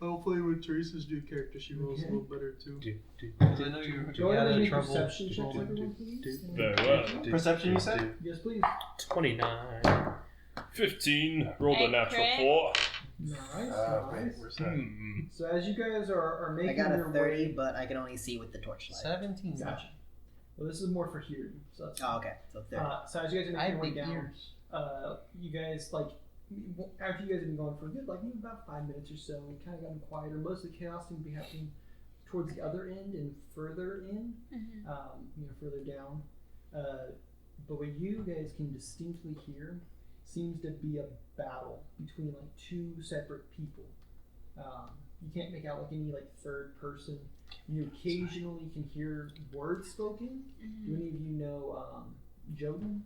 Hopefully, with Teresa's new character, she rolls a little better too. Go ahead and make perception checks, everyone, please. Very well. Perception, you said? Yes, please. 29. 15, rolled a Hey, natural crit. 4. Nice, Wait, nice. where's that? Hmm. So as you guys are I making got a your 30, way, but I can only see with the torchlight. 17. gotcha. Well, this is more for hearing. So that's Oh, okay. So 30. so as you guys are I making have your way big down, ears. you guys like after you guys have been going for a good like maybe about 5 minutes or so, it kind of gotten quieter. Most of the chaos seemed to be happening towards the other end and further in, further down. But what you guys can distinctly hear seems to be a battle between like two separate people. You can't make out like any like third person. You occasionally can hear words spoken. Do any of you know Jodin?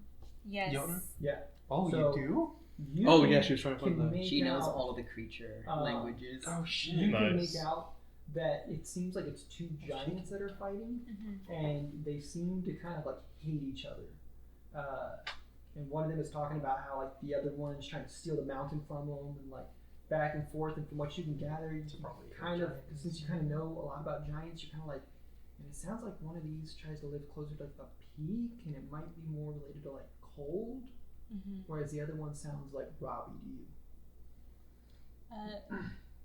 Yes. Jotun? Yeah. Oh, So- you do? You Oh, yeah, she was trying to can find that. make She knows out- all of the creature uh, languages. Oh shit. You can Nice. make out that it seems like it's two giants that are fighting, and they seem to kind of like hate each other. And one of them is talking about how like the other one is trying to steal the mountain from them, and like back and forth. And from what you can gather, you kind of since you kind of know a lot about giants, you're kind of like, and it sounds like one of these tries to live closer to like the peak, and it might be more related to like cold, whereas the other one sounds like Robbie to you.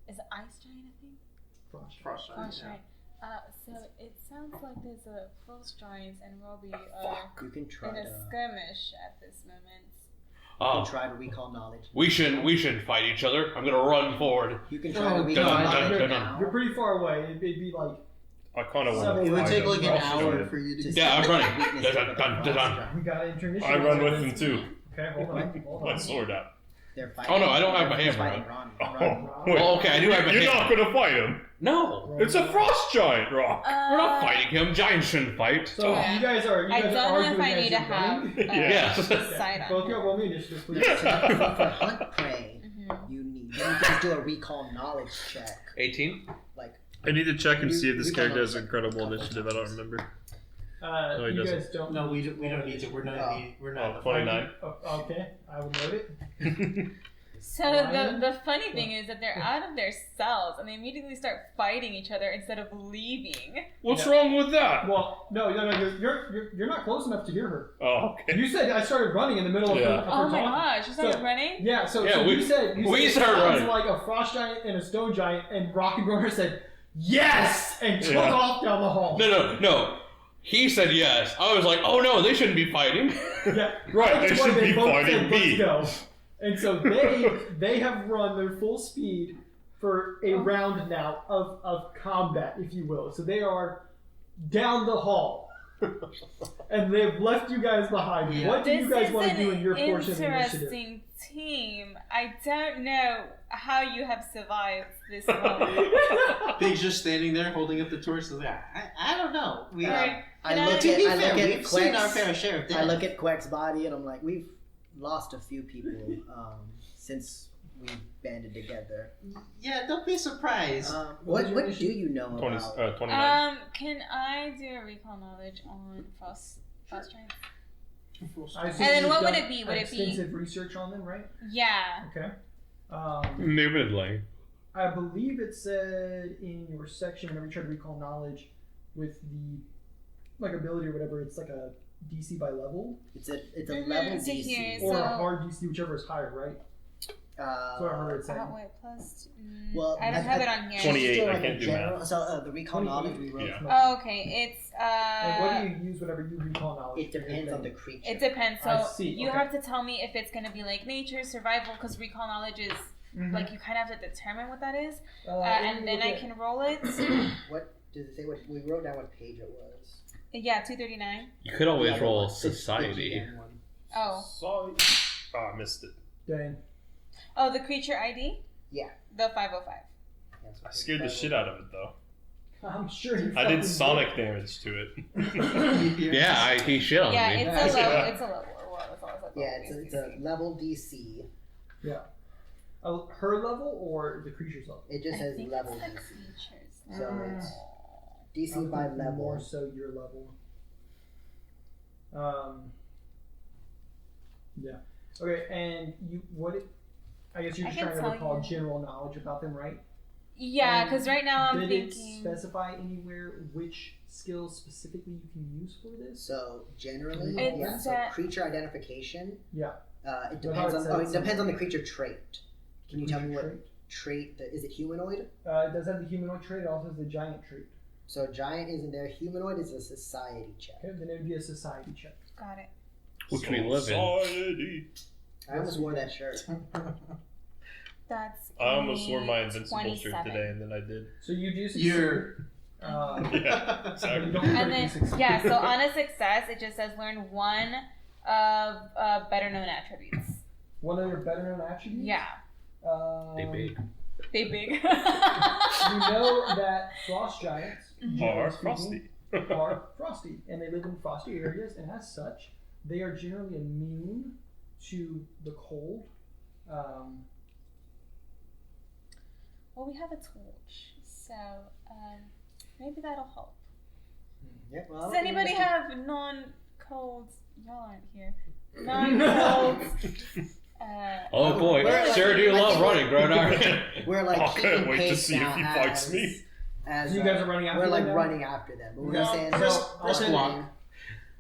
Is it Ice Giant, I think? Frost. Frost Frost giant, Giant. So it sounds like there's a Frost Giants and Robbie are You can try in to. a skirmish at this moment. You Oh, can try to recall knowledge. we shouldn't fight each other. I'm gonna run forward. You can try to Oh, recall dun, knowledge dun, dun. now. You're pretty far away. It'd be like I kind of Several want It to would take like an Frost hour Giant. for you to. To Yeah, I'm see running. weaknesses Dun, of dun, the dun, dun. Frost we got intermission. I run with him too. Okay, hold on. Hold My on. sword out. They're fighting. Oh, no, I don't have my He's hammer fighting Ron. Oh, wait. Well, okay, I do have a You're hammer. not going to fight him. No, It's a frost giant, Rock. we're not fighting him. Giants shouldn't fight. So Yeah. you guys are. You I guys don't are know if arguing I as need to you're have running. Yes. a sight Both on. your roll me initiative, please. So for hunt prey, you need. Then you can just do a recall knowledge check. 18. Like I need to check and see if this We character can has incredible couple initiative. I don't times. remember. You he guys doesn't. don't. No, we don't need to. We're not. Oh. We're not. 29. Okay, I will note it. So Ryan? the funny thing is that they're out of their cells and they immediately start fighting each other instead of leaving. What's wrong with that? Well, no, you're not close enough to hear her. Oh, okay. You said I started running in the middle of her Oh my talking. gosh, you started So- running? Yeah, so we- you said we it started sounds running. like a frost giant and a stone giant, and Rocky Runner said yes and took Yeah. off down the hall. No. He said yes. I was like, oh no, they shouldn't be fighting. Yeah, Right, that's they why should be both fighting said, me. "Let's go." And so they have run their full speed for a round now of combat, if you will. So they are down the hall, and they've left you guys behind. Yeah. What do This you guys is want to do in an your portion of the initiative? interesting team. I don't know how you have survived this long. Pig's just standing there holding up the torch. Like, I don't know. We, Alright, I can look to be at fair, I look we've at seen our Queck's, fair share of death. I look at Queck's body and I'm like, we've lost a few people since we banded together. Yeah, don't be surprised. What do you know 20, about? 29. Can I do a recall knowledge on frost giants? I assume And then you've what would done it be? Would it be- extensive research on them, right? Yeah. Okay. Vividly. I believe it said in your section whenever you try to recall knowledge with the like ability or whatever, it's like a DC by level It's a Mhm, level so DC. here, or So- a hard DC, whichever is higher, right? That's what I heard it saying. Oh, wait, plus. Well, I don't have it on here. 28. Just do I like a can't do general- math. So the recall knowledge we wrote. Yeah. Oh, okay. It's And what do you use whenever you recall knowledge? It depends on the creature. It depends. I So see, you okay. have to tell me if it's gonna be like nature, survival, because recall knowledge is Mhm. like you kind of have to determine what that is, Let me and then look I at- can roll it. What does it say? What we wrote down? What page it was? Yeah, 239. You could always Yeah, roll the society. GM one. Oh, Sorry. I missed it. Dang. oh, the creature ID. Yeah. The 505. That's I what scared the shit out of it though. I'm sure you. I did fucking sonic damage to it. Yeah, he shit on Yeah, me. it's a Yeah. level. It's a level. Well, it's always a Yeah, level it's a level DC. Her level or the creature's level? It just I says think level it's the DC. creatures. So it's I DC would by think level. More so your level. Yeah. Okay, and you what? I guess you're I just can trying to tell recall you. general knowledge about them, right? Yeah, because right now I'm Did thinking. it specify anywhere which skills specifically you can use for this? So generally, It's, yeah. So creature identification. Yeah. It But depends how on. does Oh, that it depends on the sound? creature trait. Can you tell me what Trait? trait? Is it humanoid? It does have the humanoid trait. It also has the giant trait. So giant isn't there. Humanoid is a society check. Okay, then it would be a society check. Got it. Which we live in. Society. I almost wore that shirt. That's. I almost wore my a invincible shirt 27. today, and then I did. So you do succeed. You're- Uh, Yeah, you exactly. don't And critically then, succeed. yeah, so on a success, it just says learn one of better known attributes. One of your better known attributes. Yeah. They big. They big. You know that frost giants generally Are speaking, frosty. are frosty, and they live in frosty areas, and as such, they are generally immune to the cold. Well, we have a torch, so maybe that'll help. Yeah, well, Does anybody have non-cold? Y'all aren't here. Non-cold. Oh boy, We're like- sure do I love think running, Grodar. We're like I can't keeping wait to pace see if now he fights as- me. As, So you guys are running after We're like them now? running after them, but we're No, saying so I'll say-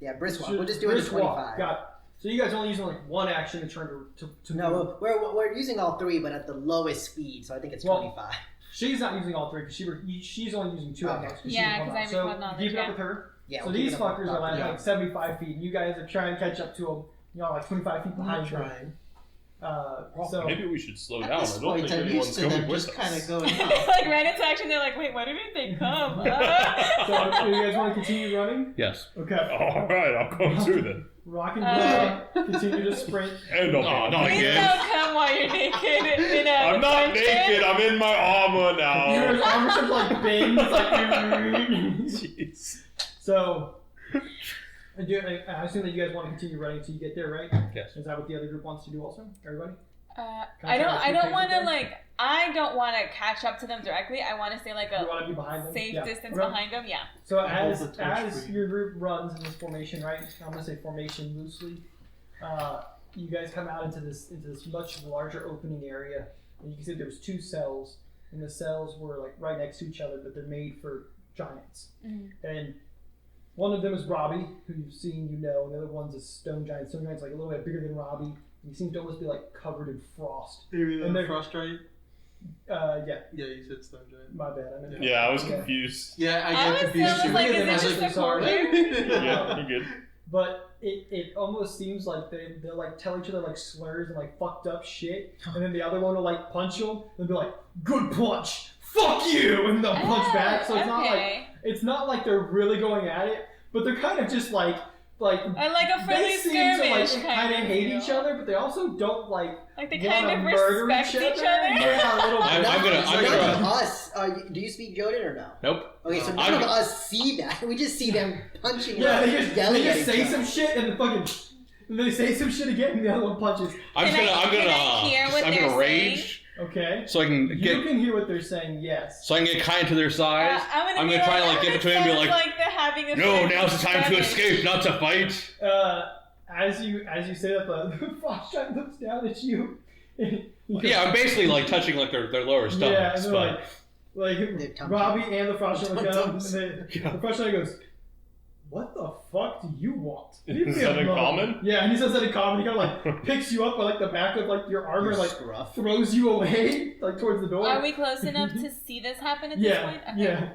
Yeah, brisk walk. So We'll just do it at brisk walk, 25. got it. So you guys only using like one action to turn to No, move. we're using all three, but at the lowest speed, so I think it's Well, 25. She's not using all three because she's only using two. Okay. I guess, 'cause Yeah, she's 'cause I so recalled knowledge, keep it up yeah. with her. Yeah. So we'll these keep it up fuckers top, are at yeah. like 75 feet, and you guys are trying to catch up to them. You know, like 25 feet behind you. trying. So Maybe we should slow At down. this I don't point, think I'm anyone's used to coming them with just us. kind of going They off. like ran into action. They're like, wait, why didn't they come? so do you guys want to continue running? Yes. Okay. All right, I'll come too then. Rock and roll. Continue to sprint. And No, not Please again. don't come while you're naked. In a I'm not dungeon. naked. I'm in my armor Your now. armor just like bends. Like, Jeez. so, I assume that you guys want to continue running until you get there, right? Yes. Is that what the other group wants to do also? Everybody? I don't want to Okay. like. I don't want to catch up to them directly. I want to stay like You a want to be behind them? safe Yeah. distance Okay. behind them. Yeah. So Hold as the torch as free. your group runs in this formation, right? I'm gonna say formation loosely. you guys come out into this much larger opening area, and you can see there was 2 cells, and the cells were like right next to each other, but they're made for giants. And one of them is Robbie, who you've seen, and the other one's a stone giant. Stone giant's like a little bit bigger than Robbie. He seems to almost be like covered in frost. And they're frost giant. Yeah. Yeah, you said stone giant. My bad. I meant Yeah, I was confused. Yeah, I I get was confused so too. like, Three of is them it are just like, a sorry. corner? Yeah, you're good. But it almost seems like they'll like tell each other like slurs and like fucked up shit, and then the other one will like punch them and be like, "Good punch, fuck you," and they'll punch back. So it's not like they're really going at it, but they're kind of just like Or like a friendly they seem to like skirmish kind of hate deal. each other, but they also don't like Like they wanna kind of murder respect each other. Yeah, a little bit. I'm gonna- None of us. Do you speak Joden or no? Nope. Okay, so none of us see that. We just see them punching. Yeah, and they just yelling at each say other. some shit and then fucking. And they say some shit again, and the other one punches. I'm Can I hear what I'm they're gonna rage Okay. so I can You get can hear what they're saying. Yes. so I can get kind to their size. I'm gonna try to like get between and be like, they're having a no, friendly now's the time to skirmish. escape, not to fight. As you say that, the frost giant looks down at you. Yeah, I'm basically like touching like their lower Yeah, stomachs, and but they're like Robbie and the frost giant look at him, and the frost giant goes, "What the fuck do you want?" Leave Is me that in alone." common? Yeah, and he says that in common. He kind of like picks you up by like the back of like your armor, and, like Scruff. throws you away like towards the door. Are we close enough to see this happen at this Yeah, point? Okay. yeah.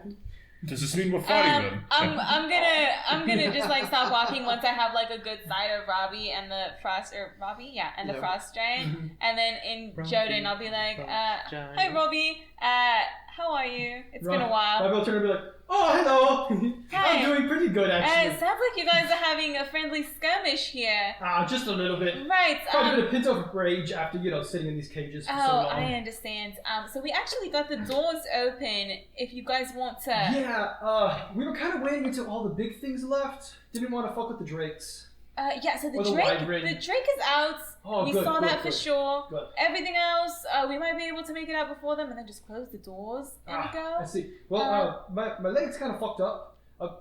Does this mean we're fighting them? I'm gonna just like stop walking once I have like a good sight of Robbie and the frost and the frost giant, and then in Joden I'll be like, "Hi Robbie, how are you? It's been a while." Robbie will turn and be like, "Oh, hello. Hi. I'm doing pretty good It actually." sounds like you guys are having a friendly skirmish here. Just a little bit. Right. Quite a bit of pent-up rage after sitting in these cages for so long. I understand. So we actually got the doors open. If you guys want to. Yeah, we were kind of waiting until all the big things left. Didn't want to fuck with the drakes. Yeah. So the Or the Drake, wide ring. the Drake is out. Oh, We good, saw good, that for good. sure. Good. Everything else, we might be able to make it out before them, and then just close the doors and go. I see. Well, my leg's kind of fucked up.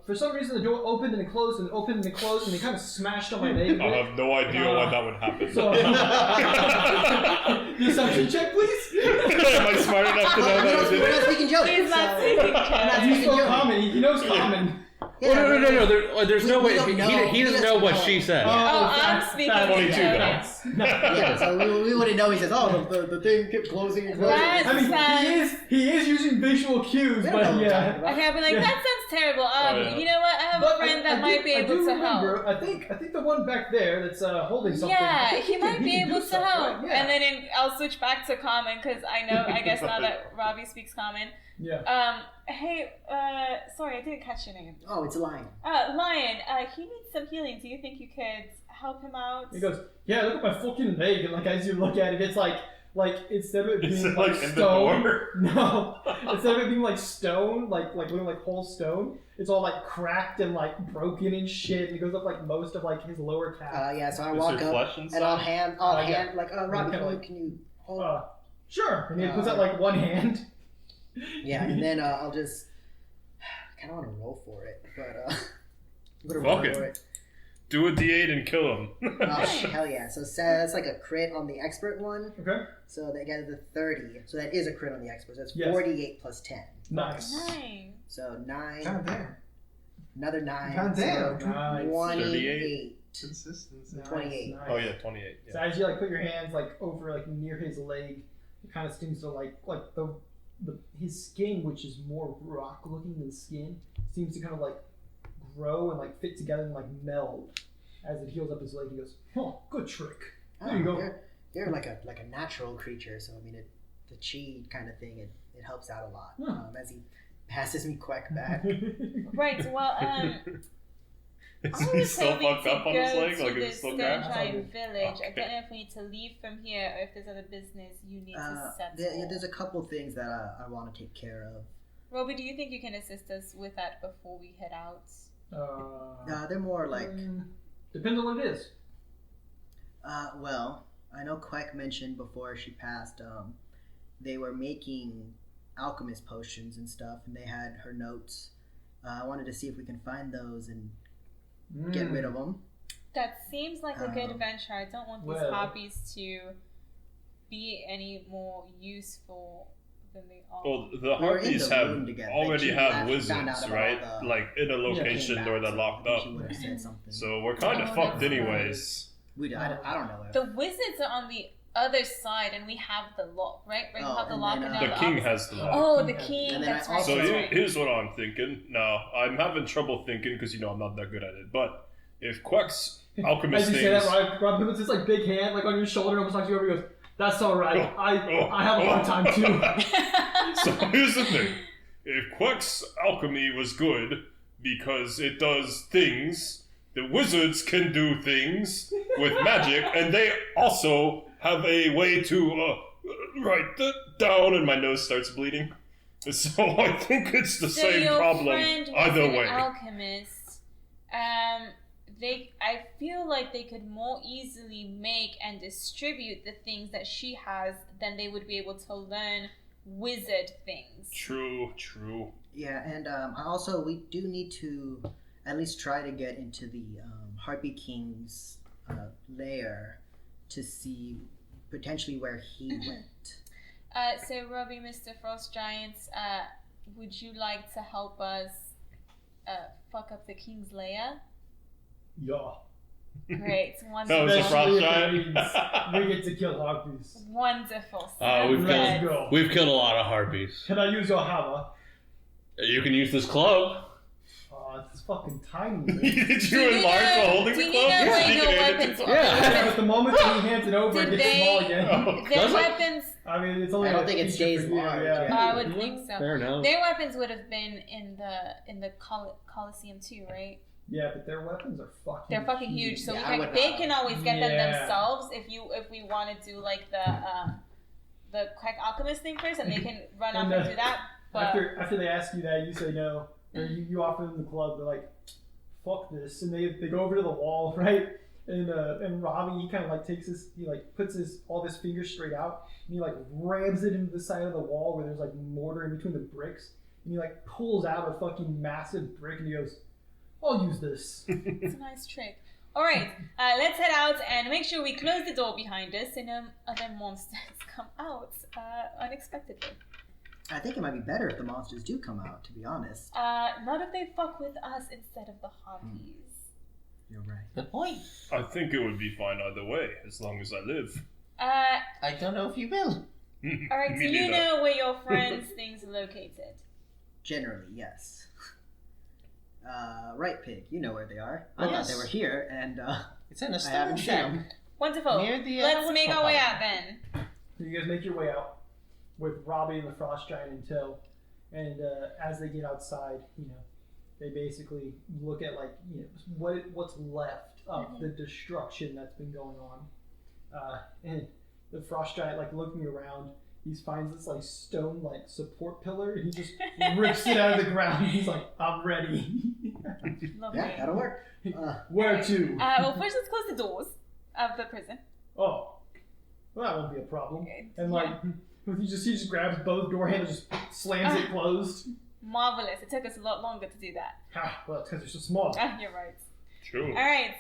For some reason, the door opened and it closed and opened and it closed, and it kind of smashed on my leg. a I bit. have no idea why that would happen. So, deception check, please. Am I smart enough to know that I did We're not it? speaking Joden. He's not so- speaking We're not He speaking spoke Joden. common. He knows common. Oh, no. There's no We way. don't know. He doesn't know what she said. Oh, I'm facts, speaking facts, 22 though. facts. Yeah, so we wouldn't know. He says, "Oh, the thing kept closing and closing." That's I mean, he is using visual cues, We don't know but what we're talking yeah. about. Okay, I'll be like, Yeah. that sounds terrible. yeah. You know what? I have But a friend that I might do- be able I do to remember, help. I think the one back there that's holding something. I Yeah, think he might can be do able to something, help. right? Yeah. And then I'll switch back to common because I guess now that Robbie speaks common. Yeah. Hey, sorry, I didn't catch your name. Oh, it's a lion. Lion, he needs some healing. Do you think you could help him out? He goes, "Yeah, look at my fucking leg," and like as you look at it, it's like instead of it Is being it like like in the stone, door? no, instead of it being like stone, like looking like whole stone, it's all like cracked and like broken and shit. And it goes up like most of like his lower calf. Yeah, so I Is walk there up flesh and inside? I'll hand, yeah. like, Robbie, Kinda like- can you hold? Sure. And he puts out like one hand. Yeah, and then I'll just. I kind of want to roll for it, but I'm gonna Fuck roll it. for it. Do a D8 and kill him. Oh, hell yeah! So that's like a crit on the expert one. Okay. So they get the 30. So that is a crit on the expert. So that's Yes. 48 plus 10. Nice. Nice. So 9. God damn. Another 9. God damn. So Nice. 28. Consistency. 28. Oh yeah, 28. So Yeah. as you like put your hands like over like near his leg, it kind of seems to like the his skin, which is more rock looking than skin, seems to kind of like grow and like fit together and like meld as it heals up his leg. He goes, "Oh, good trick." There you go. They're like a natural creature. So I mean, the chi kind of thing, it helps out a lot. As he passes me Quack back. Right. Well, I Is was he still hoping fucked to up on his go leg? to Like, is the it still Stone grabbed? Giant Village. I Okay. don't know if we need to leave from here or if there's other business you need to settle. There's a couple things that I want to take care of. Robbie, do you think you can assist us with that before we head out? They're more like. Depends on what it is. Well, I know Quack mentioned before she passed, they were making alchemist potions and stuff, and they had her notes. I wanted to see if we can find those and get rid of them. That seems like a good adventure. I don't want these harpies to be any more useful than they are. Well, the harpies already have wizards, right? Like in a location where they're locked up. So we're kind of fucked anyways. I don't know. The wizards are on the other side, and we have the lock, right? We have the lock, and now the king has the lock. Oh, the king. That's right. So here's what I'm thinking. Now I'm having trouble thinking because I'm not that good at it. But if Queck's alchemist as you say that, Rob puts his like big hand like on your shoulder and almost knocks you over. He goes, "That's all right. I have a hard time too." So here's the thing: if Queck's alchemy was good because it does things, the wizards can do things with magic, and they also have a way to write that down, and my nose starts bleeding. So I think it's the same problem either way. Alchemist, I feel like they could more easily make and distribute the things that she has than they would be able to learn wizard things. True. Yeah, and also we do need to at least try to get into the Harpy King's lair to see potentially where he went. So Robbie, Mr. Frost Giants, would you like to help us fuck up the king's lair? Yeah. Great. That was a frost giant. We get to kill harpies. Wonderful. We've killed a lot of harpies. Can I use your hammer? You can use this club. It's fucking tiny. Did you enlarge while holding the club? Yeah. At the moment that he hands it over, it gets small again. Their weapons. I mean, it's only. I don't think it stays large. Yeah. I would think so. Fair enough. Their weapons would have been in the Colosseum too, right? Yeah, but their weapons are fucking. They're fucking huge. So they can always get them themselves if we want to do like the Quack Alchemist thing first, and they can run off and do that. But after they ask you that, you say no. Or you offer them the club. They're like, "Fuck this," and they go over to the wall, right? And Robbie, he kind of like takes his, he like puts all his fingers straight out, and he like rams it into the side of the wall where there's like mortar in between the bricks, and he like pulls out a fucking massive brick, and he goes, "I'll use this." It's a nice trick. All right, let's head out and make sure we close the door behind us, and other monsters come out unexpectedly. I think it might be better if the monsters do come out, to be honest. Not if they fuck with us instead of the harpies. You're right. Good point. I think it would be fine either way, as long as I live. I don't know if you will. All right, so you know where your friends' things are located. Generally, yes. Right, Pig. You know where they are. I thought they were here, and it's in a I stone haven't seen shack. them. Wonderful. Near the, Let's make our way out then. So you guys make your way out with Robbie and the Frost Giant in tow, and as they get outside, they basically look at what's left of the destruction that's been going on, and the Frost Giant looking around, he finds this stone support pillar, and he just rips it out of the ground. He's like, "I'm ready." Lovely. Yeah, that'll work. Where to? Well, first let's close the doors of the prison. Oh, well, that won't be a problem. And he just grabs both door handles, just slams it closed. Marvelous. It took us a lot longer to do that. Well, it's because they're so small. You're right. True. All right.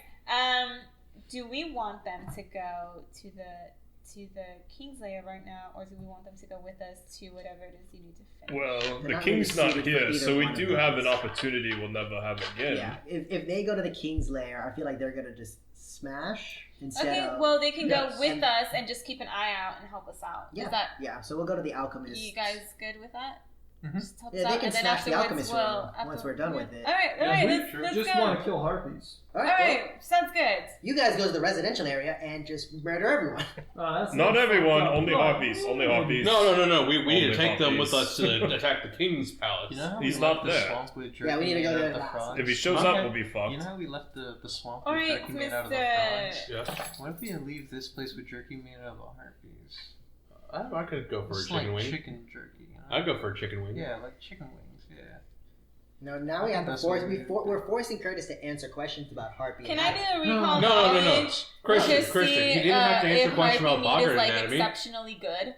Do we want them to go to the King's Lair right now, or do we want them to go with us to whatever it is you need to finish? Well, the king's not here, so we do have an opportunity we'll never have again. Yeah, if they go to the King's Lair, I feel like they're going to just smash instead of... well, they can go with us and just keep an eye out and help us out. Yeah, so we'll go to the Alchemist. You guys good with that? Mm-hmm. Just help us Yeah, they out, can and then smash the afterwards Alchemist once we're done with it. All right, let's just go. want to kill harpies. All All right, right, sounds good. you guys go to the residential area and just murder everyone. Not everyone, only harpies. Only harpies. No. We need to take them harpies. with us to attack the king's palace. You know how He's we not left the there. swamp with Yeah, we need to go there last. If he shows up, we'll be fucked. You know how we left the swamp All with right, jerky made out of the Mr. frogs? Yeah. What if we leave this place with jerky made out of the harpies? I could go for It's a chicken like wing. chicken jerky. You know? I'd go for a chicken wing. Yeah, like chicken wings. Yeah. No, now we have to That's force. what We're forcing Curtis to answer questions about Harpy. Can and I do a recall No. knowledge? Christian, to Christian, see, you didn't have to answer if questions about Harpy meat bogger is anatomy. exceptionally good.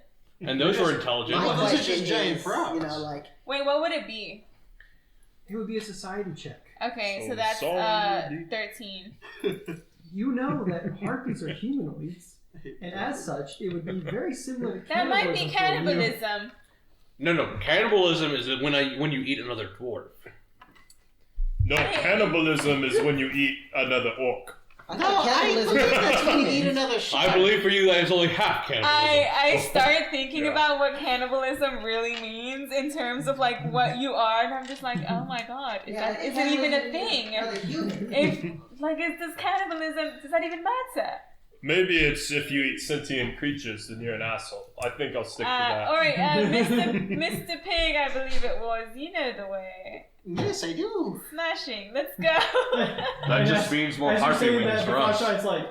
And those were intelligent. My Well, those are question just giant is, frogs. Wait, what would it be? It would be a society check. Okay, so So that's sorry. 13. you know that harpies are humanoids, and as such, it would be very similar to That might be cannibalism for you. cannibalism. No. Cannibalism is when you eat another dwarf. No, cannibalism is when you eat another orc. I thought cannibalism that's when you eat another shot. I believe for you that is only half cannibalism. I start thinking Yeah. about what cannibalism really means in terms of like what you are, and I'm just like, oh my god, is it even a thing? Does cannibalism, does that even matter? Maybe it's if you eat sentient creatures, then you're an asshole. I think I'll stick to that. Alright, Mr. Pig, I believe it was. You know the way. Yes, I do. Smashing, let's go. That just means more As you're harpy saying wings that, for the us. flashlight's like,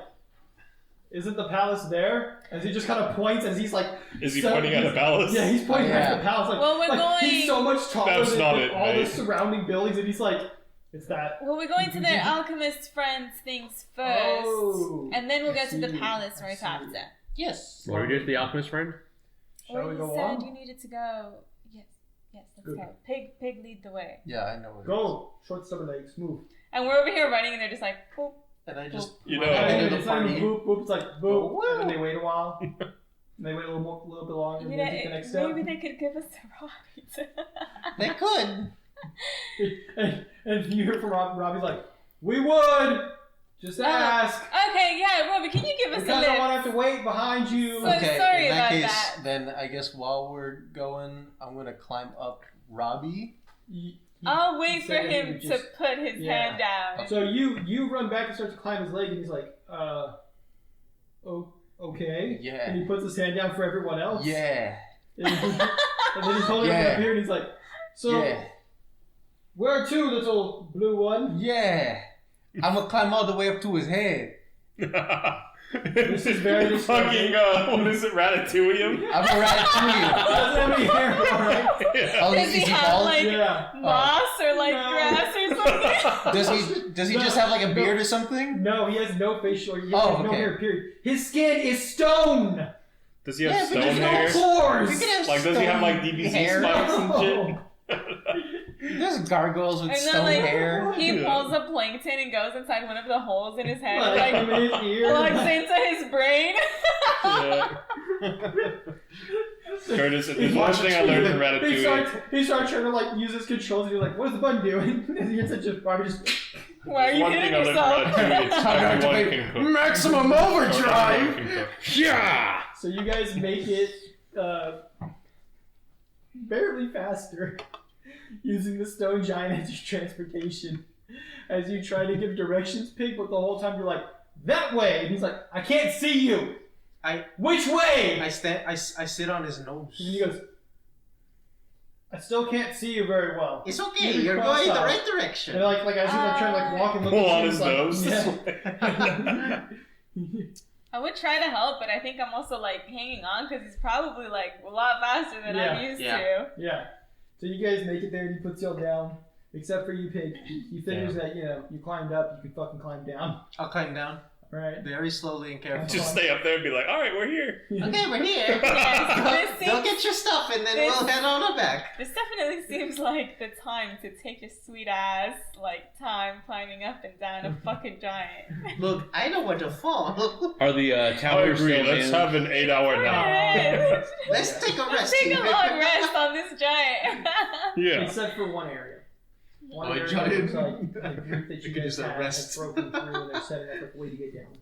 isn't the palace there? As he just kind of points, as he's like, Is he pointing at the palace? Yeah, he's pointing at the palace. Like, Well, we're like, going- He's so much taller That's than not it, all the mate. surrounding buildings, and he's like, it's that. Well, we're going to the alchemist friends things first, Oh, and then we'll go to the see, palace I right see. after. Yes. What do we do to the alchemist friend? Shall Well, we you go said on? you needed to go. Yes, let's Good. go. Pig, lead the way. Yeah, I know what it is. Go, short stubborn legs, move. And we're over here running, and they're just like, boop. And I just You run know- back into the It's not even party. boop, boop, it's like boop, Woo. and then they wait a while. And they wait a little bit longer, and You then know, take the next step. maybe they could give us a ride. They could. and you hear from Robbie's like, we would! Just ask! Okay, yeah, Robbie, can you give us Because a I lift? won't have to wait behind you. So- sorry in that about case, that. then I guess while we're going, I'm gonna climb up Robbie. I'll wait for said him he would to just- put his yeah. hand down. So you run back and start to climb his leg, and he's like, okay. Yeah. And he puts his hand down for everyone else. Yeah. And then he's holding it Yeah. up here, and he's like, so, Yeah. where to, little blue one? Yeah. I'm gonna climb all the way up to his head. This is very disturbing. fucking, what is it, Ratatouille? I'm a ratatouille. He doesn't have any hair, alright? Oh, Does is he he have bald? like Yeah. moss or like No. grass or something? Does he just have like a beard or something? No, he has no facial, he Oh, has no okay. hair, period. His skin is stone! Does he have Yeah, but stone there's no hair? Pores! You can have Like, does he have like stone DBZ hair. spikes and shit? There's gargoyles with And then, stone like, hair. he Yeah. pulls a plankton and goes inside one of the holes in his head, Like, like in his ear. plugs into his brain. Yeah. Curtis, if there's one thing I learned from Ratatouille. He starts trying to like use his controls, and he's like, "What is the button doing?" And he hits it just Robbie just. Why are There's you one hitting thing I learned yourself? from Ratatouille, it's Time to everyone activate can cook. maximum overdrive. Everyone can cook. Yeah. So you guys make it barely faster using the stone giant as your transportation. As you try to give directions, Pig, but the whole time you're like, "That way," and he's like, "I can't see you." Which way? I sit on his nose. And he goes, "I still can't see you very well." It's okay. You're You're going the cross-eyed. right direction. And like as he's like trying to like walk and look Pull at on you, his he's like, nose. yeah. I would try to help, but I think I'm also like hanging on because he's probably like a lot faster than I'm used to. Yeah. So you guys make it there, and he puts y'all down. Except for you, Pig. He figures that, you climbed up, you could fucking climb down. I'll climb down Right? very slowly and carefully. Just stay up there and be like, alright, we're here. Okay, we're here. Yes, this Go seems, get your stuff and then this- we'll head on back. this definitely seems like the time to take your sweet ass like time climbing up and down a fucking giant. Look, I know where to fall. Are the I towers agree, still let's in? have an 8-hour nap. Let's take a rest. Take a here. long rest on this giant. Yeah. Except for one area. One Oh, area giant. looks like the group that We you could guys use that had rest. has broken through, and they're setting up a way to get down.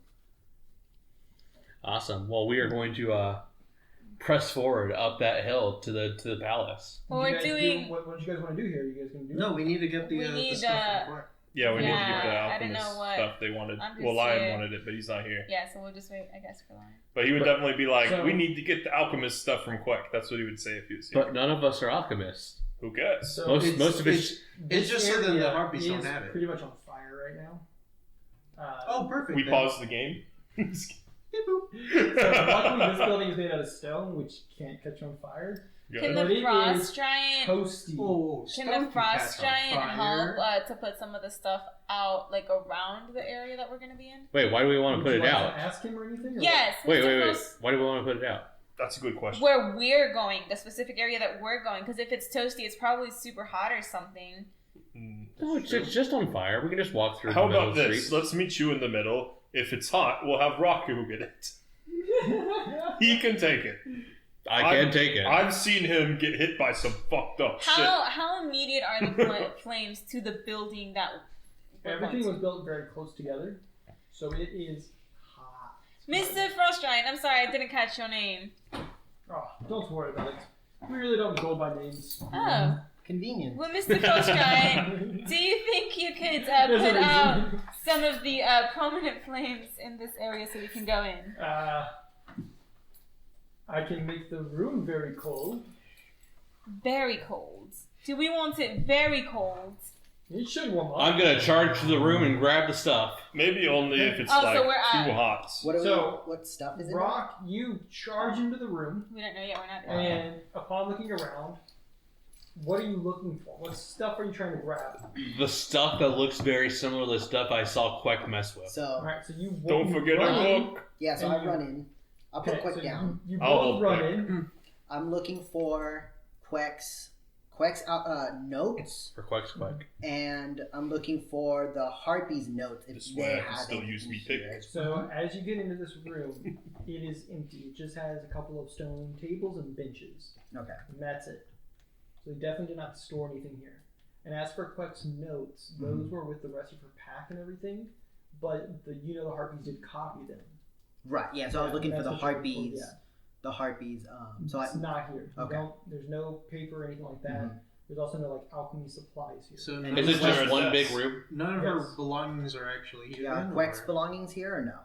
Awesome. Well, we are going to press forward up that hill to the palace. Well, You we're guys do- doing. what do you guys want to do here? You guys gonna do? No, we need to get the, We the need, stuff from Clark. Yeah, we need to Yeah, get the I don't know alchemist what- stuff they wanted. I'm just Well, Lion here. wanted it, but he's not here. Yeah, so we'll just wait, I guess, for Lion. But he would definitely be like, So- we need to get the alchemist stuff from Quick. That's what he would say if he was here. But none of us are alchemists. Who cares? So Most of it's It's just so that area the harpies don't is have it. pretty much on fire right now. Oh, perfect. We then. paused the game. Beep boop. So luckily, this building is made out of stone, which can't catch on fire. Can But the it frost is giant? Toasty. Oh, Can stone the frost catch on giant fire. help to put some of the stuff out, like around the area that we're gonna be in? Wait, why do we want to Would put you it like out? to ask him or anything? Or Yes. Wait. Mr. Frost- Why do we want to put it out? That's a good question. Where we're going, the specific area that we're going, because if it's toasty, it's probably super hot or something. Mm. No, it's just on fire. We can just walk through How the middle about of the this? street. Let's meet you in the middle. if it's hot, we'll have Raku get it. He can take it. I can take it. I've seen him get hit by some fucked up shit. How immediate are the flames to the building that? Everything was built very close together, so it is hot. Mr. Frostgiant, I'm sorry, I didn't catch your name. Oh, don't worry about it. We really don't go by names. Oh. Convenient. Well, Mr. Frostgiant, do you think you could put out some of the prominent flames in this area so we can go in? I can make the room very cold. Very cold. Do we want it very cold? It should warm up. I'm gonna charge to the room and grab the stuff. Maybe only if it's Oh, so like we're too at- hot. What stuff is it? Rock, you charge into the room, We don't know yet, we're not there. and upon looking around, what are you looking for? What stuff are you trying to grab? The stuff that looks very similar to the stuff I saw Queck mess with. So Alright, so you Don't forget run our in. book. yeah, so And I run in. I'll put Okay, Quick so down. You I'll both hold run Quick. in. I'm looking for Queck's notes, For Queck's Queck. and I'm looking for the Harpies' notes if This they way I can have still it use in me here. pick. So as you get into this room, it is empty. It just has a couple of stone tables and benches. Okay. And that's it. So they definitely did not store anything here. And as for Queck's notes, those were with the rest of her pack and everything, but the Harpies did copy them. Right. Yeah. So I was Yeah, looking for that's the what you're looking Harpies. for, yeah. The Harpies. So It's I. not here. You Okay. There's no paper or anything like that. Mhm. There's also no like alchemy supplies here. So And Is it There just are one big deaths. room? none of Yes. our belongings are actually here. Yeah. then, Queck's or- belongings here or no?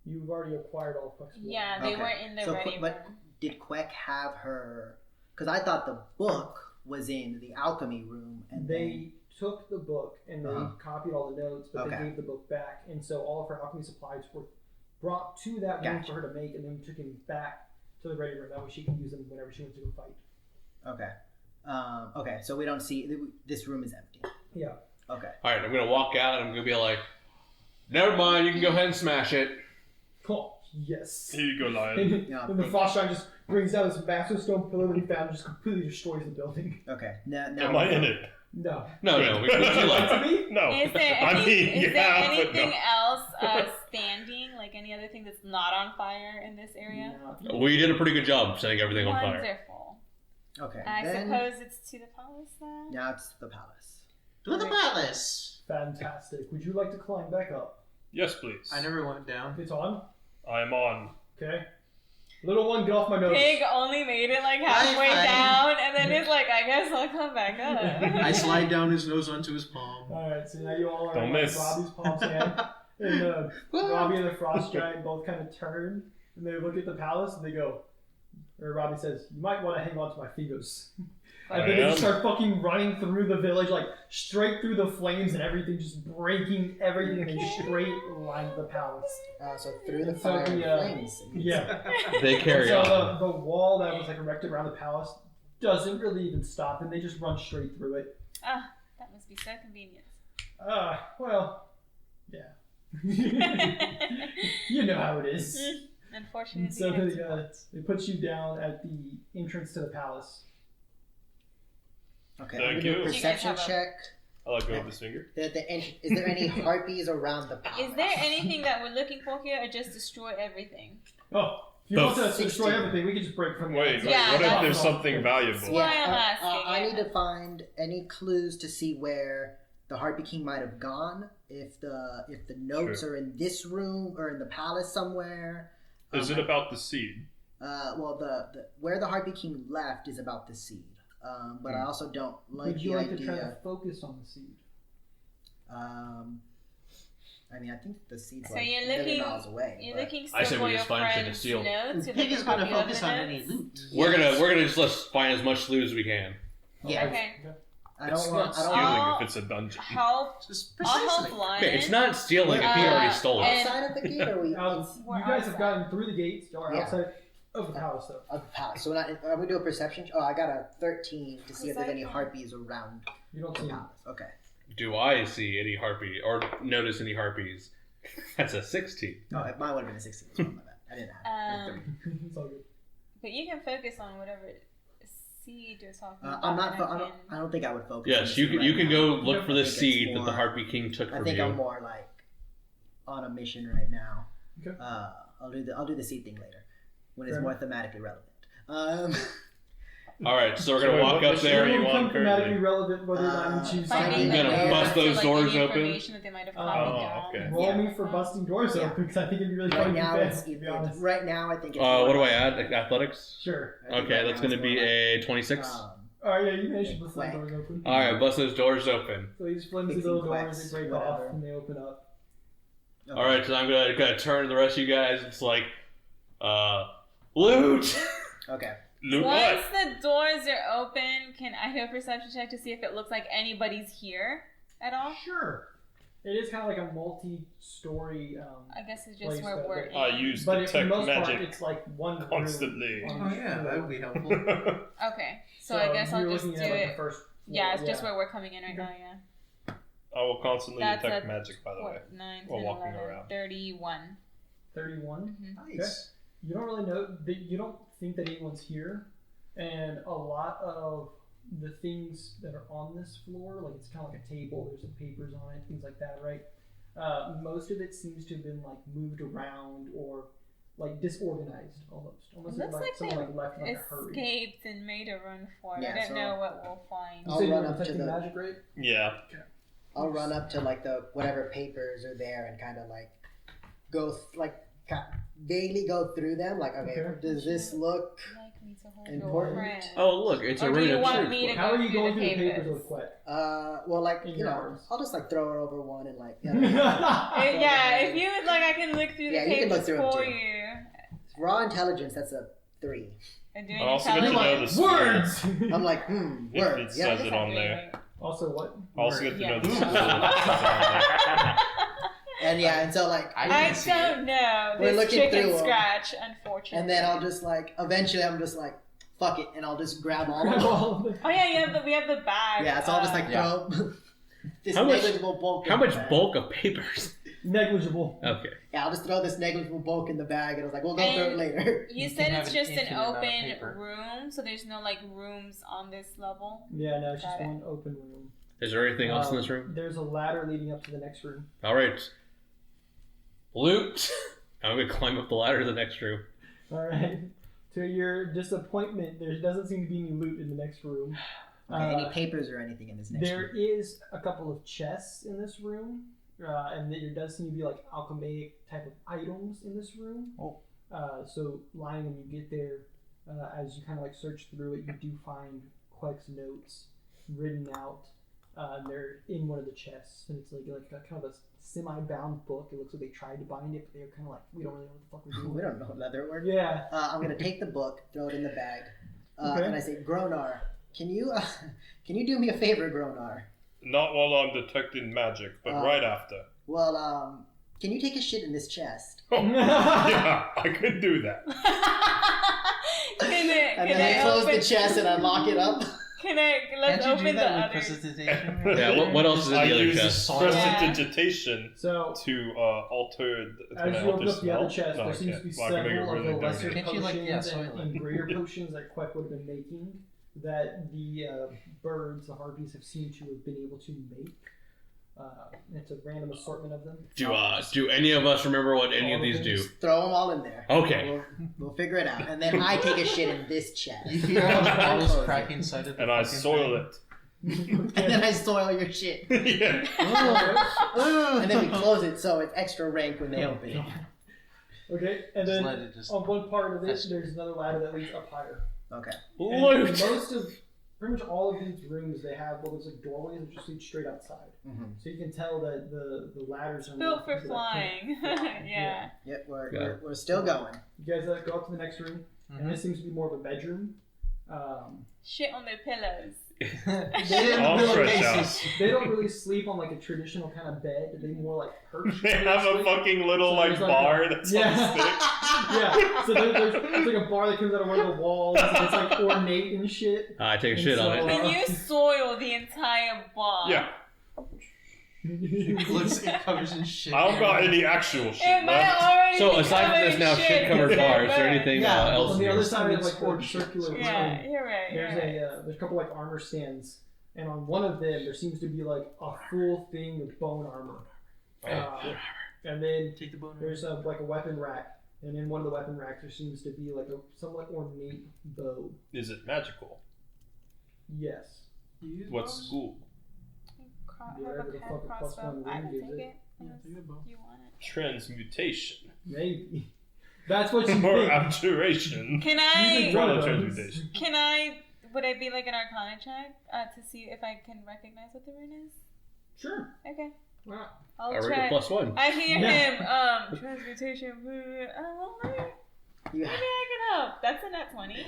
You've already acquired all of Queck's Yeah, belongings. they were in the So, ready but room. did Queck have her? Because I thought the book was in the alchemy room, and They took the book and they Uh-huh. copied all the notes, but Okay. they gave the book back, and so all of her alchemy supplies were brought to that room Gotcha. for her to make, and then took him back to the ready room. That way she can use them whenever she wants to go fight. Okay. Okay. So we don't see this room is empty. Yeah. Okay. Alright, I'm gonna walk out and I'm gonna be like, never mind, you can go ahead and smash it. Cool. Yes. Here you go, Lion. And, Yeah, and the big- frost giant just brings down this massive stone pillar that he found and just completely destroys the building. Okay. Now Am I in it? No. No, would you like To me? No. Is there, I any, mean, is there yeah, but anything no. else standing, like any other thing that's not on fire in this area? No. We did a pretty good job of setting everything on fire. Wonderful. Okay. I then, suppose it's to the palace then? now it's the palace. To the palace. Fantastic. Would you like to climb back up? Yes, please. I never went down. It's on. I'm on. Okay. Little one, get off my nose. Pig only made it like halfway Hi. down, and then he's like, I guess I'll come back up. I slide down his nose onto his palm. Alright, so now you all are Don't on miss. Robbie's palm stand. And Robbie and the frost giant both kind of turn and they look at the palace and they go, or Robbie says, you might want to hang on to my fingers. And then they I just am. start fucking running through the village, like straight through the flames and everything, just breaking everything in a straight line to the palace. So through the And so fire and the, flames. Yeah. They carry so on. the wall that was like erected around the palace doesn't really even stop, and they just run straight through it. Ah, that must be so convenient. Well, yeah. You know how it is. Unfortunately, So they put you down at the entrance to the palace. Okay. Thank I'm gonna do you. a You guys perception have a- check. I let go of this finger. Is there any harpies around the palace? Is there anything that we're looking for here, or just destroy everything? Oh, if you The want us to destroy 16. everything, we can just break from the Wait, outside. Yeah, what if that's- there's something valuable? Why I'm Yeah, asking, I yeah. need to find any clues to see where the Harpy King might have gone. If the notes True. are in this room or in the palace somewhere. Is it about the seed? Well, the where the Harpy King left is about the seed. But I also don't like Would you the like to try to idea. focus on the seed? I mean, I think the seed's So like you're a million looking- miles away. You're but- looking I still say for we your just find shit to friend's steal. notes. You're Pig is looking gonna for the focus on other any notes? loot. We're Yes. gonna just let's find as much loot as we can. Yeah. Okay. I It's don't not want. I stealing don't want. I'll- if it's a dungeon. Help. Just I'll help precisely. Lion. Okay, it's not stealing if he Uh, already stole it. and- Outside of the gate, or we You We're guys have outside. gotten through the gates, or Yeah. outside of the palace, though. of the palace. So I'm gonna do a perception. Oh, I got a 13 to see if there's any Perception. harpies around You don't the see them. palace. Okay. Do I see any harpy or notice any harpies? That's a 16. Oh, mine would have been a 16 as well. My bad. I didn't have it. It's all good. But you can focus on whatever seed you're talking about. I'm not. and I don't think I would focus. on Yes, this you can. right You can now. go look for the I think it's seed that the more- Harpy King took I from think you. I'm more like on a mission right now. Okay. I'll do the seed thing later when it's Fair more thematically relevant. All right, so we're gonna walk up there. It you will want become thematically currently? relevant whether or not you choose Finding to. You're gonna Yeah. bust those doors any open. information that they might have Oh, copied down. okay. Roll Yeah. me for busting doors Yeah. open because I think it'd be really Right fun now, to it's be honest. right now. I think it's. What do I add? Like, athletics? Sure. I think Okay, right that's now gonna it's be more a 26. Oh yeah, you managed to bust Quack. the doors open. All right, bust those doors open. So these flimsy Fixing little quacks, doors, they break whatever. off and they open up. Okay. All right, so I'm gonna turn to the rest of you guys. It's like, loot. Okay. Loot Once what? the doors are open, can I do a perception check to see if it looks like anybody's here at all? Sure. It is kind of like a multi-story. I guess it's Place just where that we're they- I in. use But for the detect most part, magic it's like one room constantly. on Oh each yeah, floor. that would be helpful. Okay, so I guess I'll you're just do looking at, like, it. the first floor, Yeah, it's just where we're coming in right now, yeah. I will constantly That's detect a magic, by the way. What, 9, While 10, walking 11, around. 31. 31. Nice. You don't really know. You don't think that anyone's here, and a lot of the things that are on this floor, like it's kind of like a table. There's some papers on it, things like that, right? Most of it seems to have been like moved around or like disorganized, almost. Almost Looks like like someone they like left in like a hurry. Escaped and made a run for it. Yeah, I don't so- know what we'll find. You I'll said you run were up to detecting the- magic, right? Yeah. I'll run up to like the whatever papers are there and kind of like vaguely go through them. Like, okay, Okay. does this look? Like me to hold Important. your friend. Oh, look, it's a Or do rune you of want truth. me to How go are you through going the through the papers papers? real quick? Well, like In you your know, arms. I'll just like throw it over one and like Yeah, if you would like, I can look through the Yeah, you can look papers through 'em for too. you. raw intelligence. That's a 3. And doing I also get to intelligence. know the spirit. Words. I'm like, If words. it Yeah. says it on there. Also, what? I also get to Yeah. know the spirit. That's And yeah, and so like, I didn't see don't it. know. We're This looking chicken through 'em. scratch, unfortunately. and then I'll just like, eventually, I'm just like, fuck it, and I'll just grab all of Grab them. all of it. Oh yeah, we have the bag. Yeah, so I'll just like Yeah. throw this How much- negligible bulk. How in the much bag. bulk of papers? Negligible. Okay. Yeah, I'll just throw this negligible bulk in the bag, and I was like, we'll go through it And- later. You You said can it's have an just an infinite amount of open paper. room, so there's no like rooms on this level. Yeah, no, it's just Got it. one open room. Is there anything else in this room? There's a ladder leading up to the next room. All right. Loot. I'm gonna climb up the ladder to the next room. All right. To your disappointment, there doesn't seem to be any loot in the next room. Okay, any papers or anything in this next There room? is a couple of chests in this room, and there does seem to be like alchemaic type of items in this room. Oh. So, lying when you get there, as you kind of like search through it, you do find Queck's notes written out. And they're in one of the chests, and it's like a kind of a semi-bound book. It looks like they tried to bind it, but they're kind of like, we don't really know what the fuck we're doing. We don't know what leather works. Yeah. I'm gonna take the book, throw it in the bag, Okay. and I say, Gronar, can you do me a favor, Gronar? Not while I'm detecting magic, but right after. Well, can you take a shit in this chest? Oh, yeah, I could do that. Can And then I close the chest and I lock it up. Let's Can't you open do the that with others. prestidigitation? Yeah. What else is in I the other use chest? prestidigitation So, to alter. as you open up the other chest, No, there seems okay. to be Well, I can make it several of really the lesser dirty. Can't you, like, potions soil and it? greater potions that Queck would have been making that the birds, the harpies, have seemed to have been able to make. It's a random assortment of them. Do any of us remember what any of these do? Just throw them all in there. Okay. We'll figure it out. And then I take a shit in this chest. You hear all the bottles Close it. crack inside of the And I fucking soil And then I soil your shit. it. Yeah. And then we close it so it's extra rank when they open it. Okay, and Just then let it just. on one part of it, fester. there's another ladder that leads up higher. Okay. And Loot. pretty much all of these rooms, they have what looks like doorways that just lead straight outside. Mm-hmm. So you can tell that the ladders are Built for into that flying. camp. Yeah. Yep, Yeah. we're still going. You guys go up to the next room, and this seems to be more of a bedroom. Shit on their pillows. Shit All in fresh pillowcases. They don't really sleep on like a traditional kind of bed. They more like perch. They have a fucking little So like there's, like, bar a- that's Yeah. on sticks. Yeah, so there's like a bar that comes out of one of the walls, and it's like ornate and shit. I take a And shit on so, it. Can you soil the entire bar? Yeah, It covers in shit. I don't got any actual shit It might left. already So be aside from covered this in now shit covered because bar, is they're there burnt. anything Yeah, else On in the here? other side of like Squirt the shit. circular Yeah, room, you're right. You're there's right. there's a couple like armor stands, and on one of them there seems to be like a full thing of bone armor. And then Take the bone. there's like a weapon rack, and in one of the weapon racks there seems to be like a somewhat ornate bow. Is it magical? Yes. What school? Whatever the fuck a plus one I ring can gives take it. it. Yeah, unless take the bow. you want it. Transmutation. Maybe. That's what you Or think. abjuration. Can You think I? one of Well, those. transmutation. Can I? Would it be like an Arcana check to see if I can recognize what the rune is? Sure. Okay. Why not? I'll I read try. a +1. I hear Yeah. him. Transmutation. Well, maybe You, I can help. That's a nat 20.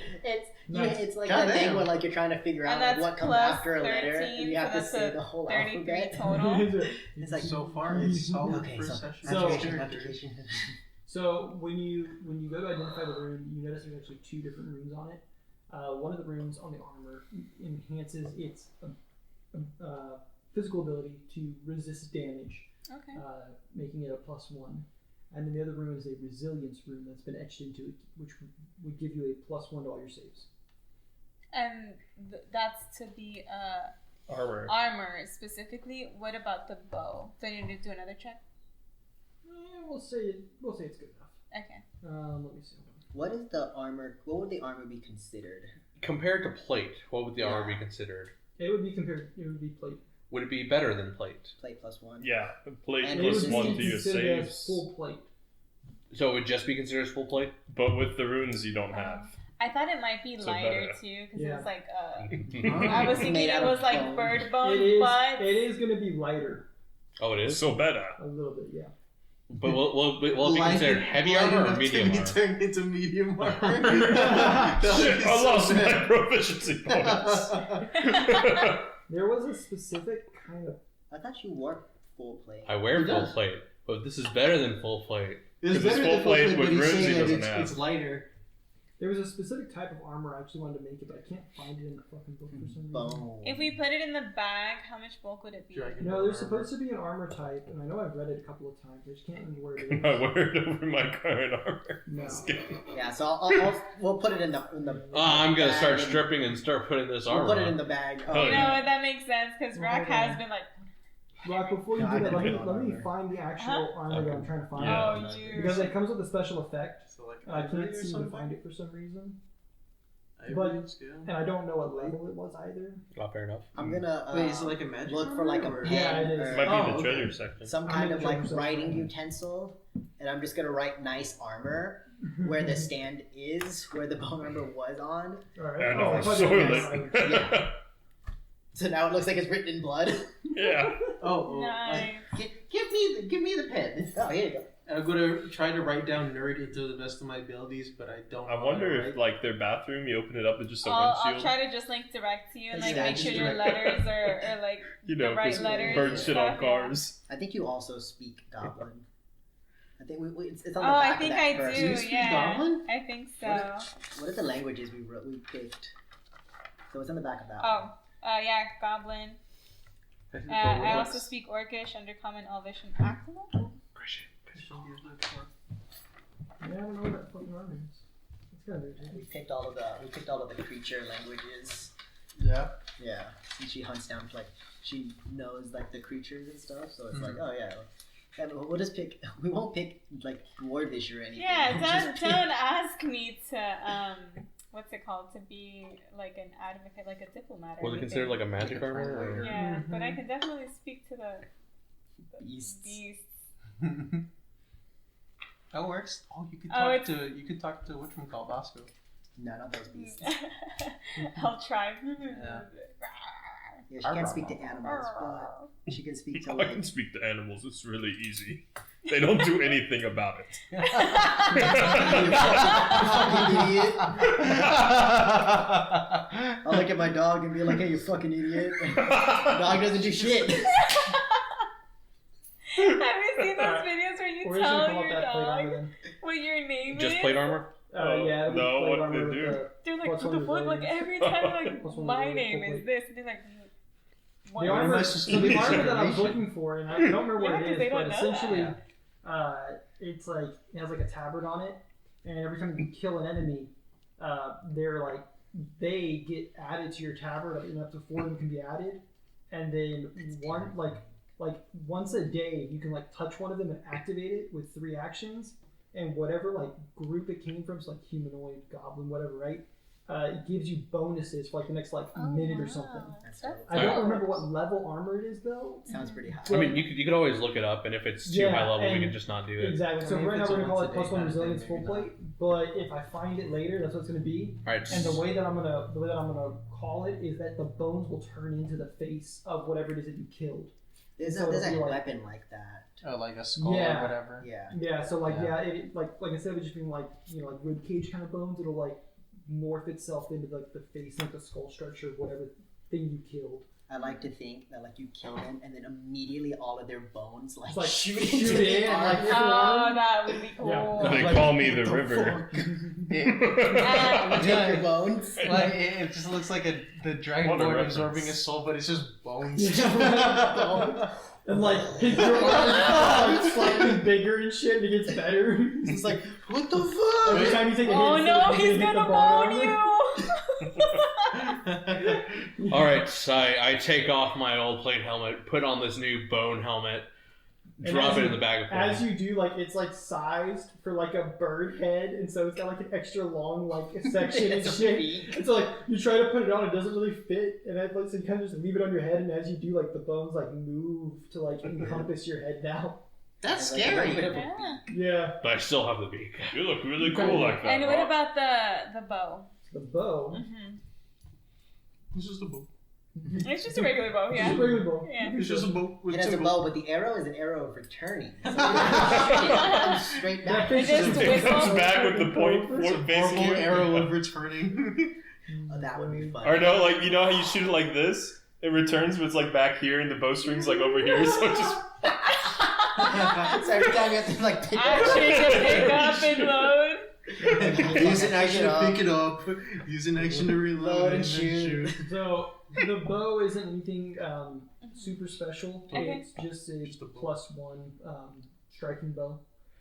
Nice. it's like God that thing damn. where like you're trying to figure And out that's like, what comes plus after a letter, 13, and you have so to that's say a the whole 33 alphabet. total. It's like So far, it's solid Okay, first so session. So- application. So when you go to identify the rune, you notice there's actually two different runes on it. One of the runes on the armor enhances its physical ability to resist damage, Okay. making it a +1. And then the other rune is a resilience rune that's been etched into it, which would give you a +1 to all your saves. And that's to the Armor. armor specifically. What about the bow? Do I need to do another check? We'll say it's good enough. Okay. Let me see. What is the armor? What would the armor be considered? Compared to plate, what would the armor be considered? It would be plate. Would it be better than plate? Plate +1. Yeah, plate And It plus would one be to your considered as saves. full plate. So it would just be considered as full plate? But with the runes you don't have. I thought it might be So lighter better. too, because Yeah. it was like Oh, I was it's thinking made it out of was like bone. bird bone, It but is going to be lighter Oh, it is? So better. a little bit, yeah. But will it be considered heavy armor or medium armor? Turned into medium armor. Shit, I lost my proficiency points. There was a specific kind of. I thought you wore full plate. I wear He full does. plate, but this is better than full plate. It's 'Cause it's better full than plate but with he's runes he saying that doesn't it's, have. it's lighter. There was a specific type of armor I actually wanted to make it, but I can't find it in the fucking book for some reason. Bone. if we put it in the bag, how much bulk would it be? Dragon. No, there's supposed to be an armor type, and I know I've read it a couple of times. I just can't remember where it I is. wear it over my current armor. No. Just kidding. Yeah, so we'll put it in the. I'm gonna bag start and- stripping and start putting this We'll armor put it on. in the bag. Oh, You yeah. know what? That makes sense because Well, Rock hold on. has been like, Rock, before you No, do I that, can let do me armor. find the actual armor that I'm trying to find. Yeah. oh, you. Because it comes with a special effect. So like I ivory can't or seem to something? find it for some reason. Ivory but- scale? And I don't know what level it was either. Not fair enough. I'm gonna Wait, is it like a magic look for armor, like a or- pen Yeah, it is. or Might be Oh, the okay. treasure section. some I'm kind in of the like treasure writing section. utensil, and I'm just gonna write nice armor where the stand is, where the bone armor was on. Alright. And Oh, I I'll thought soil you it. meant- Yeah. So now it looks like it's written in blood. Yeah. Oh, Nice. Give me the pen. Oh, here you go. I'm gonna try to write down nerd into the best of my abilities, but I don't. I know wonder how to if, write. like, their bathroom, you open it up, it's just a I'll windshield. try to just like direct to you and like Yeah, make just sure your direct. letters are like You know, the right just letters burn and shit on stuff, cars. I think you also speak Goblin. I think it's on Oh, the I back think of that I first. do. You speak Yeah, Goblin? I think so. What are the languages we picked? So it's on the back of that. Oh, yeah, Goblin. I also speak Orcish, Undercommon, Elvish, and Aquilon. Yeah, I don't know what that fucking armor is. It's kind of weird. We picked all of the creature languages. Yeah. Yeah, and she hunts down like she knows like the creatures and stuff. So it's like, oh yeah, yeah, but we'll just pick. We won't pick like Dwarvish or anything. Yeah, We'll just pick- don't ask me to what's it called, to be like an advocate, like a diplomat. Or Was it anything. considered like a magic armor? Or? Yeah, but I can definitely speak to the Beasts. beasts. That works. Oh, you could Oh, talk to whatchamacallit, Bosco. No, not those beasts. I'll try. Yeah. Yeah, she can't speak to animals, but she can speak to I like. can speak to animals, it's really easy. They don't do anything about it. You fucking idiot. I'll look at my dog and be like, hey, you fucking idiot. Dog doesn't do shit. Have you seen those videos where you We're just gonna tell call it your that plate dog armor then. what your name Just is? plate armor? Yeah, it'll be No, plate what armor they with do? the- They're like, Plus what the one fuck? Like resilience. every time, like Plus one my resilience, name full is plate. this, and they're like, The what? armor, must so just the be armor that I was information. looking for, and I don't remember what Yeah, it 'cause is, they but don't know essentially, it's like it has like a tabard on it, and every time you kill an enemy, they're like they get added to your tabard, and up to 4 of them can be added, and then one like like once a day you can like touch one of them and activate it with 3 actions, and whatever like group it came from, so like humanoid, goblin, whatever, right? It gives you bonuses for like the next like minute or something. That's I don't remember what level armor it is though. Sounds pretty high. I mean, you could always look it up, and if it's too high level, we and- can just not do it. Exactly. So I mean, right if now it's we're gonna call once it a plus day 1 kind of thing, resilience full maybe plate. But if I find it later, that's what it's gonna be. All right. And the way that I'm gonna call it is that the bones will turn into the face of whatever it is that you killed. There's So a it'll be like- weapon like that. Oh, like a skull Yeah. or whatever. Yeah. Yeah. So like Yeah. it like instead of it just being like like rib cage kind of bones, it'll like morph itself into like the face, like the skull structure, of whatever thing you killed. I like to think that like you kill them and then immediately all of their bones like, It's like shoot shoot into the in, arm. like, Oh, that would be cool. Yeah. They Like, call me the what river. Ah, You take your bones. Like it just looks like the What a dragonborn reference. absorbing a soul, but it's just bones. And like your arm is slightly bigger and shit, and it gets better. It's like, what the fuck? Every time you take a hit, oh instead no, of he's hitting the gonna bar bone armor- you! All right, so I take off my old plate helmet, put on this new bone helmet, And drop as it you- in the bag of As holding. you do, like it's like sized for like a bird head, and so it's got like an extra long like section and It's a shit. beak. And so like you try to put it on, it doesn't really fit, and then like, so you kind of just leave it on your head, and as you do, like the bones like move to like encompass your head now. That's Like, a little bit scary. of a- Yeah. Yeah, But I still have the beak. You look really cool like that. And what Rob. about the bow? the bow. Mm-hmm. It's just a bow. It's just a regular bow, It's a yeah. regular bow. Yeah. It's just a bow with It has a two bow, but the arrow is an arrow of returning. So it comes straight back. Yeah, It just it's It comes whistle. back with the point It's a for facing horrible you. arrow of returning. Oh, that would be fun. Or no, like you know how you shoot it like this? It returns, but it's like back here, and the bowstring's like over here. So it just So every time you have to like pick Actually, it to pick up and load. Use an action to up. pick it up. Use an action to reload Load and then shoot. So the bow isn't anything super special. Okay. It's just a Just a bow. +1 striking bow.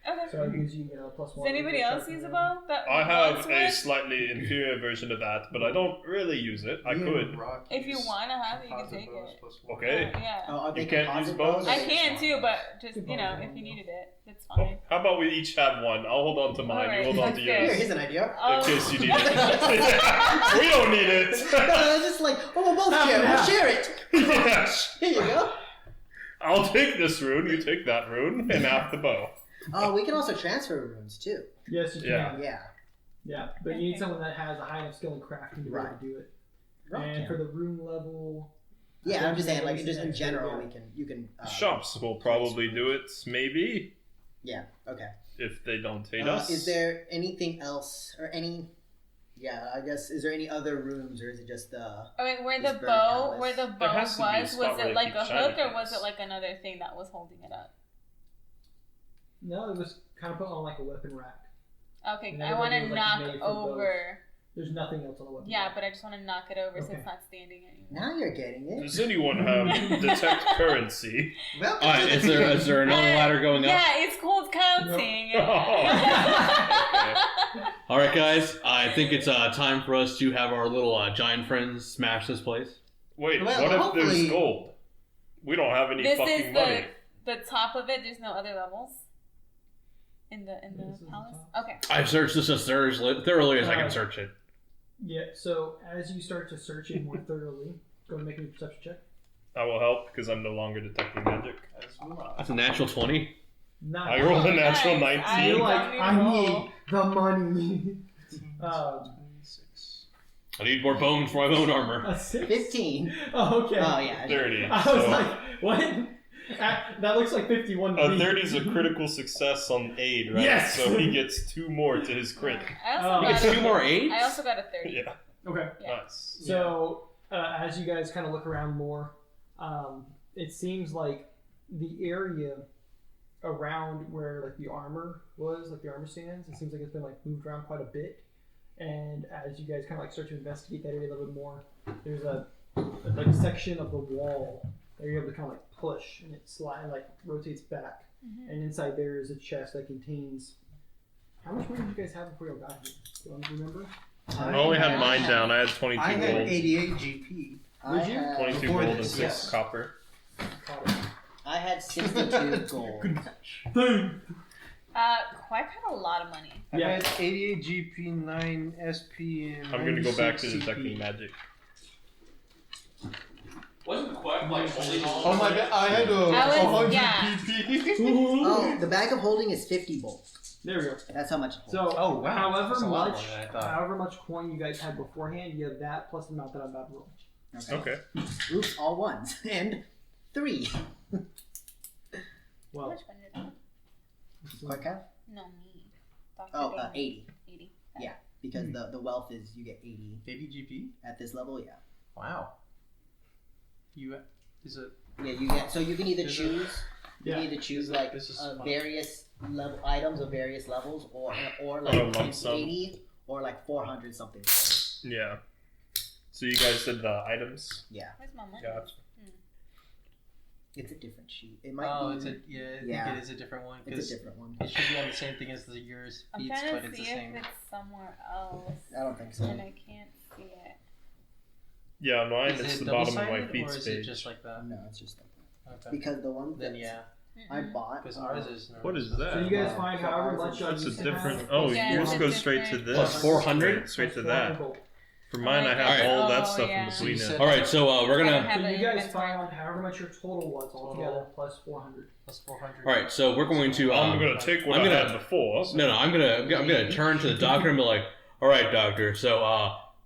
Okay. So it gives you +1. Does anybody else use a bow? That I have works a with? slightly inferior version of that, but I don't really use it. I Me could. and Rock If you use want to have it, you can composite take bows it. plus one. Okay. Yeah. Oh, are they You can't composite use bows? I can too, but just, you know, if you needed it, it's fine. How about we each have one? I'll hold on to mine. Alright, You hold on to that's Here, yours. here's an idea. In case you need it. We don't need it. No, just like, oh, we'll both share. We'll share it. Yeah. Here you go. I'll take this rune, you take that rune, and half the bow. Oh, we can also transfer runes too. Yes, you can. Yeah. Yeah. Yeah, but you need someone that has a high enough skill in crafting to be able Right. to do it. Rock And can. for the rune level, Yeah, I'm just saying, like, Yeah. just in general, you can. Shops will probably do it, maybe, Yeah. Okay. if they don't hate us. Is there anything else or any? Yeah, I guess. Is there any other rooms, or is it just the? Okay, where This the bird bow, palace. where the There bow has to be a was spot where it they like keep a shiny hook or was things. it like another thing that was holding it up? no, it was kind of put on like a weapon rack. Okay, And I want to everything was, like, knock made for over. There's nothing else on the weapon Yeah, rack. but I just want to knock it over so Okay. it's not standing anymore. Now you're getting it. Does anyone have detect currency? Welcome Alright, to is the there another ladder going up? Yeah, it's called counting. Alright, guys, I think it's time for us to have our little giant friends smash this place. Wait, Well, what if hopefully- there's gold? We don't have any This fucking is money. the top of it. There's no other levels in the This is the palace. top. Okay. I've searched this as thoroughly as I can search it. Yeah, so as you start to search it more thoroughly, go and make a perception check. I will help because I'm no longer detecting magic. That's a natural 20 Nice. I rolled a natural Nice. 19. You're like, don't need I to roll. need the money. 26. I need more bones for my bone armor. A 6? 15. Oh, okay. Oh yeah. 30. I was So like, what? That looks like 51 to a me. 30 is a critical success on aid, right? Yes! So he gets 2 more to his crit. I Oh. also, It's got, 2 more 8? I also got a 30. Yeah, Okay. Yeah. nice. So, as you guys kind of look around more, it seems like the area around where like the armor was, like the armor stands, it seems like it's been like moved around quite a bit. And as you guys kind of like start to investigate that area a little bit more, there's a like section of the wall that you're able to kind of like push, and it like rotates back. Mhm. And inside there is a chest that contains. How much money did you guys have before you got here? Do you remember? I only had mine down. I had 22 I had gold. 88 GP. I Did you? have, 22 Before gold and this, 6 yes. copper. Caught it. I had 62 gold. Quack had a lot of money. I Yeah. had 88 GP, 9 SP, and I'm gonna go back to 96 detecting CP. magic. Wasn't Quack like holding all? Oh my bad, I had I was- 100 yeah. PP. Oh, the bag of holding is 50 gold. There we go. That's how much it holds. So, Oh, wow. however That's a lot much, more than I thought. however much coin you guys had beforehand, you have that plus the amount that I'm about to roll. Okay. Oops, all ones. And 3. How Well, much money did I have? Quick cap? No, me. Dr. Oh, Damon. 80. 80. Yeah, because the wealth is you get 80 80 GP? at this level. Yeah. Wow. Is it? Yeah, you get. So you can either Is it- choose. You Yeah. can either choose Is it- like this is fun. various level items of various levels, or Or a like lump sum. 80 or like 400 something. Yeah. So you guys did the items. Yeah, Where's my money? Gotcha. it's a different sheet. It might Oh, be. it's a I Yeah. think it is a different one It's a because different one. it should be on the same thing as the yours I'm beats, trying but to it's the see same. if it's somewhere else. I don't think so. And I can't see it. Yeah, on mine Is it's it the bottom of my double-sided, or feats is it page. just like that? No, it's just like that. Okay. Because the one Then that yeah, I bought. because ours is. What is so that? you guys Wow. find however much y'all That's a used to different. have, Oh, Yeah, yours it's goes straight to different. this. Plus 400? Straight to plus that. 400 gold. For mine, I have Alright. all that Oh, stuff yeah. in So you between said- it. All right, so we're I don't gonna. have So an you guys inventory. found however much your total was altogether plus 400. plus 400. All right, so we're going to. I'm gonna take what I'm I gonna- had before. No, I'm gonna turn to the doctor and be like, "All right, doctor. So,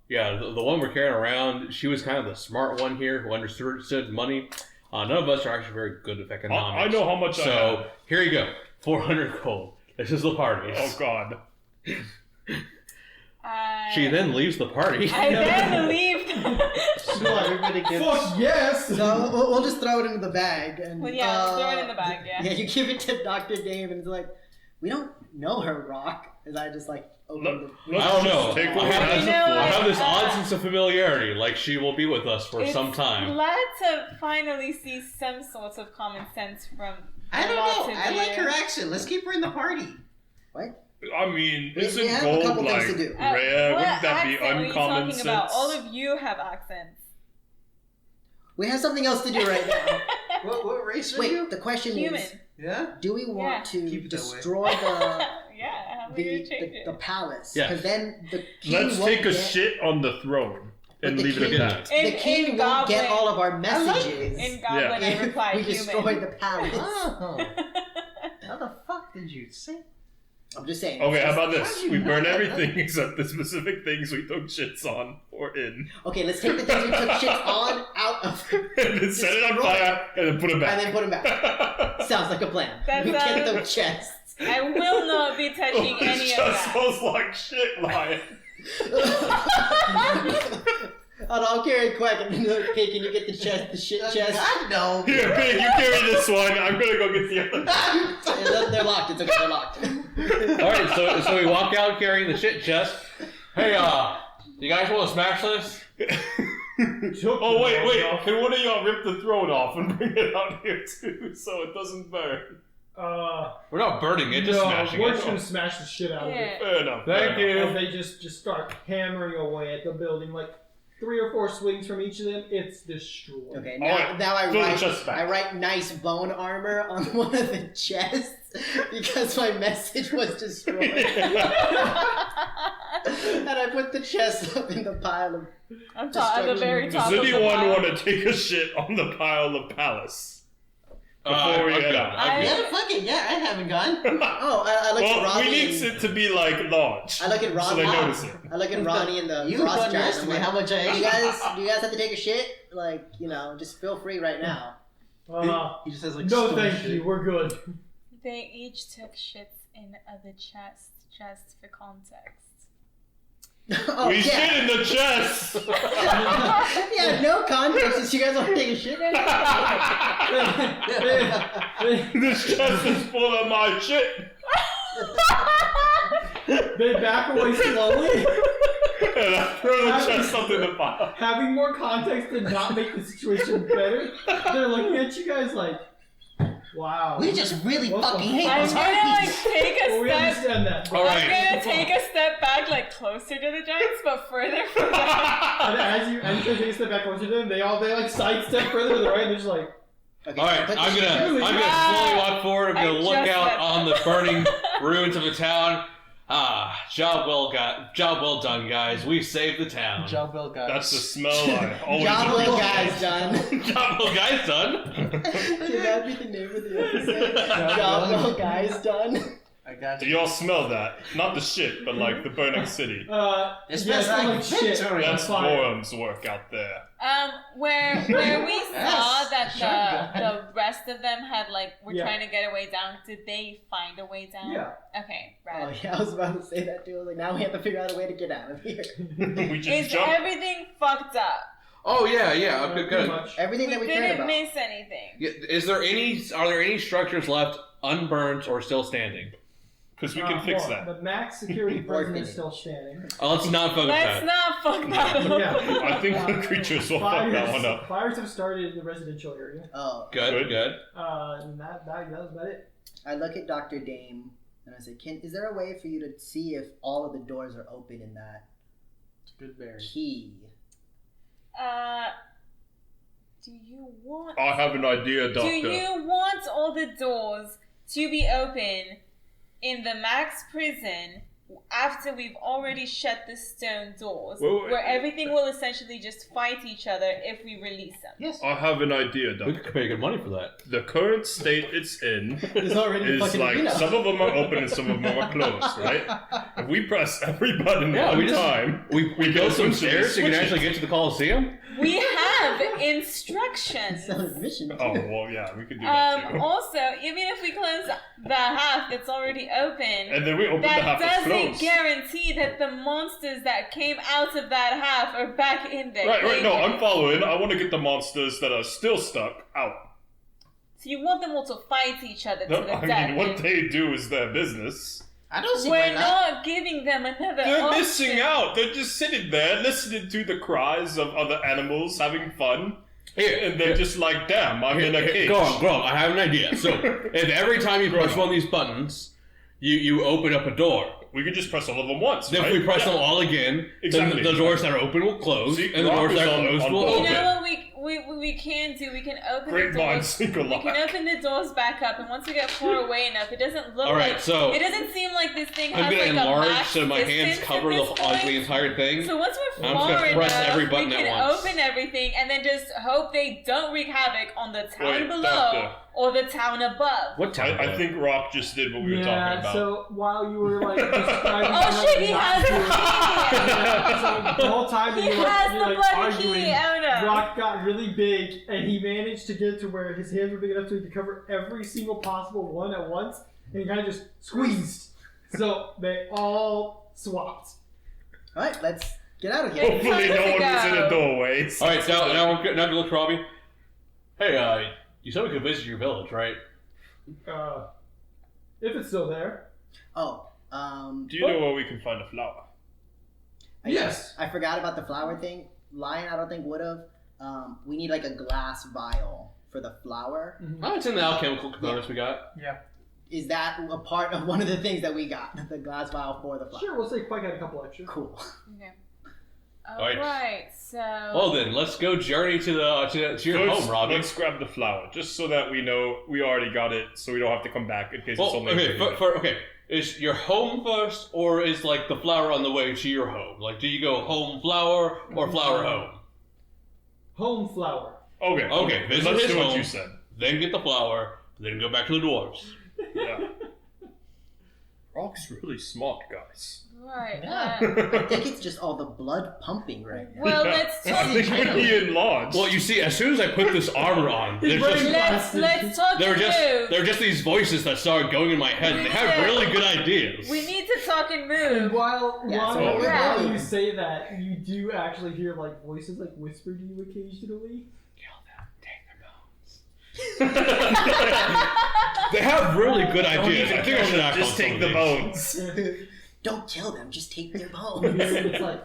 yeah, the one we're carrying around, she was kind of the smart one here who understood money. None of us are actually very good with economics. I know how much I So have. here you go, 400 gold. This is the party. Oh God. She then leaves the party. I then leave. Everybody gets. Fuck yes! So we'll just throw it into the bag and. Well, yeah, throw it in the bag, yeah. Yeah, you give it to Dr. Dave, and it's like, we don't know her, Rock. And I just like open Look, the. look. I don't know. Take I what have, I this, have I have this before. odd sense of familiarity, like she will be with us for It's some time. glad to finally see some sorts of common sense from. I don't lots know. of I like years. her accent. Let's keep her in the party. I mean, We isn't have a gold couple like things to do. rare? What Wouldn't that be accent are you uncommon talking sense? about? All of you have accents. We have something else to do right now. What race are you? Wait, the question Human. is, Yeah. do we want Yeah. to Keep it that way. destroy the Yeah, how are you change it? the palace? Yeah. Because then the king Let's won't take a get, shit on the throne and the leave it king- at that. In- The king in won't get Goblin- all of our like messages In Goblin, I if replied we human. destroy the palace. Oh, how the fuck did you say? I'm just saying. Okay, it's how just- about this? We burn everything except the specific things we took shits on or in. Okay, let's take the things we took shit on out of And then set it on Destroy fire and then put it back. and then put them back. Sounds like a plan. That we get sounds- those chests. I will not be touching Oh, any it of just that. smells like shit, Lion. I'll carry it quick. And then, okay, can you get the chest, the shit chest? God no. Here, Pig, you carry this one. I'm gonna go get the other. They're locked. It's okay. They're locked. All right, so we walk out carrying the shit chest. Hey, you guys want to smash this? Oh, wait. Can one of y'all rip the throne off and bring it out here, too, so it doesn't burn? We're not burning it, just no, smashing we're it. just gonna smash the shit out of it. Yeah. Fair enough. Thank fair enough. And they just start hammering away at the building, like 3 or 4 swings from each of them. It's destroyed. Okay, All right, now I fill the write chest back. I write nice bone armor on one of the chests because my message was destroyed. And I put the chest up in the pile of. I'm at the very top Does of the anyone pile. want to take a shit on the pile of palace? Before we I'm head good. out. I'm good. Yeah, fuck it. Yeah, I haven't gone. Oh, I look at Well, Robbie. we need and, it to be like large. I look at so Robbie. they notice it. I look at Ronnie and the You frost giant. I'm underestimate like, how much I do ate. you guys have to take a shit? Like, just feel free right now. He just has like No, stone thank shit. you. We're good. They each took shits in the chest, just for context. Oh, we yeah. shit in the chest! Yeah, no context. Since you guys want to take a shit. This chest is full of my shit! They back away slowly. And I throw the chest up in the pile. Having more context did not make the situation better. They're looking at you guys like, wow. We just really What the fucking hate I'm those gonna harpies. take a Well, we step. understand that. All right. I'm gonna take a step back, like closer to the giants, but further from them. And as you take a step back closer to them, they like sidestep further to the right, and they're just like, Okay, All right, put the I'm shit gonna chest- slowly walk forward. I'm gonna I look just out said on the burning ruins of the town. Job well done, guys. We saved the town. Job well, guys. That's the smell I always Job well, appreciate. guys, done. Job well, guys, done. Can that be the name of the episode? Job well, guys, done. I got Do you. y'all smell that? Not the shit, but like the burning city. It yeah, smells it's like shit. victory. That's fire. Gorham's work out there. Where we saw that shotgun. the rest of them had were Yeah. trying to get a way down. Did they find a way down? Yeah. Okay, Oh right. yeah, I was about to say that too. I was like, now we have to figure out a way to get out of here. We just Is jump. everything fucked up? Oh yeah. Okay, Pretty good. much. Everything We that we cared didn't about. miss anything. Yeah, are there any structures left unburnt or still standing? Because we can fix Well, that. The max security prison Working. is still standing. Let's not focus Let's that. not fuck that up. Yeah. I think the creatures will fuck that one up. Fires have started in the residential area. Oh, Good. And that was about it. I look at Dr. Dame and I say, is there a way for you to see if all of the doors are open in that It's a good berry. key? Do you want? I have an idea, Do Doctor. you want all the doors to be open in the max prison after we've already shut the stone doors, Well, where everything will essentially just fight each other if we release them? Yes. I have an idea, We Doctor. could pay good money for that. The current state it's in It's already is fucking like arena. some of them are open and some of them are closed, right? If we press every button Yeah, one we just- time, We can built some essentially stairs so you can switch actually it. get to the Coliseum. We have instructions. Sell admission. Oh well, yeah, we could do that too. Also, even if we close the half that's already open, And then we open the that half that's doesn't closed. guarantee that the monsters that came out of that half are back in there. Right. No, cages. I'm following. I want to get the monsters that are still stuck out. So you want them all to fight each other No, to the I death. mean, what they do is their business. I don't see why We're not. not giving them another They're option. missing out. They're just sitting there listening to the cries of other animals having fun. And they're just like, damn, I'm in a cage. Go on. I have an idea. So, if every time you press one of these buttons, you open up a door. We could just press all of them once, Then right? if we press Yeah. them all again, Exactly. then the doors that are open will close, See, and the Rock doors is that are on- closed on will board. You open. know what we can do? We can open Great the minds doors. think We can alike. open the doors back up, and once we get far away enough, it doesn't look All right, like. so It doesn't seem like this thing I'm has gonna like a enlarge max so my hands distance cover at the, this point. the entire thing. So once we're I'm just far gonna press enough, every we button at can once. open everything and then just hope they don't wreak havoc on the town Wait, below Doctor. or the town above. What time? I think Rock just did what we were talking about. So while you were like describing Oh how shit, he not has to- the key! So the whole time He you were has you're the like bloody arguing, key, oh no. Rock got really big, and he managed to get to where his hands were big enough so he could cover every single possible one at once, and he kind of just squeezed. So they all swapped. All right, let's get out of here. Hopefully no one was in go. a doorway. All right, now to look, Robbie. Hey, you said we could visit your village, right? If it's still there. Oh, Do you know where we can find a flower? Yes. I forgot about the flower thing. Lion, I don't think would have. We need like a glass vial for the flower. Oh, it's in the alchemical components we got. Is that a part of one of the things that we got? The glass vial for the flower. Sure, we'll say Quite got a couple extra. Cool. Okay. Alright. Alright, so. Well then, let's go journey to your First, home, Robbie. let's grab the flower, just so that we know we already got it, so we don't have to come back in case it's Well, only. okay. Is your home first, or is like the flower on the way to your home? Like, do you go home flower or flower home? Home flower. Okay, visit let's his do what home. you said. Then get the flower, then go back to the dwarves. Yeah. Rock's really smart, guys. Right. I think it's just all the blood pumping right now. Well, let's I talk. think when he enlarged. Well, you see, as soon as I put this armor on, His there's brain- just, Let's talk there and were just move. there were just these voices that started going in my head, and they had really good ideas. We need to talk and And move. while so we're you say that, you do actually hear like voices like whisper to you occasionally. They have really good Don't ideas. even I think I kill should them, act just on take some the of these. bones. Don't kill them, just take their And bones. it's like,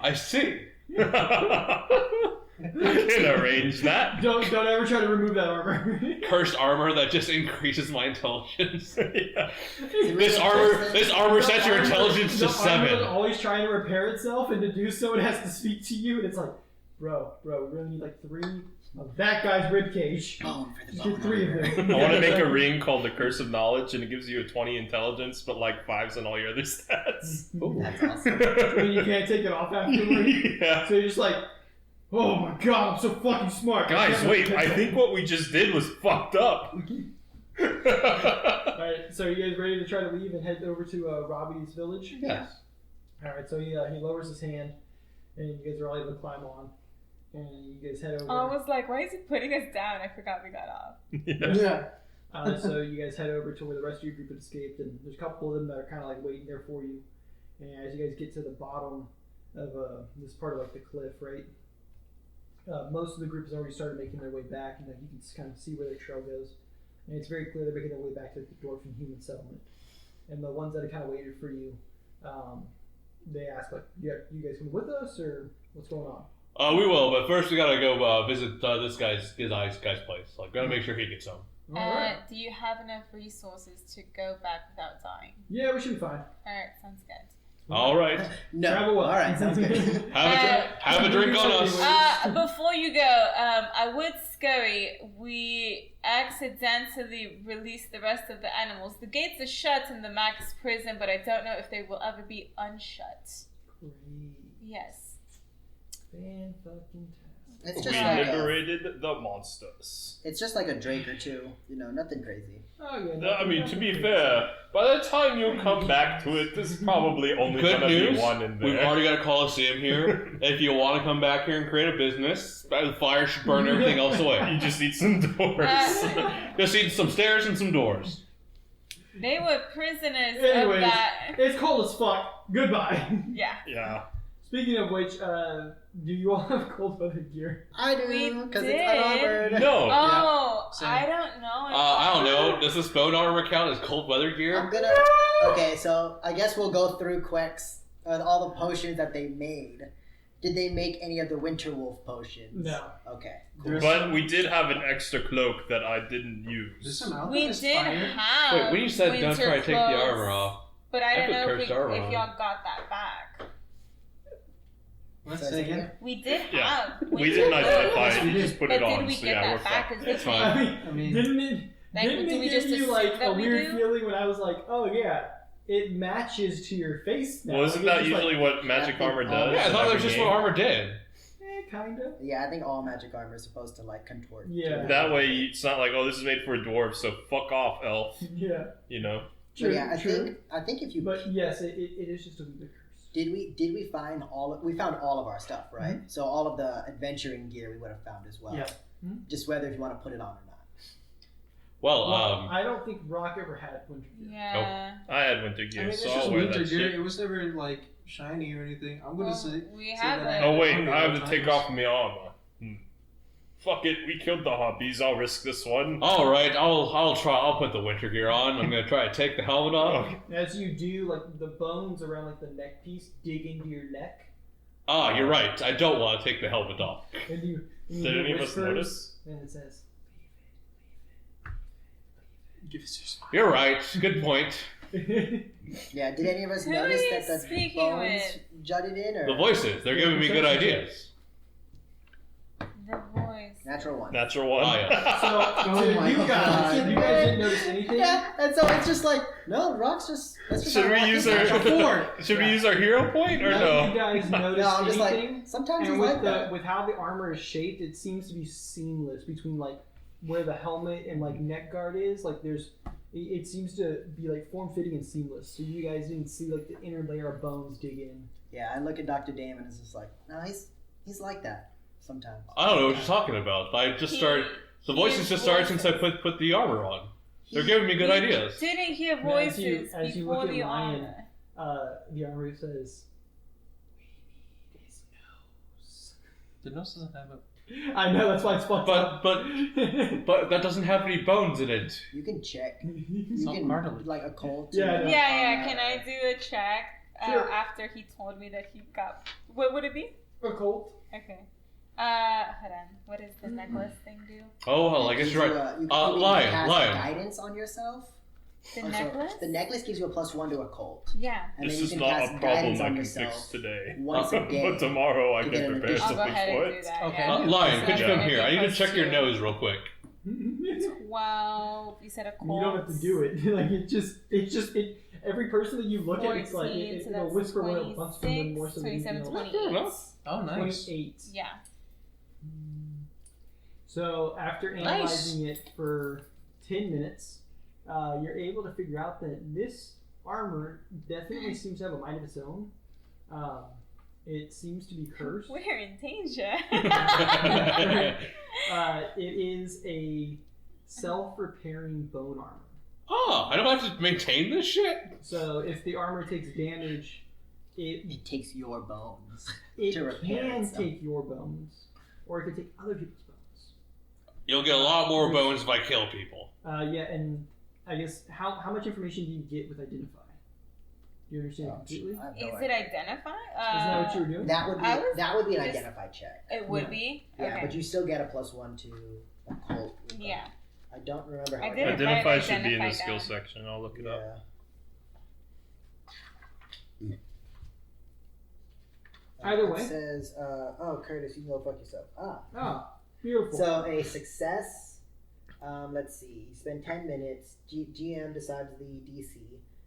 I see. We can arrange that. Don't ever try to remove that armor. Cursed armor that just increases my intelligence. Yeah. This armor sets your intelligence to The armor is 7. always trying to repair itself, and to do so, it has to speak to you, and it's like, bro, we really need like 3 of that guy's ribcage. Bone for the Get bone. 3 of them. I want to make a ring called the Curse of Knowledge, and it gives you a 20 intelligence, but like 5s on all your other stats. That's awesome. And you can't take it off afterward. Yeah. So you're just like, oh my god, I'm so fucking smart. Guys, wait, I think what we just did was fucked up. Alright, so you guys ready to try to leave and head over to Robbie's village? Yes. Alright, so he lowers his hand, and you guys are all able to climb on. And you guys head over. I was like, why is he putting us down? I forgot we got off. Yeah. So you guys head over to where the rest of your group had escaped, and there's a couple of them that are kind of like waiting there for you. And as you guys get to the bottom of this part of like the cliff, right? Most of the group has already started making their way back, and you can just kind of see where their trail goes. And it's very clear they're making their way back to the dwarven human settlement. And the ones that have kind of waited for you, they ask like, "Yeah, you guys coming with us, or what's going on?" We will, but first we gotta go visit this guy's place. Like, gotta make sure he gets home. Alright. Do you have enough resources to go back without dying? Yeah, we should be fine. Alright, sounds good. All right, No. Travel well. All right, sounds good. have a drink on us. Before you go, I would scurry. We accidentally released the rest of the animals. The gates are shut in the max prison, but I don't know if they will ever be unshut. Great. Yes. Fan-fucking-tastic. It's We just like liberated the monsters. it's just like a drink or two, nothing crazy. Oh, yeah, I mean, to be fair, by the time you come back to it, there's probably only Good gonna news. be one in there. We've already got a coliseum here. If you want to come back here and create a business, the fire should burn everything else away. You just need some doors. Just need some stairs and some doors. They were prisoners Anyways, of that. it's cold as fuck. Goodbye. Yeah. Yeah. Speaking of which, do you all have cold weather gear? I We do, because did. it's unarmored. No. Oh, Same. I don't know. I don't know. Does this bone armor count as cold weather I'm gear? gonna. Okay, so I guess we'll go through Queck's all the potions that they made. Did they make any of the Winter Wolf potions? No. Okay. But we did have an extra cloak that I didn't There's use. some out We there did fire. have. Wait, when you said don't winter try to take the clothes, armor off, But I I don't put know cursed armor if on. y'all got that back. Let's Say say again? again. We did Yeah. have. We winter didn't identify clothes, it, you just put but it on, did we so get yeah, we're that back? fine. Is It's this fine. I I mean, didn't it, Like, didn't do it we give just you assume like that a we weird do? feeling when I was like, oh yeah, it matches to your face now? Well, isn't Like, that it's just usually what magic Yeah, armor I does? think- yeah, I in thought that every was just game? what armor did. kind of. Yeah, I think all magic armor is supposed to like contort. Yeah. That way, it's not like, oh, this is made for a dwarf, so fuck off, elf. Yeah. You know? But yeah, True. I think if you But yes, it is just a wee bit cursed. did we find we found all of our stuff, right? So all of the adventuring gear we would have found as well. Yeah. Just whether if you want to put it on or not. Well, Well, I don't think Rock ever had winter gear. Yeah. I had winter I gear, mean, it's so just I'll wear winter that gear. shit. It was never like shiny or anything. I'm gonna Well, say. we say have that it. Oh wait, hungry I have all to take times. off my armor. Fuck it, we killed the hobbies. I'll risk this one. all right, I'll try. I'll put the winter gear on. I'm gonna try to take the helmet off. Okay. As you do, like the bones around like the neck piece dig into your neck, Ah, you're right. I don't want to take the helmet off. and you Did hear any of us whispers, notice? And it says, Give us your smile. You're right. Good point. Yeah, did any of us Who notice are that you the speaking bones with? jutted in or The voices. They're giving me good ideas. The voice. natural one? Natural one. Oh, yeah. so Oh my you guys God. didn't notice anything. Yeah, and so it's just like no, Rock's just. Let's just Should not we rock use this our natural. Should we use our hero point or None of you no? guys noticed No, I'm just anything. like sometimes And he's with like that. with how the armor is shaped, it seems to be seamless between like where the helmet and like neck guard is. Like it seems to be like form fitting and seamless. So you guys didn't see like the inner layer of bones dig in. Yeah, I look at Dr. Damon and it's just like, no, he's like that sometimes. I don't know what you're talking about. I just started. The voices just started since I put the armor on. They're giving me good We ideas. didn't hear Now, as you- voices as you before look at the Ryan, armor. The armor says, "We need his nose." The nose doesn't have a. I know that's why it's fucked up. But that doesn't have any bones in it. You can check. You not can cartilage. like a cold. Yeah, too. Yeah, can I do a check Sure. after he told me that he got... What would it be? Occult. Okay. Hold on. What does the necklace thing do? Oh, well, I guess you're right. Lion. Guidance on yourself. The Also, necklace? the necklace gives you a +1 to occult. Yeah. And This then is you can not cast a problem guidance I on can yourself fix today. once a day. But tomorrow I to can get an prepare additional- I'll go something ahead for and do it. that. Okay. Yeah. Lion, So could you I'm come gonna here? I do need to check your +2. nose real quick. 12. You said a cold. You don't have to do it. Like it. Every person that you look at, it's like 14, so it'll that's whisper what it wants from them more so than 27, anything 28. else. Oh, nice. 28. Yeah. So after analyzing it for 10 minutes, you're able to figure out that this armor definitely seems to have a mind of its own. It seems to be cursed. We're in danger. It is a self-repairing bone armor. Oh, I don't have to maintain this shit? So if the armor takes damage, It takes your bones. it To repair can itself. take your bones, or it can take other people's bones. You'll get a lot more bones if I kill people. Yeah, and I guess how much information do you get with identify? Do you understand completely? I have no Is idea. it identify? Isn't that what you were doing? That would I was be an just- identify check. It would Yeah. be? Yeah, Okay. but you still get a +1 to occult. with Yeah. that. I don't remember how. I it did works. it. Identify Write should be in the identify skill down. section. I'll look it up. Either way. It says, "Oh, Curtis, you can go fuck yourself." Oh, beautiful. So a success. Let's see. You spend 10 minutes. GM decides the DC.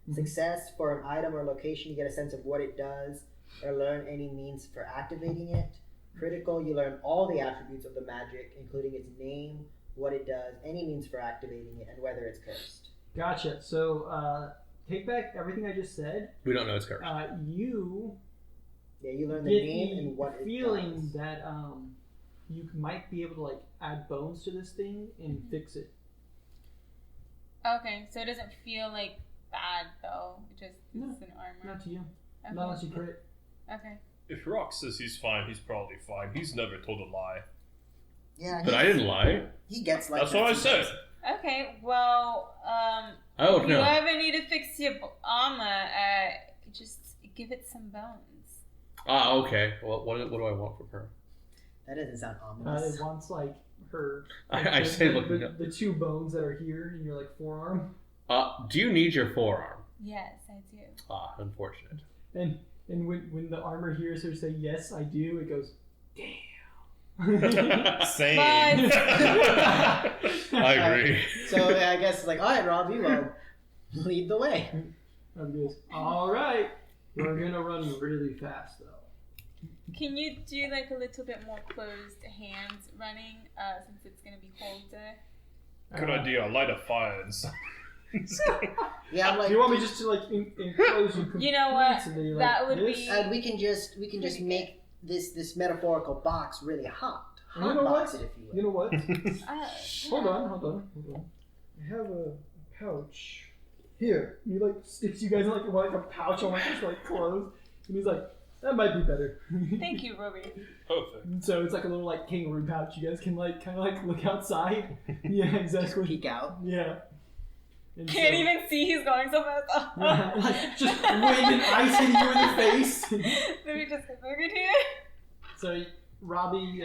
Mhm. Success for an item or location, you get a sense of what it does, or learn any means for activating it. Critical, you learn all the attributes of the magic, including its name, what it does, any means for activating it, and whether it's cursed. Gotcha. So take back everything I just said. We don't know it's cursed. You Yeah, you learn the get name the and what it feeling does. that you might be able to like add bones to this thing and fix it. Okay, so it doesn't feel like bad though. It just No, it's an armor. Not to you. Okay. Not unless you crit. Okay. If Rock says he's fine, he's probably fine. He's never told a lie. Yeah, But I didn't lie. he gets like That's what I that said. sometimes. Okay, well, Oh, if you no. ever need to fix your armor, just give it some bones. Ah, okay. Well, what do I want from her? That doesn't sound ominous. It wants like her. I the, say, the, look, the, no. the two bones that are here in your like forearm, Do you need your forearm? Yes, I do. Ah, unfortunate. and when the armor hears her say yes, I do, it goes, damn. Same. But- I agree. So I guess it's like, all right, Robbie, well, lead the way. And goes, all right, we're gonna run really fast though. Can you do like a little bit more closed hands running, since it's gonna be colder? Good idea. Light a fire inside. Yeah, I'm like, Do you want me just to like enclose you completely? You know what? So that, you're That like would this? be- we can just make this metaphorical box really hot. You Hot know box what? it, if you will. You know what? Hold Yeah. on. I have a pouch here. And he like sticks you guys in like a pouch on like this like clothes, and he's like, that might be better. Thank you, Robbie. Perfect. And so it's like a little like kangaroo pouch. You guys can like kind of like look outside. Yeah, exactly. Peek out. Yeah. And Can't so- even see, he's going so fast. Yeah, like just wind and ice hitting you in the face. Let me just look at here. So Robbie,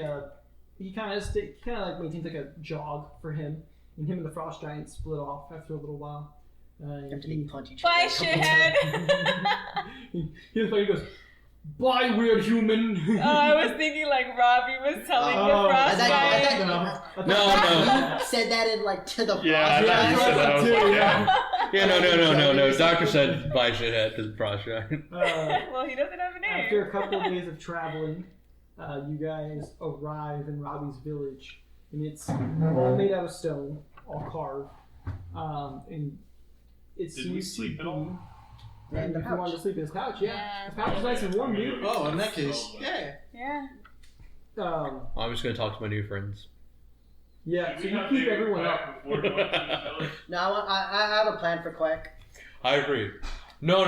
he kind of like maintains like a jog for him, and him and the frost giant split off after a little while. After He they punch each other. Bye, a couple shithead. he looks like he goes, "Bye, weird human." I was thinking like Robbie was telling the Oh, frost I guy. thought- No. You said that in like to the Yeah, I boss. thought you said that. I was like, yeah. Yeah, no. Doctor said bye shithead to the frost giant. Well, he doesn't have a name. After a couple of days of traveling, you guys arrive in Robbie's village, and it's all made out of stone, all carved. And it Did we seems sleep to at all? be- In the if you wanted to pouch. sleep in his pouch, yeah. Yeah. His pouch is nice and warm, dude. Oh, in that case, yeah. Yeah. I'm just gonna talk to my new friends. Yeah, so you keep everyone up. No, I have a plan for Quack. I agree. No.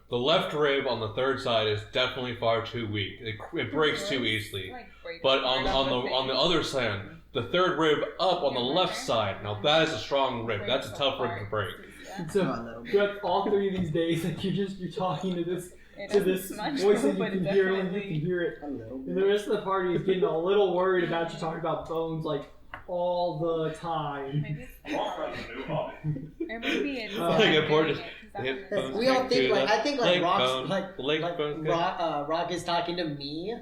The left rib on the third side is definitely far too weak. It breaks too easily. Like break But right on the other side, the third rib up on the left side. Now that is a strong rib. That's a tough rib to break. And so Oh, a little bit. throughout all 3 of these days, like you're talking to this It to doesn't this smudge voice though, that you but can it hear, and you definitely. can hear it. A little And the bit. rest of the party is getting a little worried about you talking about bones like all the time. Maybe it's Rock has a new hobby. or maybe it's Like important. Exactly. Bones We all back think to like the I think like leg Rock's bone, like leg bone good. Rock is talking to me.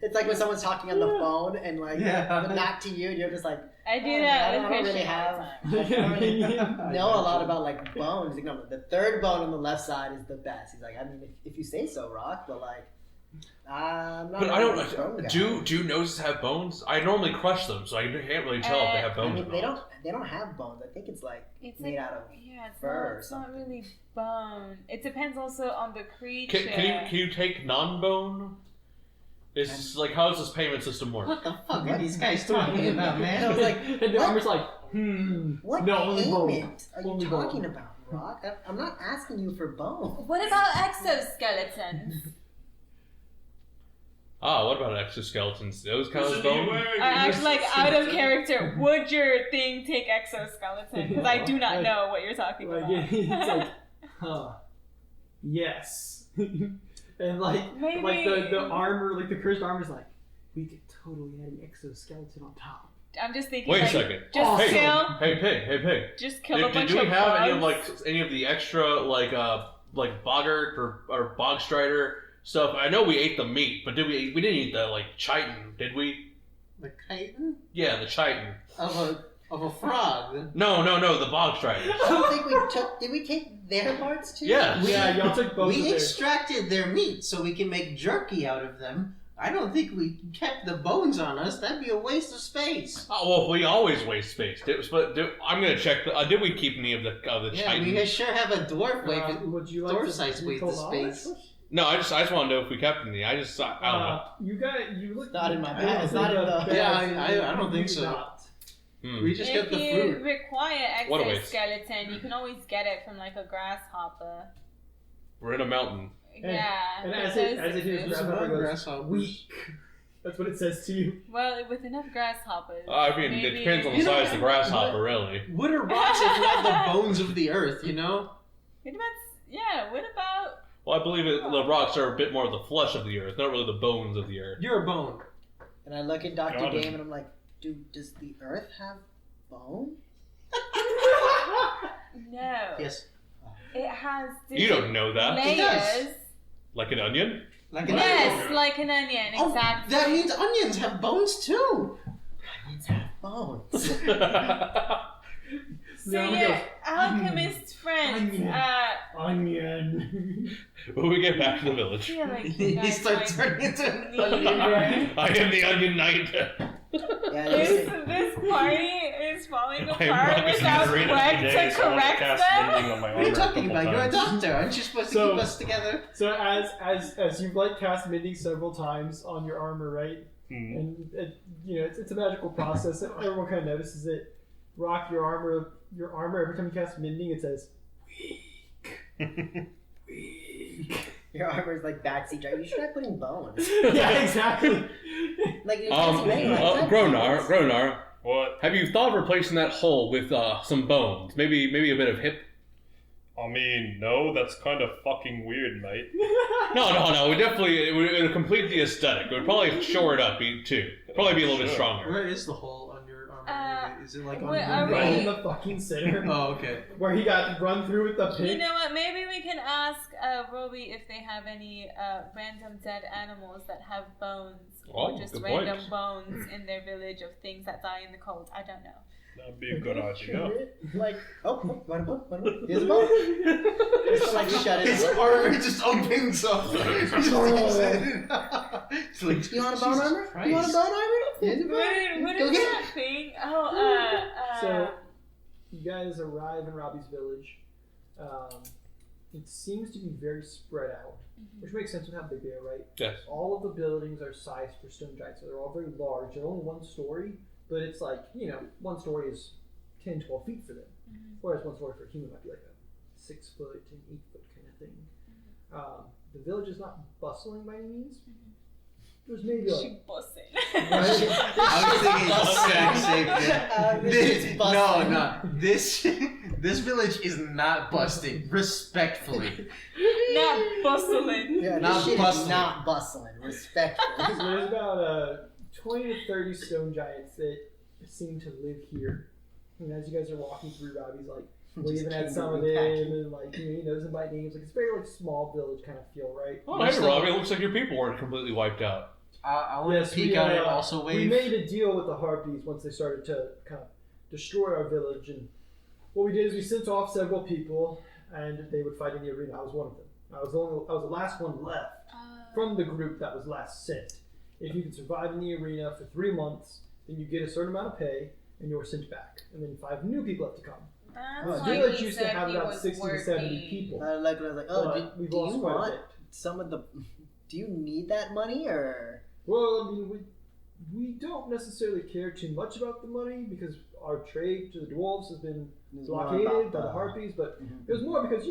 It's like when someone's talking on the phone and like Yeah. but not to you, and you're just like I do Oh, that I with don't really Christian all have- the time. I don't really know a lot about like bones. You know, the third bone on the left side is the best. He's like, I mean, if you say so, Rock, but like, I'm not. But I really a bone don't. guy. Do noses have bones? I normally crush them, so I can't really tell if they have I bones. mean, or they not. don't have bones. I think it's like It's made like, out of. yeah, it's fur or not, it's not something. really bone. It depends also on the creature. Can you take non-bone? It's like, how does this payment system work? What the fuck are these guys talking about, I man? was like, And the what? armor's like, What No, only bone. payment are you Only talking bone. about, Rock? I'm not asking you for bone. What about exoskeletons? What about exoskeletons? Those count as Listen to you bone? wearing I your act like out of character. Would your thing take exoskeleton? Because I do not know what you're talking like about. it's like, huh, yes, and like Maybe- the armor, like the cursed armor's like, we could totally add an exoskeleton on top. I'm just thinking. Wait a like, second. Just Hey, kill. hey pig. Just kill a bunch Did we of have bugs. any of the extra like boggart or bog strider stuff? I know we ate the meat, but we didn't eat the like chitin, did we? The chitin Yeah, the chitin. of a frog. No, the bog striders. I don't think we took. Did we take their parts too? Yeah. Yeah, y'all took both of We theirs. extracted their meat so we can make jerky out of them. I don't think we kept the bones on us. That'd be a waste of space. Oh well, we always waste space. I'm gonna check. Did we keep any of the Yeah, chitin? we sure have a dwarf waste. Would you like to Dorsites waste the space. No, I just want to know if we kept any. I don't know. You look. Not in my I don't bag. It's think not in the- bag. Yeah, I don't think You so. not. We just If got the you fruit. require What a waste. exoskeleton, you can always get it from like a grasshopper. We're in a mountain. Yeah. And but as those it is, exist. grasshopper goes, Grasshoppers. weak. That's what it says to you. Well, with enough grasshoppers. I mean, it maybe- depends on the You know, size of the grasshopper, really. What are rocks if not the bones of the earth, you know? What about? Yeah. What about? Well, I believe the rocks are a bit more of the flesh of the earth, not really the bones of the earth. You're a bone. And I look at Dr. Got it. Dame and I'm like, does the Earth have bone? No. Yes. It has. You don't know that. Layers. Like an onion? Like an Yes, onion. like an onion. Oh, Exactly. that means onions have bones too. Onions have bones. So No, your goes, alchemist friends. Onion. Onion. When we get back to the village. I feel like you He guys starts might turning into an need- onion. I am the onion knight. Yeah, This party is falling I am apart Robbie without Sanders. Greg to correct them. What are you talking about? You're a doctor. Aren't you supposed to So- keep us together? So as you've like cast mending several times on your armor, right? Mhm. And it's a magical process. Everyone kind of notices it. Rock, your armor. Every time you cast mending, it says weak. Your armor's like backseat driver. You should try putting bones. Yeah, exactly. Like you're testing me, like, try Gronar, What? have you thought of replacing that hole with some bones? Maybe a bit of hip? I mean, no, that's kind of fucking weird, mate. No. It would complete the aesthetic. It would probably shore it up too. Probably be a little bit Sure. stronger. Where is the hole on your armor? anyway? Is it like on where the are we? Right in the fucking center, Oh, okay. where he got run through with the You pig. know what? Maybe we can ask Robbie if they have any random dead animals that have bones, or Oh, just good random point. bones in their village of things that die in the cold. I don't know. That'd be a good idea. Like, oh, one bone. Here's a bone. Just like shut it His up. armor just opens up. It's like, You want a bone Jesus armor? Christ. You want a bone armor? Here's a bone. What Go is get that thing? Oh, So, you guys arrive in Robbie's village. It seems to be very spread out, which makes sense with how big they are, right? Yes. All of the buildings are sized for stone giants, so they're all very large. They're only one story, but it's like, one story is 10, 12 feet for them. Whereas one story for a human might be like a 6 foot and 8 foot kind of thing. The village is not bustling by any means. There's maybe like. she bussing. I was thinking the exact same thing. This is busting. No. This village is not busting. Respectfully. Not bustling. Yeah, Not this shit is bustling. not bustling. Respectfully. So there's about 20 to 30 stone giants that seem to live here. And as you guys are walking through, Robbie's like waving at some of them, and like he knows them by names. Like it's very like small village kind of feel, right? Oh, hey, Robbie. It looks like your people weren't completely wiped out. I want to peek out and also We wave. made a deal with the Harpies once they started to kind of destroy our village, and what we did is we sent off several people, and they would fight in the arena. I was one of them. I was the last one left from the group that was last sent. If you can survive in the arena for 3 months, then you get a certain amount of pay, and you're sent back. And then 5 new people have to come. That's The why village he used to said have he about was 60 to 70 people. I was like, oh, But we've do you lost quite a want bit. some of the? Do you need that money or? Well, I mean, we don't necessarily care too much about the money because our trade to the dwarves has been It's more blockaded about by the Harpies, but it was more because,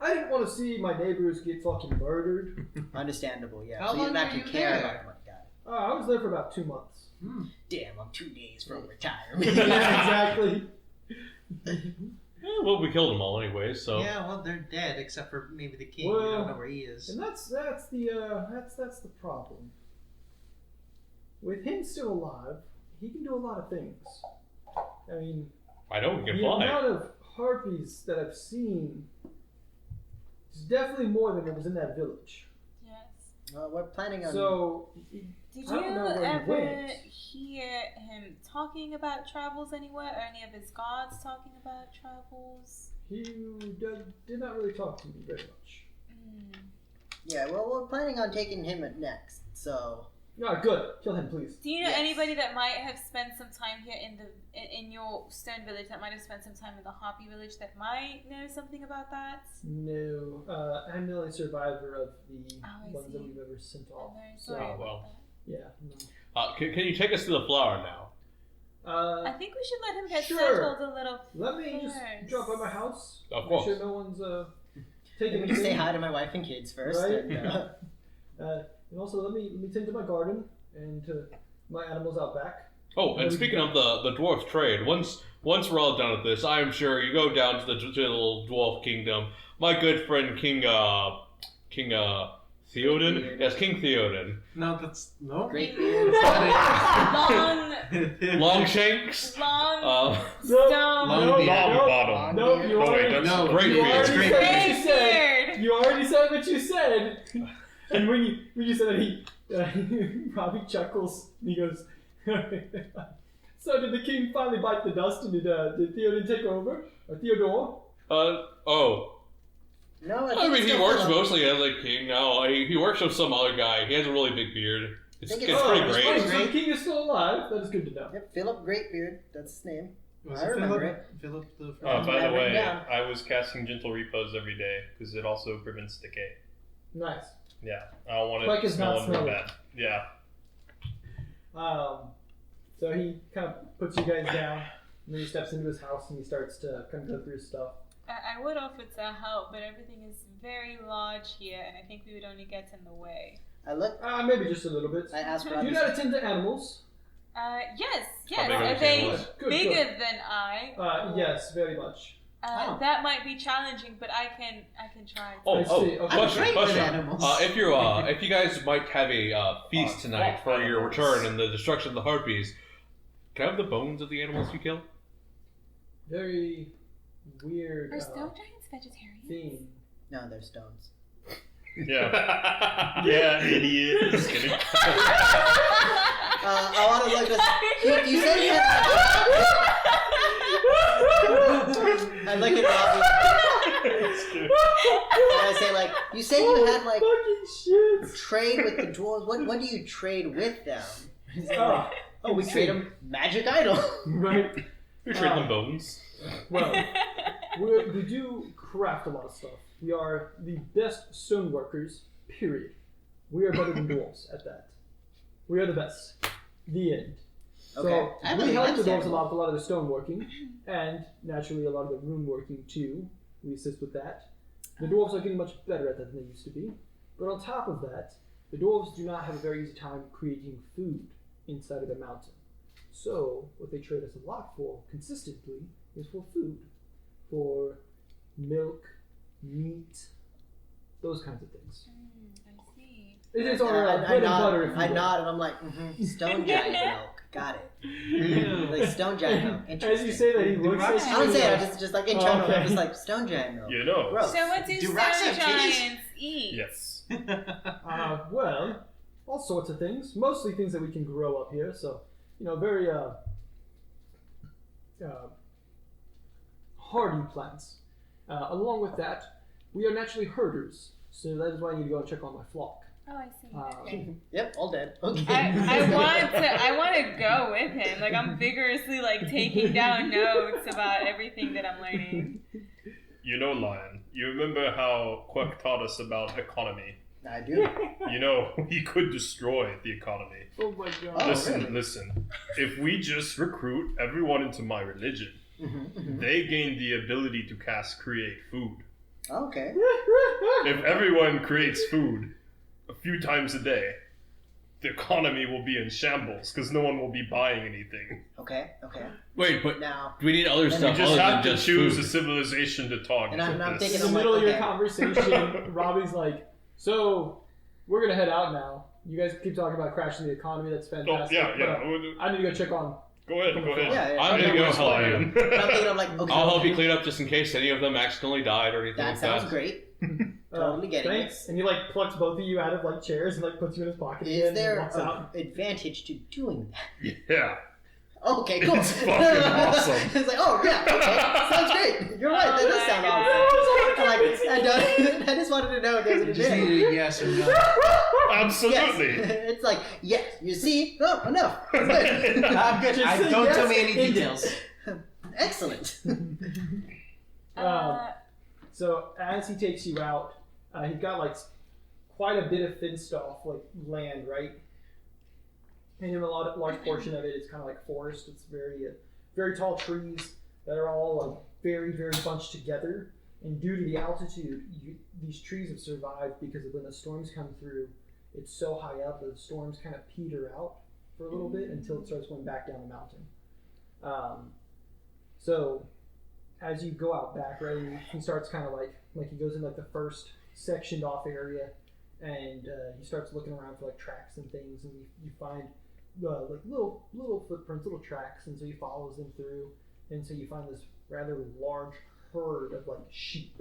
I didn't want to see my neighbors get fucking murdered. Understandable, yeah. How so you long didn't were actually you care there? about the money. Got I was there for about 2 months. it. Damn, I'm 2 days from retirement. Yeah, exactly. Well, we killed them all anyway, so. Yeah, well, they're dead except for maybe the king. We Well, don't know where he is. And that's the problem. With him still alive, he can do a lot of things. I mean, I know we can the fly. amount of harpies that I've seen is definitely more than what was in that village. Yes. We're planning on. So, Did I you don't know where he ever went. hear him talking about travels anywhere, or any of his gods talking about travels? he did not really talk to me very much. Mm. Yeah, well, we're planning on taking him at next. So Ah, good. Kill him, please. Do you know Yes. anybody that might have spent some time here in your stone village, that might have spent some time in the Hoppy village, that might know something about that? No, I'm the only survivor of the Oh, I ones that see. we've ever sent I'm off. very So, sorry about well. yeah. No. Can you take us to the flower now? that. I think we should let him get Sure. settled a little. Let me just First. drop by my house. Of Make course. sure no one's taking let me just say anything. hi to my wife and kids first. Right. And, And also let me tend to my garden and to my animals out back. Oh, and speaking of the dwarf trade, once we're all done with this, I am sure you go down to the little dwarf kingdom. My good friend King Theoden. Yes, King Theoden. No, that's no. Great beard. Long, Longshanks. long, No, stone. Long beard. no, bottom. no, you Oh, wait, already, that's No, great you beard. already Great said beard. what you said. Beard. You already said what you said. And when you said that, Robbie chuckles and he goes, so did the king finally bite the dust and did Theoden take over? Or Theodore? Oh. No, I mean, he works mostly as a king now. He works with some other guy. He has a really big beard. It's think pretty it's- Oh, great. pretty So the great. king is still alive? That is good to know. Yep, Philip Greatbeard. That's his name. Was I it remember Philip? Philip the first. By the Written way, down. I was casting Gentle Repose every day because it also prevents decay. Nice. Yeah, I don't want it Like to it's smell not real smelly. bad. Yeah. So he kind of puts you guys down, and then he steps into his house and he starts to kind of go through his stuff. I would offer to help, but everything is very large here, and I think we would only get in the way. I look. Maybe just a little bit. I asked Do you Robbie. know how to tend to animals? Yes. How big are Are the they animals? Good, bigger good. than I? Yes, very much. Oh. That might be challenging, but I can try. Oh, I see. Okay. question. great with animals. If you guys might have a feast tonight for your return and the destruction of the harpies, can I have the bones of the animals you killed? Very weird Are stone giants vegetarian? theme. No, they're stones. Yeah. Yeah, idiot. Just kidding. I want to look this. You said you had. I look at Robbie. And I say, like, you said you had, like, Fucking shit. trade with the dwarves. What do you trade with them? He's like, Oh, we trade them magic idol. right. You trade them bones. Well, we do craft a lot of stuff. We are the best stoneworkers, period. We are better than dwarves at that. We are the best. The end. Okay. I So believe we help the that's dwarves a lot with a lot of the stoneworking, and naturally a lot of the rune working too. We assist with that. The dwarves are getting much better at that than they used to be. But on top of that, the dwarves do not have a very easy time creating food inside of their mountain. So what they trade us a lot for consistently is for food. for milk, meat, those kinds of things. I see. It is our bread and butter. If you I will. nod and I'm like, stone giant milk. Got it. Like stone giant milk. As Interesting. you say that, he looks at Right. you. I don't say and it, just like internal. okay. I'm just like stone giant milk. You know. Gross. So what do Do stone rats have titties? giants eat? Yes. Well, all sorts of things. Mostly things that we can grow up here. So, very hardy plants. Along with that, we are naturally herders. So that is why I need to go and check on my flock. Oh, I see. Okay. Yep, all dead. Okay. I want to go with him. Like I'm vigorously like taking down notes about everything that I'm learning. You know, Lion, you remember how Quirk taught us about economy? I do. You know, he could destroy the economy. Oh my god. Oh, listen, really? listen. If we just recruit everyone into my religion, they gain the ability to create food. Okay. If everyone creates food a few times a day, the economy will be in shambles because no one will be buying anything. Okay. Wait, but Now, do we need other We We stuff just other have than to just choose food? a civilization to target. And I'm with this. thinking In the I'm middle like, of your okay. conversation, Robbie's like, so we're going to head out now. You guys keep talking about crashing the economy. That's Oh, fantastic. yeah. But, I need to go check on. Go ahead. Yeah, I'm gonna go Anyways, help Lion. you. I'm thinking I'm like, okay. I'll help you clean up just in case any of them accidentally died or anything That like sounds that. great. Totally getting it. Thanks. And he plucks both of you out of chairs and puts you in his pocket Is again there and walks out. an advantage to doing that? Yeah. Okay, cool. It's fucking awesome. It's like, oh yeah, okay, sounds great. You're right. That does sound awesome. I just wanted to know if there's an You just advantage. needed a yes or no. Absolutely. Yes. It's like, yes, you see? Oh, enough. It's good. I'm good. Just say Don't yes tell me any and details. Excellent. So as he takes you out, he's got quite a bit of fenced off land, right? And in a large portion of it is kind of like forest. It's very tall trees that are all very, very bunched together. And due to the altitude, these trees have survived because when the storms come through, it's so high up that the storms kind of peter out for a little bit until it starts going back down the mountain. So as you go out back, right, he starts kind of like he goes in the first sectioned off area, and he starts looking around for tracks and things, and you find little footprints, little tracks, and so he follows them through, and so you find this rather large herd of sheep.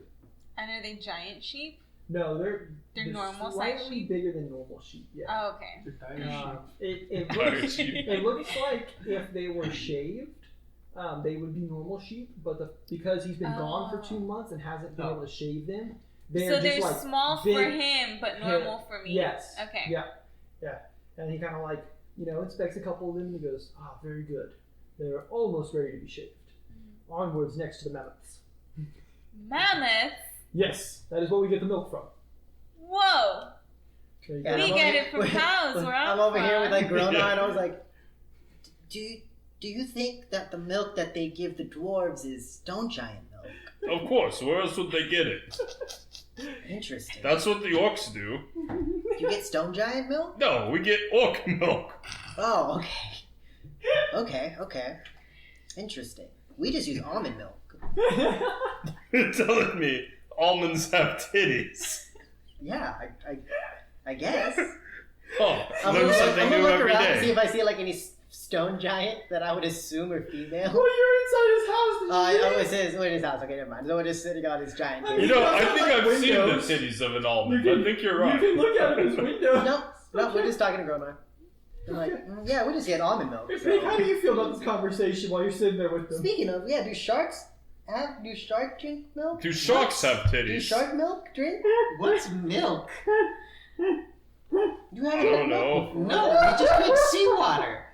And are they giant sheep? No, they're normal sized slightly sheep? bigger than normal sheep. Yeah. Oh, okay. It looks like if they were shaved, they would be normal sheep, but because he's been gone for 2 months and hasn't been able to shave them, So they're small for big him, but normal for me. Yes. Okay. Yeah. And he kind of inspects a couple of them and he goes, very good. They're almost ready to be shaved. Onwards next to the mammoths. Mammoths? Yes, that is where we get the milk from. Whoa! There you Yeah, go. We get it from cows where I'm over here with Grona, Yeah. and I was like, do you think that the milk that they give the dwarves is stone giant milk? Of course. Where else would they get it? Interesting. That's what the orcs do. You get stone giant milk? No, we get orc milk. Oh, okay. Okay. Interesting. We just use almond milk. You're telling me almonds have titties. Yeah, I guess. Oh, I'm learn gonna something new look every around and see day. if I see any stone giant that I would assume are female. Well, you're inside his house. It says in his house. Okay, never mind. So we're just sitting on his giant table. You know, I think Like I've seen the windows. titties of an almond. You can- I think you're right. You can look out of his window. No, we're just talking to Grandma. I'm like, yeah, we just get almond milk. Hey, so. Pig, how do you feel about this conversation while you're sitting there with them? Speaking of, do sharks drink milk? Do sharks have Do titties? shark milk drink? What's milk? You haven't I don't had milk? know. No, we just drink seawater.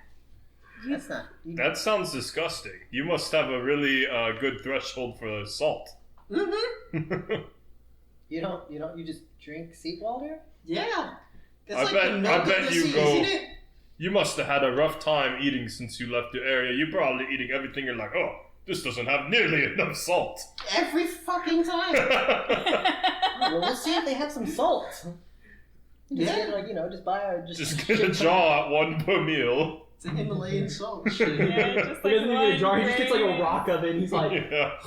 That's not. That sounds disgusting. You must have a really good threshold for salt. Mm-hmm. You just drink seawater? Yeah. That's I like bet- the milk I bet of the you sea, go- isn't it? You must have had a rough time eating since you left the area. You're probably eating everything. You're like, oh, this doesn't have nearly enough salt. Every fucking time. Well, we'll see if they have some salt. You just Yeah. get just buy our Just get a jar at one per meal. It's a Himalayan salt. Yeah, just He doesn't even get a jar. He just gets a one rock of it. And he's like, Yeah.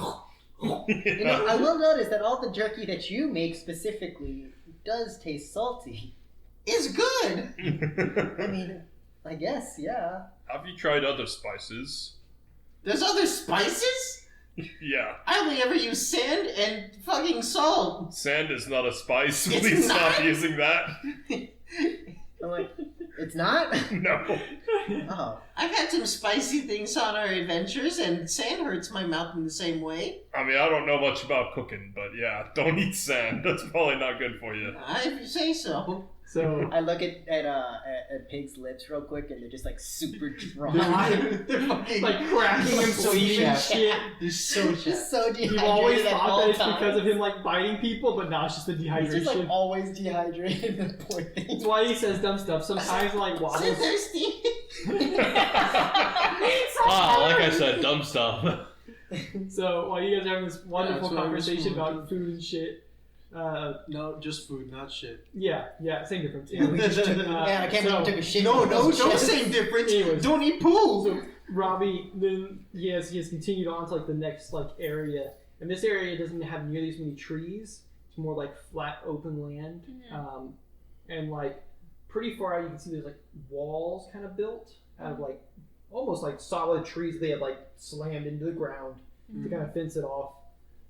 You know, I will notice that all the jerky that you make specifically does taste salty. It's good. I mean, I guess, yeah. Have you tried other spices? There's other spices? Yeah. I only ever use sand and fucking salt. Sand is not a spice. It's Please stop not? using that. I'm like, it's not? No. Oh. I've had some spicy things on our adventures, and sand hurts my mouth in the same way. I mean, I don't know much about cooking, but yeah, don't eat sand. That's probably not good for you. If you say so. So I look at Pig's lips real quick, and they're just like super dry. They're fucking like cracking and so bleeding and chapped. shit. They're so Just so dehydrated. You've always at thought all that it's times. because of him like biting people, but no, it's just the He's dehydration. just like always dehydrated. The poor thing. That's why he says dumb stuff. Sometimes like So wobbles. thirsty. Like I said, dumb stuff. So while you guys are having this wonderful that's what I was conversation going about food and shit, No, just food, not shit. yeah, same difference. Yeah, we just took, Uh, man, I can't believe we took a shit. No, in no, those don't chests. say difference. Anyways. Don't eat poo. So Robbie, then he has continued on to like the next like area, and this area doesn't have nearly as many trees. It's more like flat open land, and like pretty far out you can see there's like walls kind of built out of like almost like solid trees they had like slammed into the ground to kind of fence it off.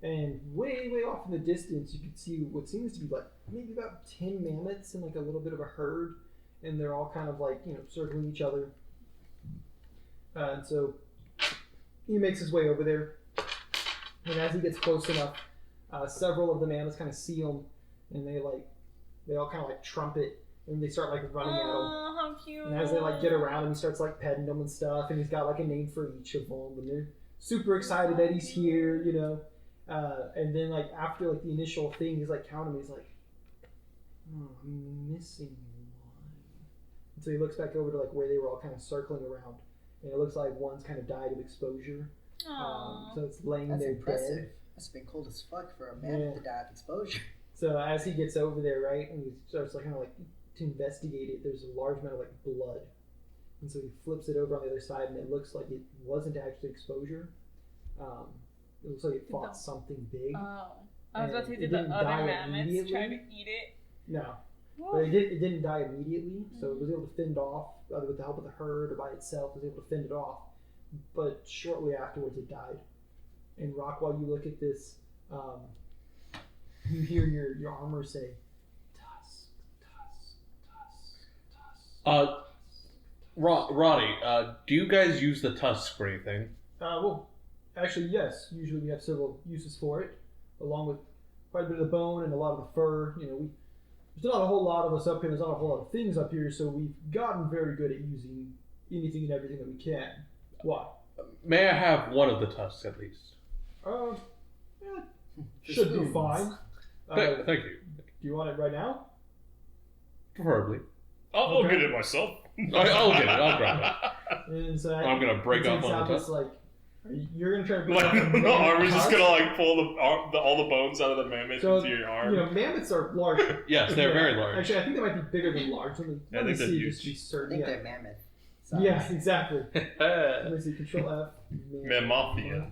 And way off in the distance you can see what seems to be like maybe about 10 mammoths and like a little bit of a herd, and they're all kind of like, you know, circling each other. And so he makes his way over there, and as he gets close enough, several of the mammoths kind of see him, and they all kind of like trumpet, and they start like running at him. Oh, how cute. And as they like get around him, he starts like petting them and stuff, and he's got like a name for each of them, and they're super excited that he's here, you know. And then like after like the initial thing, he's like counting, he's like, oh, I'm missing one. And so he looks back over to like where they were all kind of circling around, and it looks like one's kind of died of exposure. Aww. So it's laying That's there impressive. dead. That's been cold as fuck for a man Yeah. to die of exposure. So as he gets over there, right, and he starts like kind of like to investigate it, there's a large amount of like blood, and so he flips it over on the other side, and it looks like it wasn't actually exposure. It looks like it fought something big. Oh. I was about to And do it the didn't other die mammoths immediately. trying to eat it. No, but it didn't die immediately, so it was able to fend off, either with the help of the herd or by itself, it was able to fend it off. But shortly afterwards, it died. And Rock, while you look at this, you hear your armor say, "Tusk, tusk, tusk, tusk." Roddy, do you guys use the tusk for anything? Well, actually, yes. Usually we have several uses for it, along with quite a bit of the bone and a lot of the fur. You know, there's not a whole lot of us up here. There's not a whole lot of things up here, so we've gotten very good at using anything and everything that we can. Why? May I have one of the tusks at least? Yeah, should be fine. Thank you. Do you want it right now? Preferably. I'll Okay. get it myself. I'll get it. I'll grab it. And so I'm gonna break it up takes on out the this, tusk. like, you're gonna try to break Like, out the no, are we just tusk? gonna like pull all the bones out of the mammoth So, into your arm? You know, mammoths are large. Yes, they're Yeah. very large. Actually, I think they might be bigger than large. Let me I think they're see huge. just to be I certain. think Yeah. they're mammoth. size. Yeah, exactly. Let me see. Control F. Mammothia.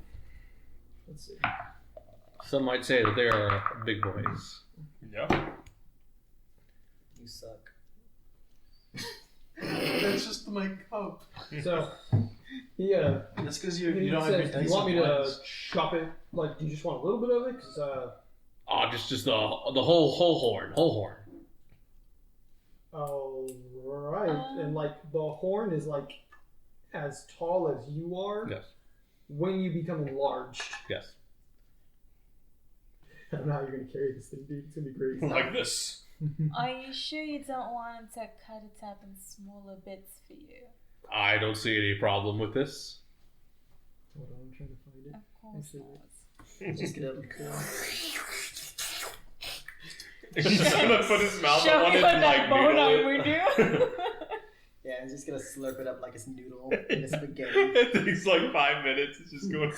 Let's see. Some might say that they are big boys. Yeah. You suck. That's just my cup. So, yeah. That's because He you don't have your says, dice. "You want me of to ones." chop it? Like, do you just want a little bit of it? 'Cause, Just the whole horn. all right. And like the horn is like as tall as you are. Yes. When you become enlarged. Yes. I don't know how you're gonna carry this thing, dude. It's gonna be great. Like this. Are you sure you don't want him to cut it up in smaller bits for you? I don't see any problem with this. Hold on, I'm trying to find it. Of course Actually, not. Just gonna. He's just gonna put his mouth Show on me it what and that like bone noodle armor it. do. Yeah, I'm just gonna slurp it up like it's noodle in a spaghetti. It takes like 5 minutes. It's just going.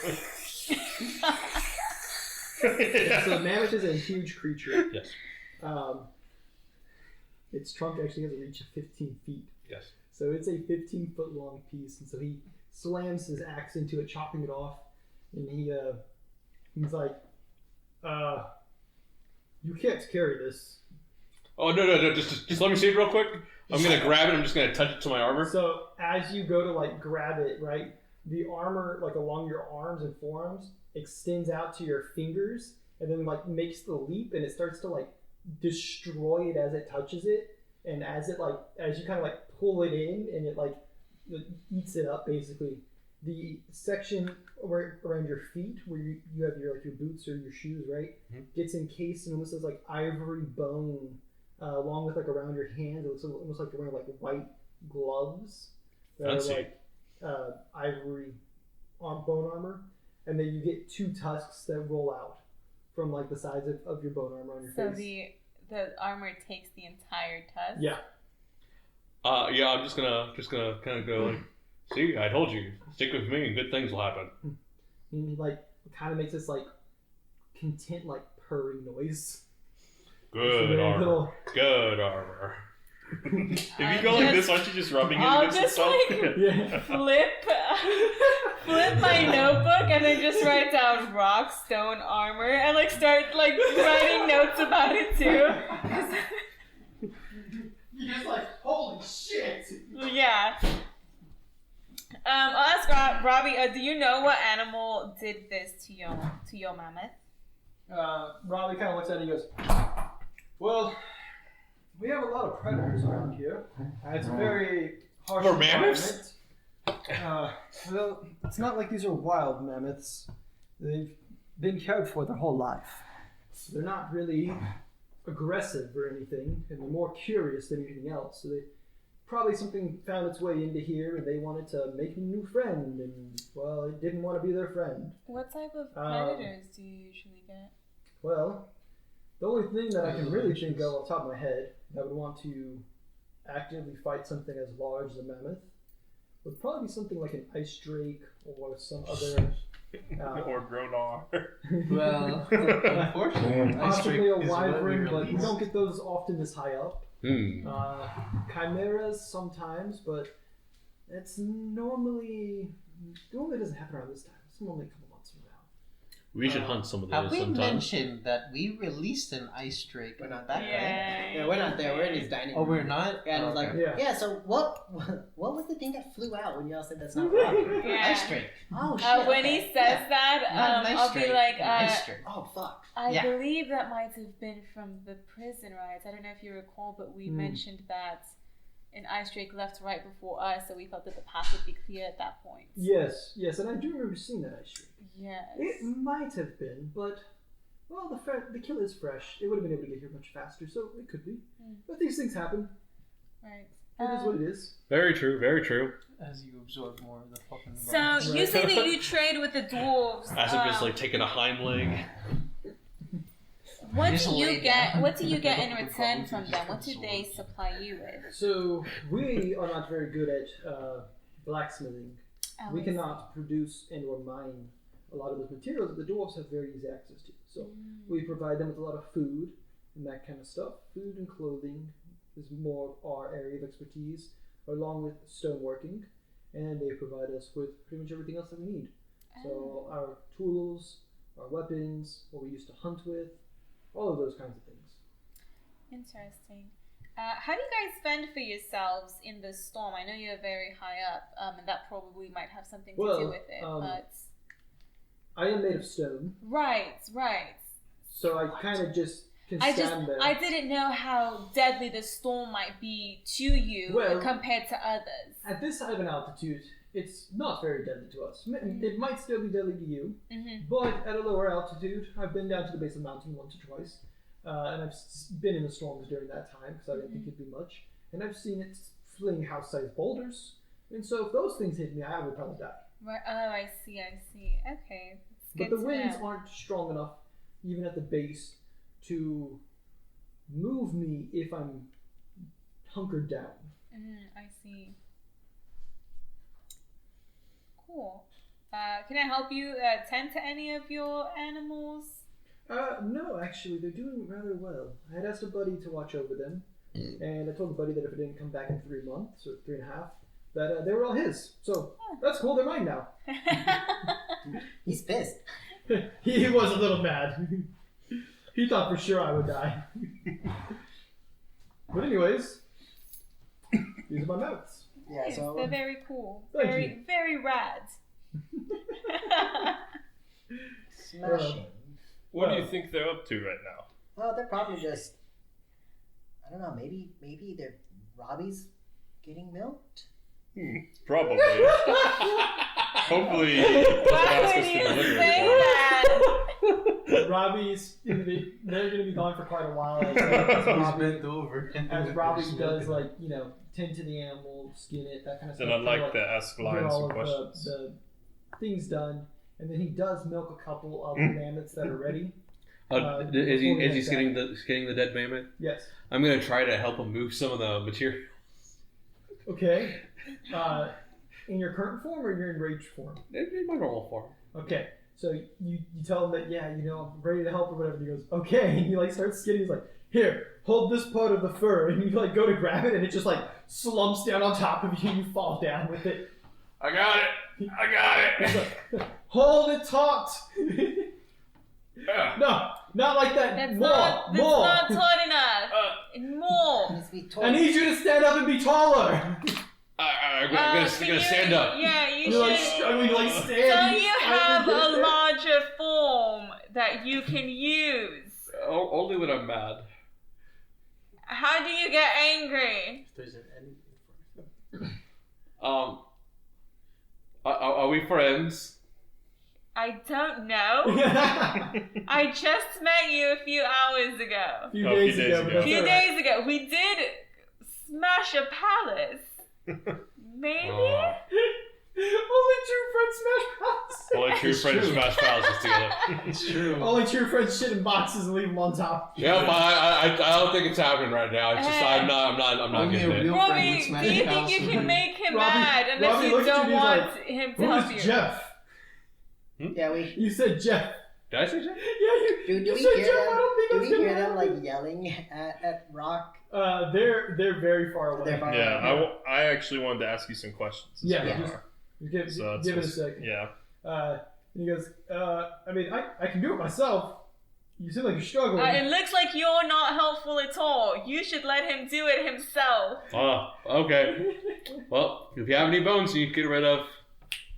yeah, so the mammoth is a huge creature. Yes. Its trunk actually has a reach of 15 feet. Yes. So it's a 15-foot long piece, and so he slams his axe into it, chopping it off, and he He's like, you can't carry this. Oh no! Just let me see it real quick. I'm gonna grab it. I'm just gonna touch it to my armor. So as you go to like grab it, right, the armor like along your arms and forearms extends out to your fingers, and then like makes the leap, and it starts to like destroy it as it touches it, and as you kind of like pull it in, and it like eats it up basically. The section around your feet, where you have your like your boots or your shoes, right, gets encased in almost as like ivory bone, along with like around your hands. It looks almost like you're wearing like white gloves that Fancy. are like ivory bone armor, and then you get 2 tusks that roll out from like the sides of your bone armor on your So face. the armor takes the entire tusk. Yeah. Yeah. I'm just gonna kind of go like, see, I told you, stick with me, and good things will happen. And he like kind of makes this like content like purring noise. Good It's a armor. little- Good armor. If you go like this, aren't you just rubbing it I'll against just yourself? like Yeah. flip my notebook and then just write down rock, stone, armor, and like start like writing notes about it too. You're just like, holy shit! Yeah. I'll ask Robbie. Do you know what animal did this to your mammoth? Robbie kind of looks at it and goes, well, we have a lot of predators around here. It's a very harsh For mammoths? environment. Well, it's not like these are wild mammoths. They've been cared for their whole life. They're not really aggressive or anything, and they're more curious than anything else. So probably something found its way into here, and they wanted to make a new friend, and, well, it didn't want to be their friend. What type of predators do you usually get? Well, the only thing that I can really think of off the top of my head that would want to actively fight something as large as a mammoth would probably be something like an ice drake or some other... Or Gronar. Well, unfortunately, possibly a is what we wyvern, but we release. don't get those often this high up. Chimeras sometimes, but it's normally doesn't happen around this time. It's normally a couple months from now. We should hunt some of Have those we sometime. mentioned that we released an ice drake? We're not back, there. right? Yeah, we're not there. We're in his dining Oh, room. we're not? Yeah, and it was like, Yeah. yeah. So what was the thing that flew out when y'all said that's not Robbie? Yeah. Ice drake. Oh shit. When he okay. says that, Not an ice I'll be drake, like, an ice drake. Oh fuck. I Yeah. believe that might have been from the prison riots. I don't know if you recall, but we mentioned that an ice drake left right before us, so we thought that the path would be clear at that point. Yes, and I do remember seeing that ice drake. Yes. It might have been, but well, the kill is fresh. It would have been able to get here much faster, so it could be. But these things happen. Right. It is what it is. Very true. Very true. As you absorb more of the fucking So violence. you say that you trade with the dwarves. As if it's like taking a hind leg. What Just do you lay get? down. What do you get in return from them? What do they supply you with? So we are not very good at blacksmithing. We cannot produce and or mine a lot of those materials that the dwarves have very easy access to. So we provide them with a lot of food and that kind of stuff. Food and clothing is more our area of expertise, along with stoneworking, and they provide us with pretty much everything else that we need. So our tools, our weapons, what we used to hunt with, all of those kinds of things. Interesting. How do you guys fend for yourselves in the storm? I know you're very high up, and that probably might have something to do with it. But I am made of stone, right. so I kind of just can I stand there. didn't know how deadly the storm might be to you Well, compared to others. At this high of an altitude, it's not very deadly to us. It might still be deadly to you, but at a lower altitude, I've been down to the base of the mountain once or twice, and I've been in the storms during that time because I didn't think it'd be much, and I've seen it fling house-sized boulders, and so if those things hit me, I would probably die. Right. Oh, I see. Okay. It's But good the to winds know. aren't strong enough, even at the base, to move me if I'm hunkered down. I see. Cool. Can I help you tend to any of your animals? No, actually, they're doing rather well. I had asked a buddy to watch over them, and I told the buddy that if it didn't come back in 3 months, or 3.5, that they were all his. So, that's cool, they're mine now. He's pissed. he He was a little mad. He thought for sure I would die. But anyways, these are my notes. Yeah, Yes, so they're very cool. Thank Very, you. very rad. smashing. What do you think they're up to right now? Well, they're probably just. I don't know. Maybe they're Robbie's getting milked. Probably. Hopefully, he doesn't Why ask would us to you deliver say it. that? Robbie's they're gonna be gone for quite a while as He's Robbie, bent over. as Robbie does, like, tend to the animal, skin it, that kind of stuff. Then I'd like kinda, to ask get Lion all some of questions. the things done, and then he does milk a couple of the mammoths that are ready. Is he before we skinning head the dead mammoth? Yes. I'm gonna try to help him move some of the material. Okay. In your current form or in your enraged form? In my normal form. Okay. So you tell him that, yeah, I'm ready to help or whatever. And he goes, okay. And he starts skinning. He's like, here, hold this part of the fur. And you go to grab it, and it just slumps down on top of you. And you fall down with it. I got it. He's like, hold it taut. Yeah. No, not like that. That's More. not taut enough. More. Needs to be I need you to stand up and be taller. I'm Can gonna you- stand up. Yeah, you You're should. stand. So you have finally a get there. larger form that you can use. Only when I'm mad. How do you get angry? If there's anything Are we friends? I don't know. I just met you a few hours ago. A few Oh, days few days ago. ago. but A that's few all right. days ago. We did smash a palace. Maybe? Oh. Only true friends smash palaces. Only true It's friends true. smash palaces together. It's true. Only true friends shit in boxes and leave them on top. Yep, I don't think it's happening right now. It's just I'm not Only getting a it. real Robbie, friend would do smash you a think house you can with- make him Robbie- mad unless Robbie you looked at don't you and want he's him to Who help is you? Jeff? Yeah, we. You said Jeff. Did I say that? Yeah, Do you we said hear Jeff. them? I don't think Do I we was gonna hear them happen. yelling at Rock? They're very far away. They're far Yeah, I actually wanted to ask you some questions. Yeah, Yeah. just So give it a that's- second. Yeah. And he goes, I can do it myself. You seem like you're struggling. It looks like you're not helpful at all. You should let him do it himself. Oh, okay. Well, if you have any bones you can get rid of,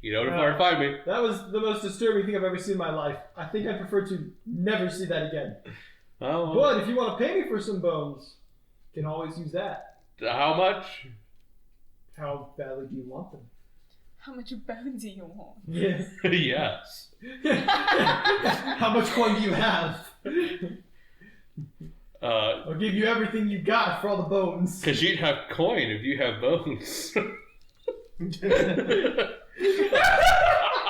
you know where to find me. That was the most disturbing thing I've ever seen in my life. I think I'd prefer to never see that again. Oh, But if you want to pay me for some bones, you can always use that. how much? How badly do you want them? How much bone do you want? Yeah. Yes. How much coin do you have? I'll give you everything you got for all the bones. Because you'd have coin if you have bones.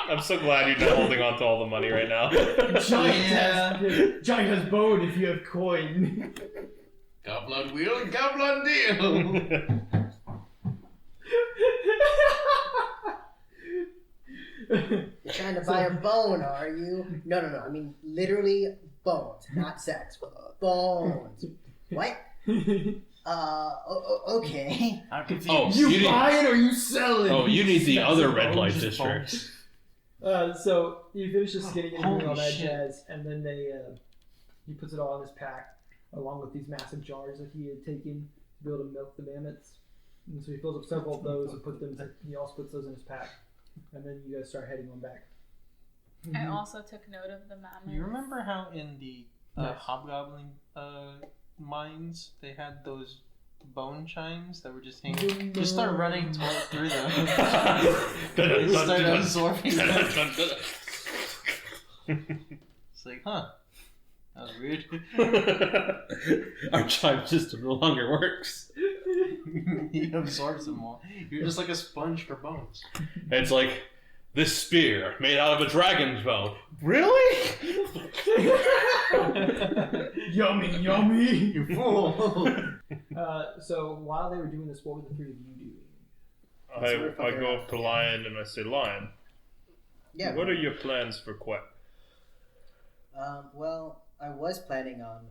I'm so glad you're not holding on to all the money right now. Giant has bone if you have coin. Goblin wheel, goblin deal. You're trying to buy a bone, are you? No. I mean, literally bones, not sex. Bones. What? Okay. I'm confused. Oh, You you need, buying or you selling? oh, you need the other red bones, light just district. So he finishes skinning and doing all Holy that shit. jazz, and then he puts it all in his pack, along with these massive jars that he had taken to be able to milk the mammoths. And so he fills up several of those and he also puts those in his pack. And then you guys start heading on back. I also took note of the mammoth. You remember how in the Yes. hobgoblin mines they had those bone chimes that were just hanging? Just start running through them. They start absorbing them. It's like, huh? That was weird. Our chime system no longer works. He absorbs them all. You're just like a sponge for bones. It's like this spear made out of a dragon's bone. Really? Yummy, yummy! You fool! So while they were doing this, what were the three of you doing? I go up to Lion and I say, Lion, Yeah. what are your plans for Quack? Well, I was planning on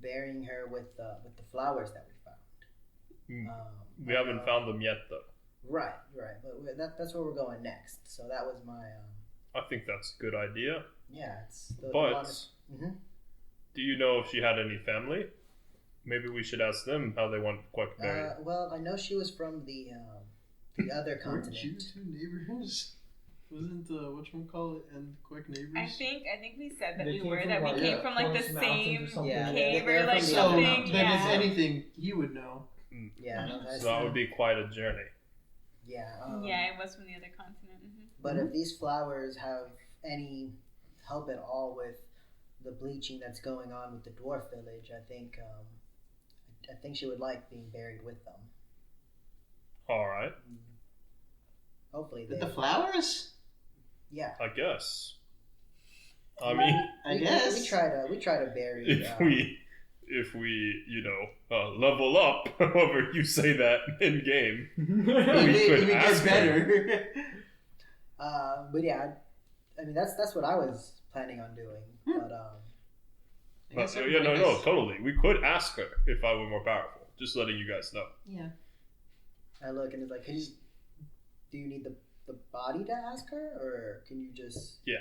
burying her with the flowers that we found. We haven't found them yet, though. Right. But that's where we're going next. So that was my I think that's a good idea. Yeah, it's the But longest. Mhm. do you know if she had any family? Maybe we should ask them how they want Quack buried. Well, I know she was from the other Weren't you continent. two neighbors? Wasn't whatchamacallit and Quick neighbors? I think we said that They we came were from, that we like, came from like the close mountains or same something. Yeah, cave they're or like from the So other something. then, Yeah. if anything, you would know. Yeah, no, So that would be quite a journey. yeah. Yeah, it was from the other continent. Mm-hmm. But if these flowers have any help at all with the bleaching that's going on with the dwarf village, I think she would like being buried with them. All right, Hopefully, With they. the flowers? Yeah. I guess. I mean, I guess. we try to bury. if we level up, however you say that in game, we could we ask get her. better. But yeah, I mean that's what I was planning on doing. But I guess No, everybody has- totally. We could ask her if I were more powerful. Just letting you guys know. Yeah. I look and it's like, do you need the body to ask her, or can you just? Yeah.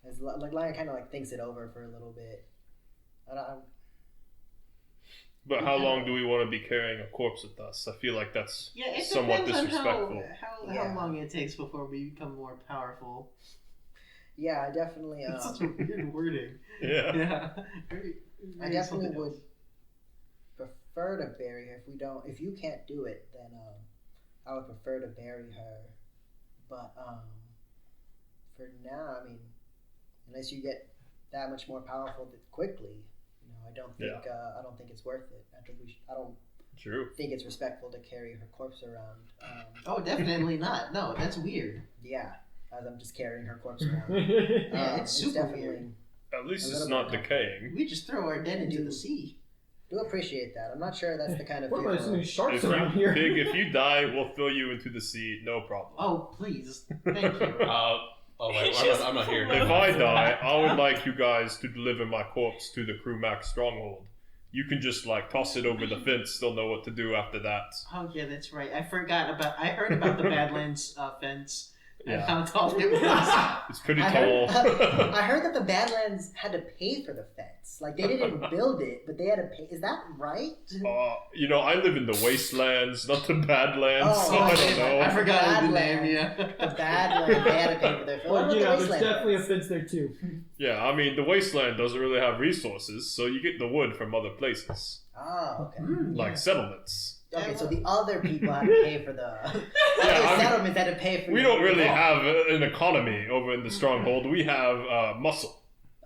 As Lion kind of like thinks it over for a little bit. But how long do we want to be carrying a corpse with us? I feel like that's Yeah, it somewhat depends on disrespectful. how long it takes before we become more powerful. Yeah, I definitely. It's such a weird wording. Yeah. Yeah. I definitely would prefer to bury her. If you can't do it, then I would prefer to bury her. But for now, I mean, unless you get that much more powerful quickly, I don't think it's worth it. I don't True. think it's respectful to carry her corpse around. Oh, definitely not. No, that's weird. Yeah, as I'm just carrying her corpse around. Yeah, it's super definitely. weird. At least A it's little not bit decaying. We just throw our dead into the sea. Do appreciate that. I'm not sure that's the kind of. What about funeral- so many sharks If around you, here? Pig, if you die, we'll throw you into the sea. No problem. Oh, please. Thank you. Oh wait, I'm not here. If I die, I would like you guys to deliver my corpse to the Crewmax stronghold. You can just toss it over the fence. They'll know what to do after that. Oh, yeah, that's right. I heard about the Badlands fence and Yeah. how tall it was. It's pretty I tall. heard, I heard that the Badlands had to pay for the fence. Like they didn't build it, but they had to pay. Is that right? I live in the wastelands, not the Badlands, Oh, so I okay. don't know. I forgot the name, Badlands. yeah. The Badlands, they had to pay for their fence. What Well, about the there's Wasteland definitely a fence? fence there too. Yeah, I mean, the wasteland doesn't really have resources, so you get the wood from other places, Oh, okay. like settlements. Okay, so the other people had to pay for the. Yeah, other I mean, settlements had to pay for. We your don't really wall. have an economy over in the stronghold. We have muscle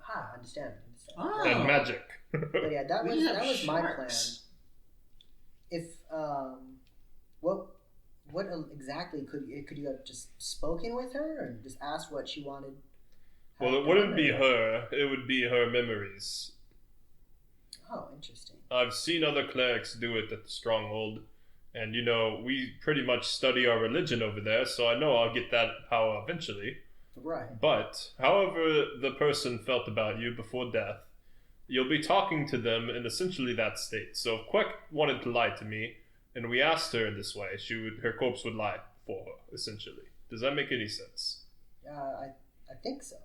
Ah, understand. Oh. and magic. But yeah, that We was have my plan. sharks. If what exactly could you have just spoken with her and just asked what she wanted? Well, it wouldn't be her. It would be her memories. Oh, interesting. I've seen other clerics do it at the stronghold, and we pretty much study our religion over there, so I know I'll get that power eventually. Right. But however the person felt about you before death, you'll be talking to them in essentially that state. So if Quek wanted to lie to me, and we asked her in this way, her corpse would lie for her, essentially. Does that make any sense? I think so.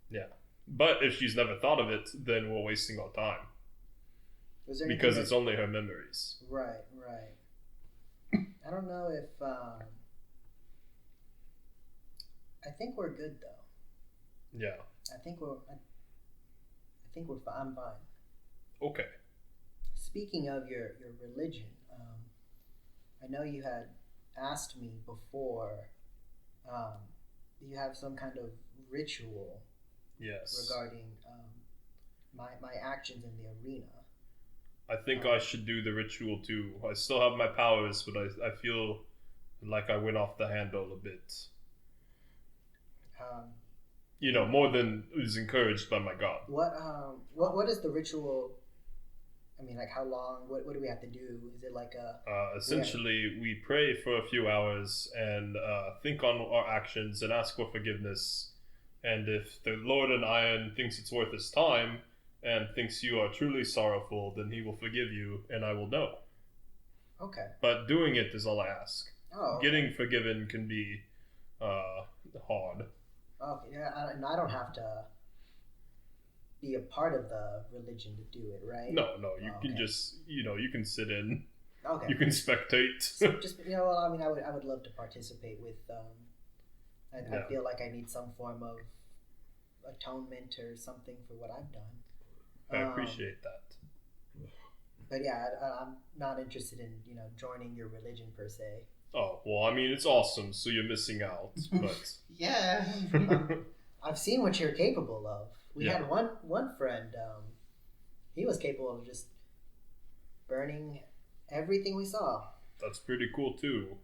Yeah. But if she's never thought of it, then we're wasting our time. Was there Because anything it's only her memories. right. I don't know if I think we're good though. Yeah. I think we're fine. I'm fine. Okay. Speaking of your religion, I know you had asked me before. Do you have some kind of ritual Yes. regarding my actions in the arena? I think I should do the ritual too. I still have my powers, but I feel like I went off the handle a bit. More than is encouraged by my god. What is the ritual? I mean, like how long? What do we have to do? Is it like a? Essentially, we pray for a few hours and think on our actions and ask for forgiveness. And if the Lord in Iron thinks it's worth his time and thinks you are truly sorrowful, then he will forgive you, and I will know. Okay. But doing it is all I ask. Oh. Getting forgiven can be hard. Okay. Yeah. I don't have to be a part of the religion to do it, right? No, you Oh, can okay. just, you can sit in. Okay. You can spectate. So just well, I mean, I would love to participate with. I feel like I need some form of atonement or something for what I've done. I appreciate that. But yeah, I'm not interested in joining your religion per se. Oh, well, I mean, it's awesome, so you're missing out, but... Yeah. I've seen what you're capable of. We Yeah. had one friend. He was capable of just burning everything we saw. That's pretty cool, too.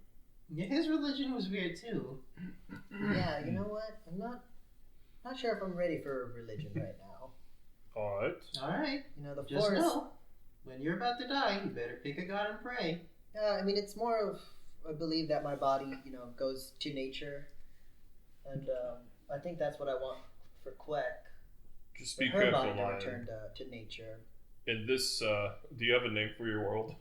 Yeah, his religion was weird too. Yeah, you know what? I'm not sure if I'm ready for religion right now. Alright. Alright. The Just forest. know, when you're about to die, you better pick a god and pray. I mean, it's more of I believe that my body, goes to nature, and I think that's what I want for Queck. Just For be her careful, body to Lion. return to nature. In this, do you have a name for your world?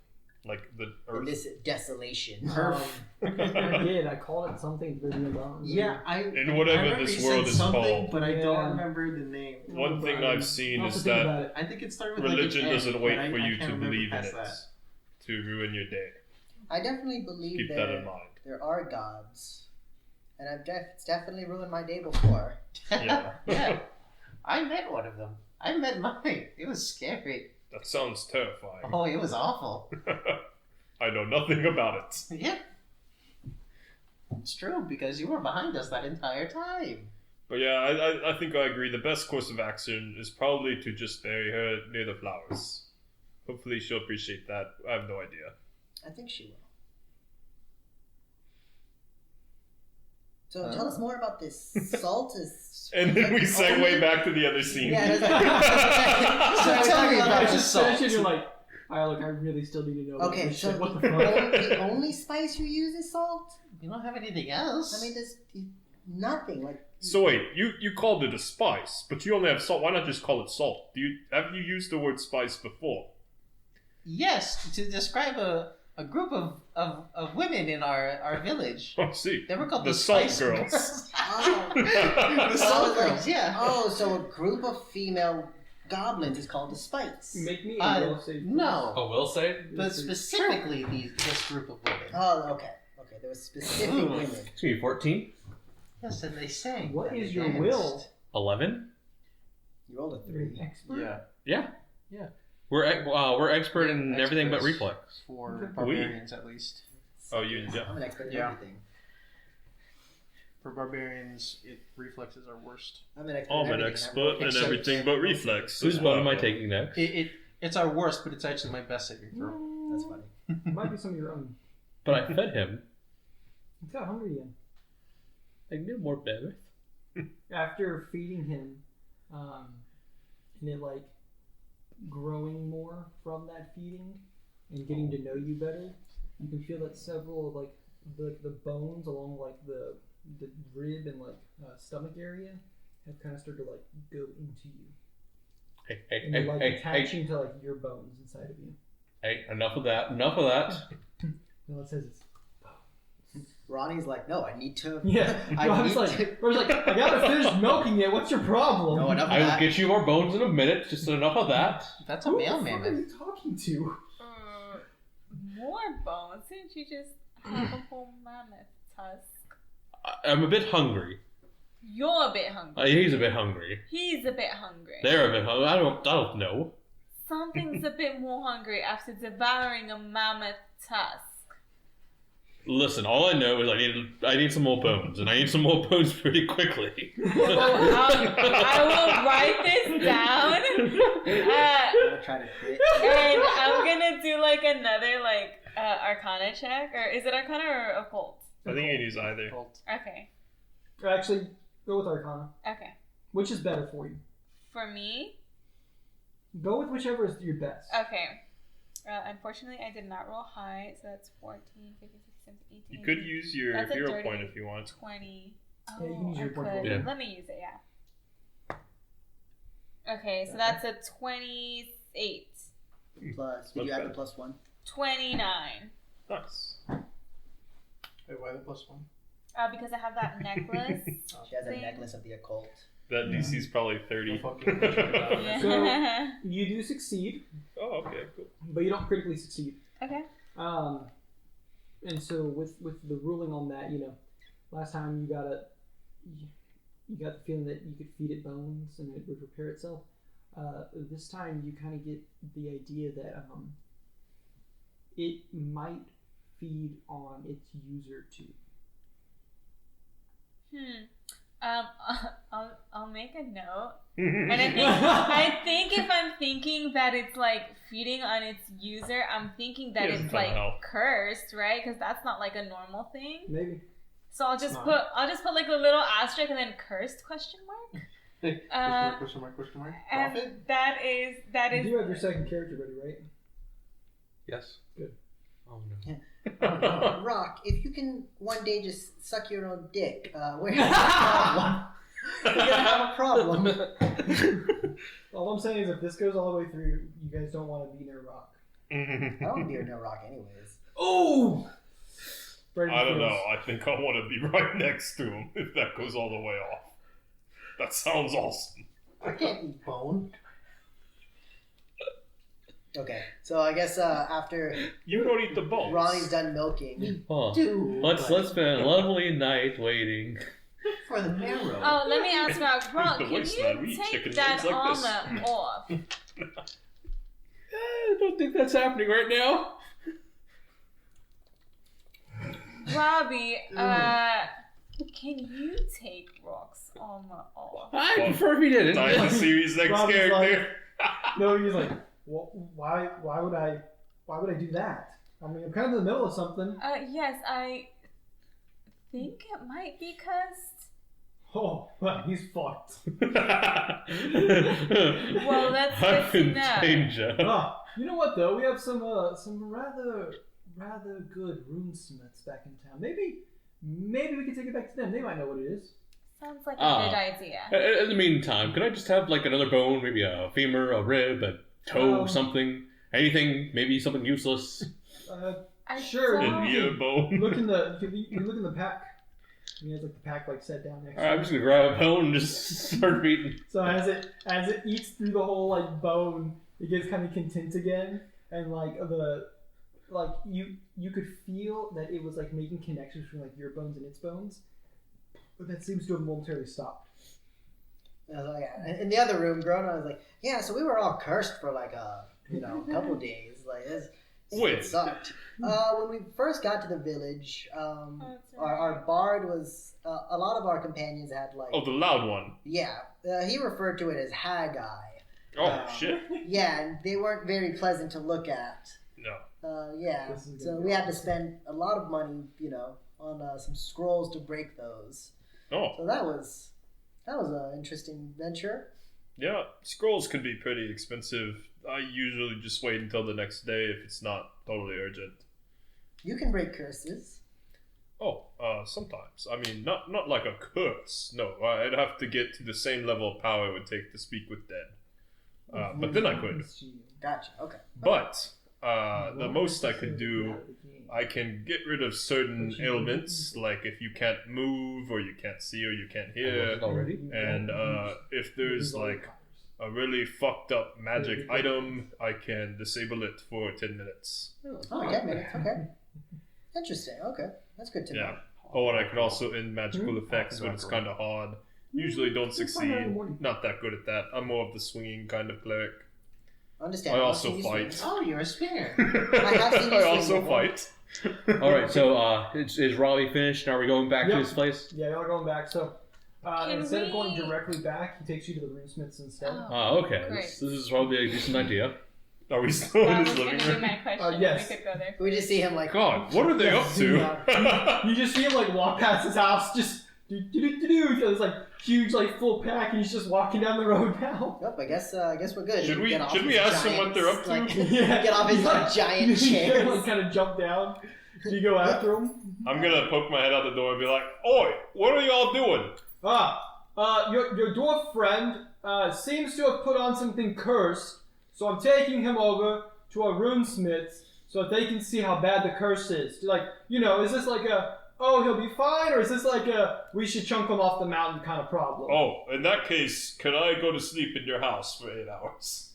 Like the Earth? In this desolation. I did. I called it something very long. Yeah, In whatever I remember this you said world is something, called. but I Yeah. don't remember the name. One thing I've seen I'll have is to think that about it. I think it started with religion like an doesn't F, wait but for I you can't to remember believe in past it that. to ruin your day. I definitely believe Keep that in mind. there are gods, and it's definitely ruined my day before. Yeah. Yeah. I met one of them. I met mine. It was scary. That sounds terrifying. Oh, it was awful. I know nothing about it. Yeah. It's true, because you were behind us that entire time. But yeah, I think I agree. The best course of action is probably to just bury her near the flowers. Hopefully she'll appreciate that. I have no idea. I think she will. So tell us more about this salt. And then we segue back to the other scene. Yeah, So tell me about It's the just salt. finished and you're like, alright, look, I really still need to know. about Okay, this so shit. What the the, fuck? the only spice you use is salt? You don't have anything else. I mean, there's nothing. Like, So wait, you called it a spice, but you only have salt. Why not just call it salt? Have you used the word spice before? yes, to describe a group of women in our village. Oh, see. They were called The the Salt Spice Girls. oh, The Salt Girls, yeah. oh, so a group of female goblins is called the spice. Make me a will save. No, Oh, will say? but specifically this group of women. Oh, okay. Okay, there was specific Ooh. women. Excuse me, 14? Yes, and they sang. What and is they your danced. will? 11? You rolled a You're 3. an expert? Yeah. Yeah. We're expert in everything but Experts. reflex. For barbarians, at least. Oh, you. I'm an expert in Yeah. everything. For barbarians, reflexes are worst. I'm an expert I'm in an everything. expert in Except- everything but reflex. Whose as one well. am I taking next? It's our worst, but it's actually my best saving throw. That's funny. It might be some of your own. But I fed him. He's got hungry again. I can do more better. After feeding him, and it like growing more from that feeding and getting to know you better, you can feel that several of like the bones along like the rib and like stomach area have kind of started to like go into you, Hey, and they're like attaching to like your bones inside of you. Hey, enough of that. Enough of that. No, it says it's Ronnie's like, no, I need to. yeah. I No, I need was like, to. I was like, I gotta finish milking it. What's your problem? No, enough of I will that. get you more bones in a minute. Just enough of that. That's a Who male the fuck are mammoth. you talking to? More bones? Didn't you just have a whole mammoth tusk? I'm a bit hungry. You're a bit hungry. He's a bit hungry. He's a bit hungry. They're a bit hungry. I don't know. Something's a bit more hungry after devouring a mammoth tusk. Listen, all I know is I need some more bones, and I need some more bones pretty quickly. Well, I will write this down, I'm gonna try to quit. and I'm gonna do like another like Arcana check, or is it Arcana or Occult? I think you can use either. Okay, Or actually, go with Arcana. okay. Which is better for you? For me, Go with whichever is your best. okay. Unfortunately, I did not roll high, so that's 14, 15, 16, 17, 18. You could use your That's a hero dirty point if you want. 20. Yeah, you can use I your point could. roll. Yeah. Let me use it, yeah. Okay, so that's a 28. Plus, did you add the plus 1? 29. Nice. Wait, why the +1? Because I have that necklace. She has a thing. necklace of the occult. That DC's probably 30. Fucking Yeah. So you do succeed, Oh, okay, cool. but you don't critically succeed. Okay. And so with the ruling on that, last time you got the feeling that you could feed it bones and it would repair itself. This time you kind of get the idea that it might feed on its user too. I'll make a note. And I think if I'm thinking that it's like feeding on its user, I'm thinking that Yeah, it's kinda like help. cursed, right? Because that's not like a normal thing. Maybe. So I'll just not. put like a little asterisk and then cursed question mark. Question mark. And Profit? that is You do have your second character ready, right? Yes. Good. Oh no. Rock, if you can one day just suck your own dick, we're gonna have a problem. All I'm saying is if this goes all the way through, you guys don't want to be near Rock. I don't want to be near Rock anyways. Oh! I don't know. I think I want to be right next to him if that goes all the way off. That sounds awesome. I can't eat bone. Okay, so I guess after You don't eat the bones. Ronnie's done milking, Oh. Dude, Let's spend a lovely night waiting. for the marrow. Oh, let me ask Rock, The can wasteland, we you eat take chicken that legs like this. armor off? I don't think that's happening right now. Robbie, can you take Rock's armor off? I prefer if he didn't. Time to series next Robbie's character. No, he's like, well, why would I do that? I mean, I'm kind of in the middle of something. Yes, I think it might be cursed. Oh, well, he's fucked. Well, that's good I'm to in know. danger. You know what though? We have some rather good runesmiths back in town. Maybe we can take it back to them. They might know what it is. Sounds like a good idea. In the meantime, could I just have like another bone, maybe a femur, a rib, a toe, something, anything, maybe something useless? Sure. don't- An ear bone. Look in the pack. And he has like the pack like set down next. All right, I'm just gonna grab a bone and just start beating. So as it eats through the whole like bone, it gets kind of content again, and you could feel that it was like making connections between like your bones and its bones, but that seems to have momentarily stopped. in the other room, Grona was like, "Yeah, so we were all cursed for like a couple days. Like it sucked. When we first got to the village, our bard was a lot of our companions had like Oh, the loud one. he referred to it as Haggai. Oh, shit. Yeah, and they weren't very pleasant to look at. No. This is So gonna we be had to spend a lot of money, on some scrolls to break those. Oh, So that was an interesting venture. yeah. Scrolls can be pretty expensive. I usually just wait until the next day if it's not totally urgent. You can break curses. Oh, sometimes. I mean, not like a curse. No, I'd have to get to the same level of power it would take to speak with dead. But then I could. Gotcha. Okay. But the most I could do, I can get rid of certain ailments, like if you can't move or you can't see or you can't hear. Already? And if there's like a really fucked up magic item, I can disable it for 10 minutes. Oh, 10 minutes. Okay. Interesting. Okay. That's good to know. Yeah. Oh, and I could also end magical effects when it's kind of hard. Usually don't succeed. Not that good at that. I'm more of the swinging kind of cleric. Understand. I I've also seen you fight. swing. Oh, you're a spinner. have seen you I swing also before. fight. All right, so is Robbie finished? Are we going back to Yep. his place? Yeah, y'all going back. So Can instead of we- going directly back, he takes you to the runesmiths instead. Oh, Okay. great. This is probably a decent idea. Are we still in That his was living going to be room? my question. Yes. We could go there. We just see him like. God, what are they up to? You just see him like walk past his house, just do. So it's like huge, like full pack, and he's just walking down the road now. Nope. I guess we're good. Should He we- can get off should we his ask him what they're up to? Like, get off his like giant You chairs. like, kind of jump down. Do you go after him? I'm gonna poke my head out the door and be like, "Oi, what are y'all doing?" Your dwarf friend seems to have put on something cursed, so I'm taking him over to our runesmiths so that they can see how bad the curse is. Like, is this like a, oh, he'll be fine, or is this like a, we should chunk him off the mountain kind of problem? Oh, in that case, can I go to sleep in your house for 8 hours?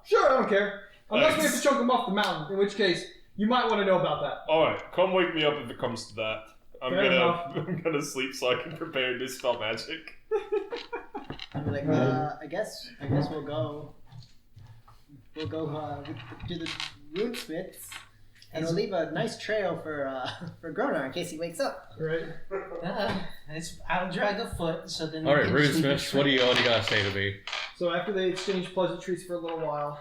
Sure, I don't care. Unless we have Thanks. to chunk him off the mountain, in which case, you might want to know about that. Alright, come wake me up if it comes to that. I'm Fair enough. gonna sleep so I can prepare to dispel magic. I'd be like, I guess we'll go to the runesmiths, and we'll leave a nice trail for Gronar in case he wakes up. Right. I'll drag a foot so then. All right, we can sleep Runesmiths, what do you gotta say to me? So after they exchange pleasantries for a little while,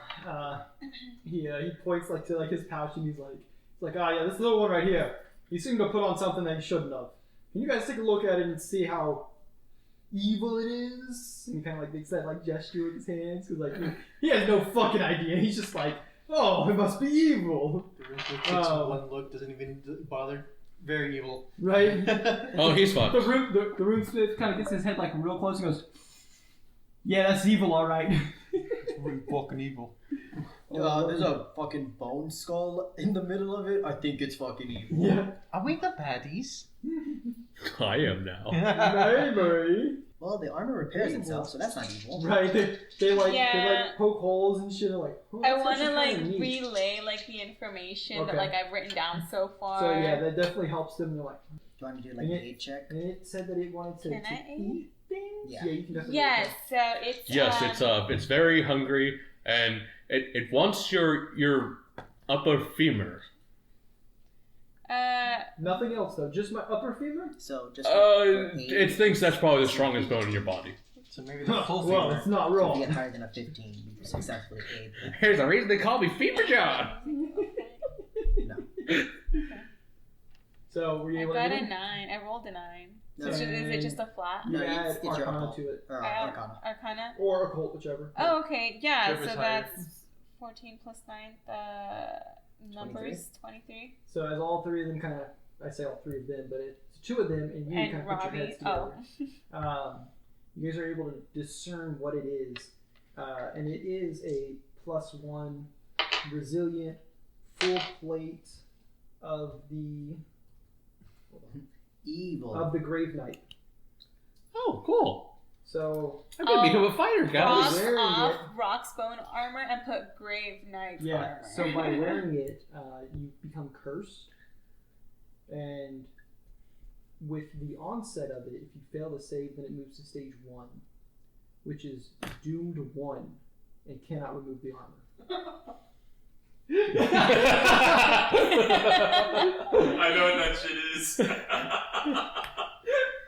he points to his pouch and he's like, oh yeah, this little one right here. He seemed to put on something that he shouldn't have. Can you guys take a look at it and see how evil it is? And he kind of makes that gesture with his hands because he has no fucking idea. He's just like, oh, it must be evil. The Runesmith takes one look, doesn't even bother. Very evil. Right? Oh, he's fine. The runesmith kind of gets his head real close and goes, yeah, that's evil, all right. Really fucking evil. There's a fucking bone skull in the middle of it. I think it's fucking evil. Yeah. Are we the baddies? I am now. Maybe. Well, the armor repairs itself, so that's not evil. Right? They poke holes and shit. Oh, I that's want to actually kinda neat. relay the information that Okay. I've written down so far. So yeah, that definitely helps them. They're like, Do you want to do And an it- aid check? and it said that it wanted to, Can I aid? eat things. Yeah. You can definitely. Yes, so it's Yes, it's very hungry and it wants your upper femur. Nothing else though, just my upper femur. So just for aid, It thinks that's probably the strongest bone in your body. So maybe the full Well, femur. it's not if you wrong. get higher than a 15, you successfully aid. Here's the reason they call me Fever John. No. So were you I able got to a do it? 9. I rolled a 9. No. Is it just a flat? No, Yeah, it's your Arcana occult. to it, Or Arcana. Arcana? or occult, whichever. Oh, okay. Yeah, Whichever's so higher. that's 14 plus 9. The numbers 23. So as all three of them I say all three of them, but it's two of them, and you And kind of put your Robbie. heads Oh. together. You guys are able to discern what it is, and it is a +1 resilient full plate of the Evil. Grave Knight. Oh, cool. So I'm gonna become a fighter, guys. Cross wearing off it. Rock's bone armor and put Grave Knight's yeah, armor. so by wearing it, you become cursed, and with the onset of it, if you fail to save, then it moves to stage 1, which is doomed 1 and cannot remove the armor. I know what that shit is.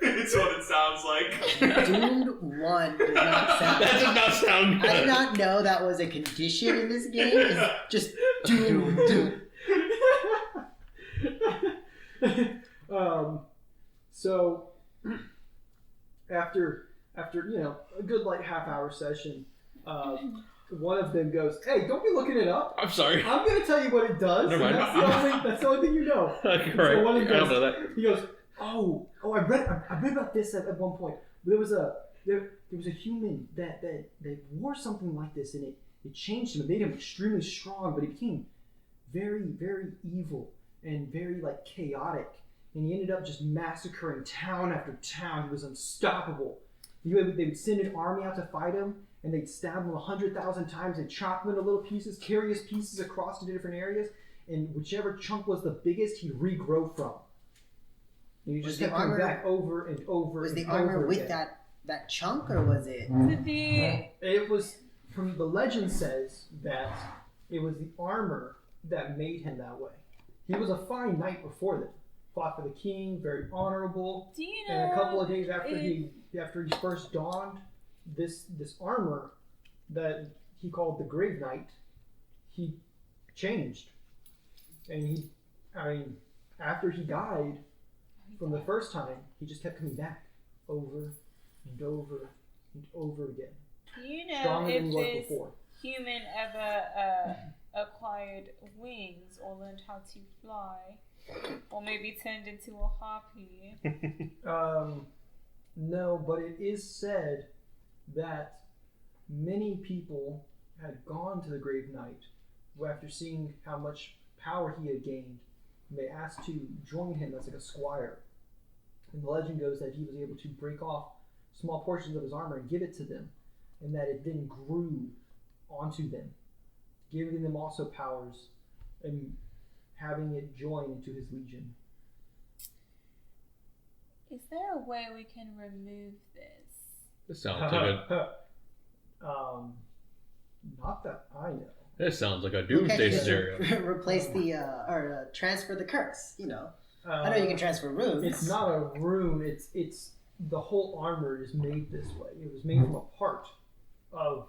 It's what it sounds like. Doomed 1 does not sound. That does not sound I did good. not know that was a condition in this game. It's just doomed. So after a good half-hour session, one of them goes, "Hey, don't be looking it up. I'm sorry. I'm gonna tell you what it does. Never and mind. that's the only thing you know." Correct. So one of I them don't goes, know that. He goes, "Oh, I read about this at one point. There was a human that wore something like this, and it changed him. It made him extremely strong, but he became very, very evil and very chaotic. And he ended up just massacring town after town. He was unstoppable. They would send an army out to fight him, and they'd stab him 100,000 times. They'd chop him into little pieces, carry his pieces across to different areas, and whichever chunk was the biggest, he'd regrow from. And you just Was kept the coming armor- back over and over Was and the over armor with again. that chunk, or was it? To the It was, from the legend says that it was the armor that made him that way. He was a fine knight before that. Fought for the king, very honorable. do you know? And a couple of days after if- he first donned this armor that he called the Grave Knight, he changed. And after he died from the first time, he just kept coming back over and over and over again. Do you know Stronger than if he was this before. human ever acquired wings or learned how to fly? Or maybe turned into a harpy? No, but it is said that many people had gone to the Grave Knight after seeing how much power he had gained, and they asked to join him as like a squire. And the legend goes that he was able to break off small portions of his armor and give it to them, and that it then grew onto them, giving them also powers and having it join into his legion. Is there a way we can remove this? This sounds like a Not that I know. this sounds like a You can't doomsday just scenario. replace the transfer the curse. You know, I know you can transfer runes. It's not a rune. It's the whole armor is made this way. It was made from a part of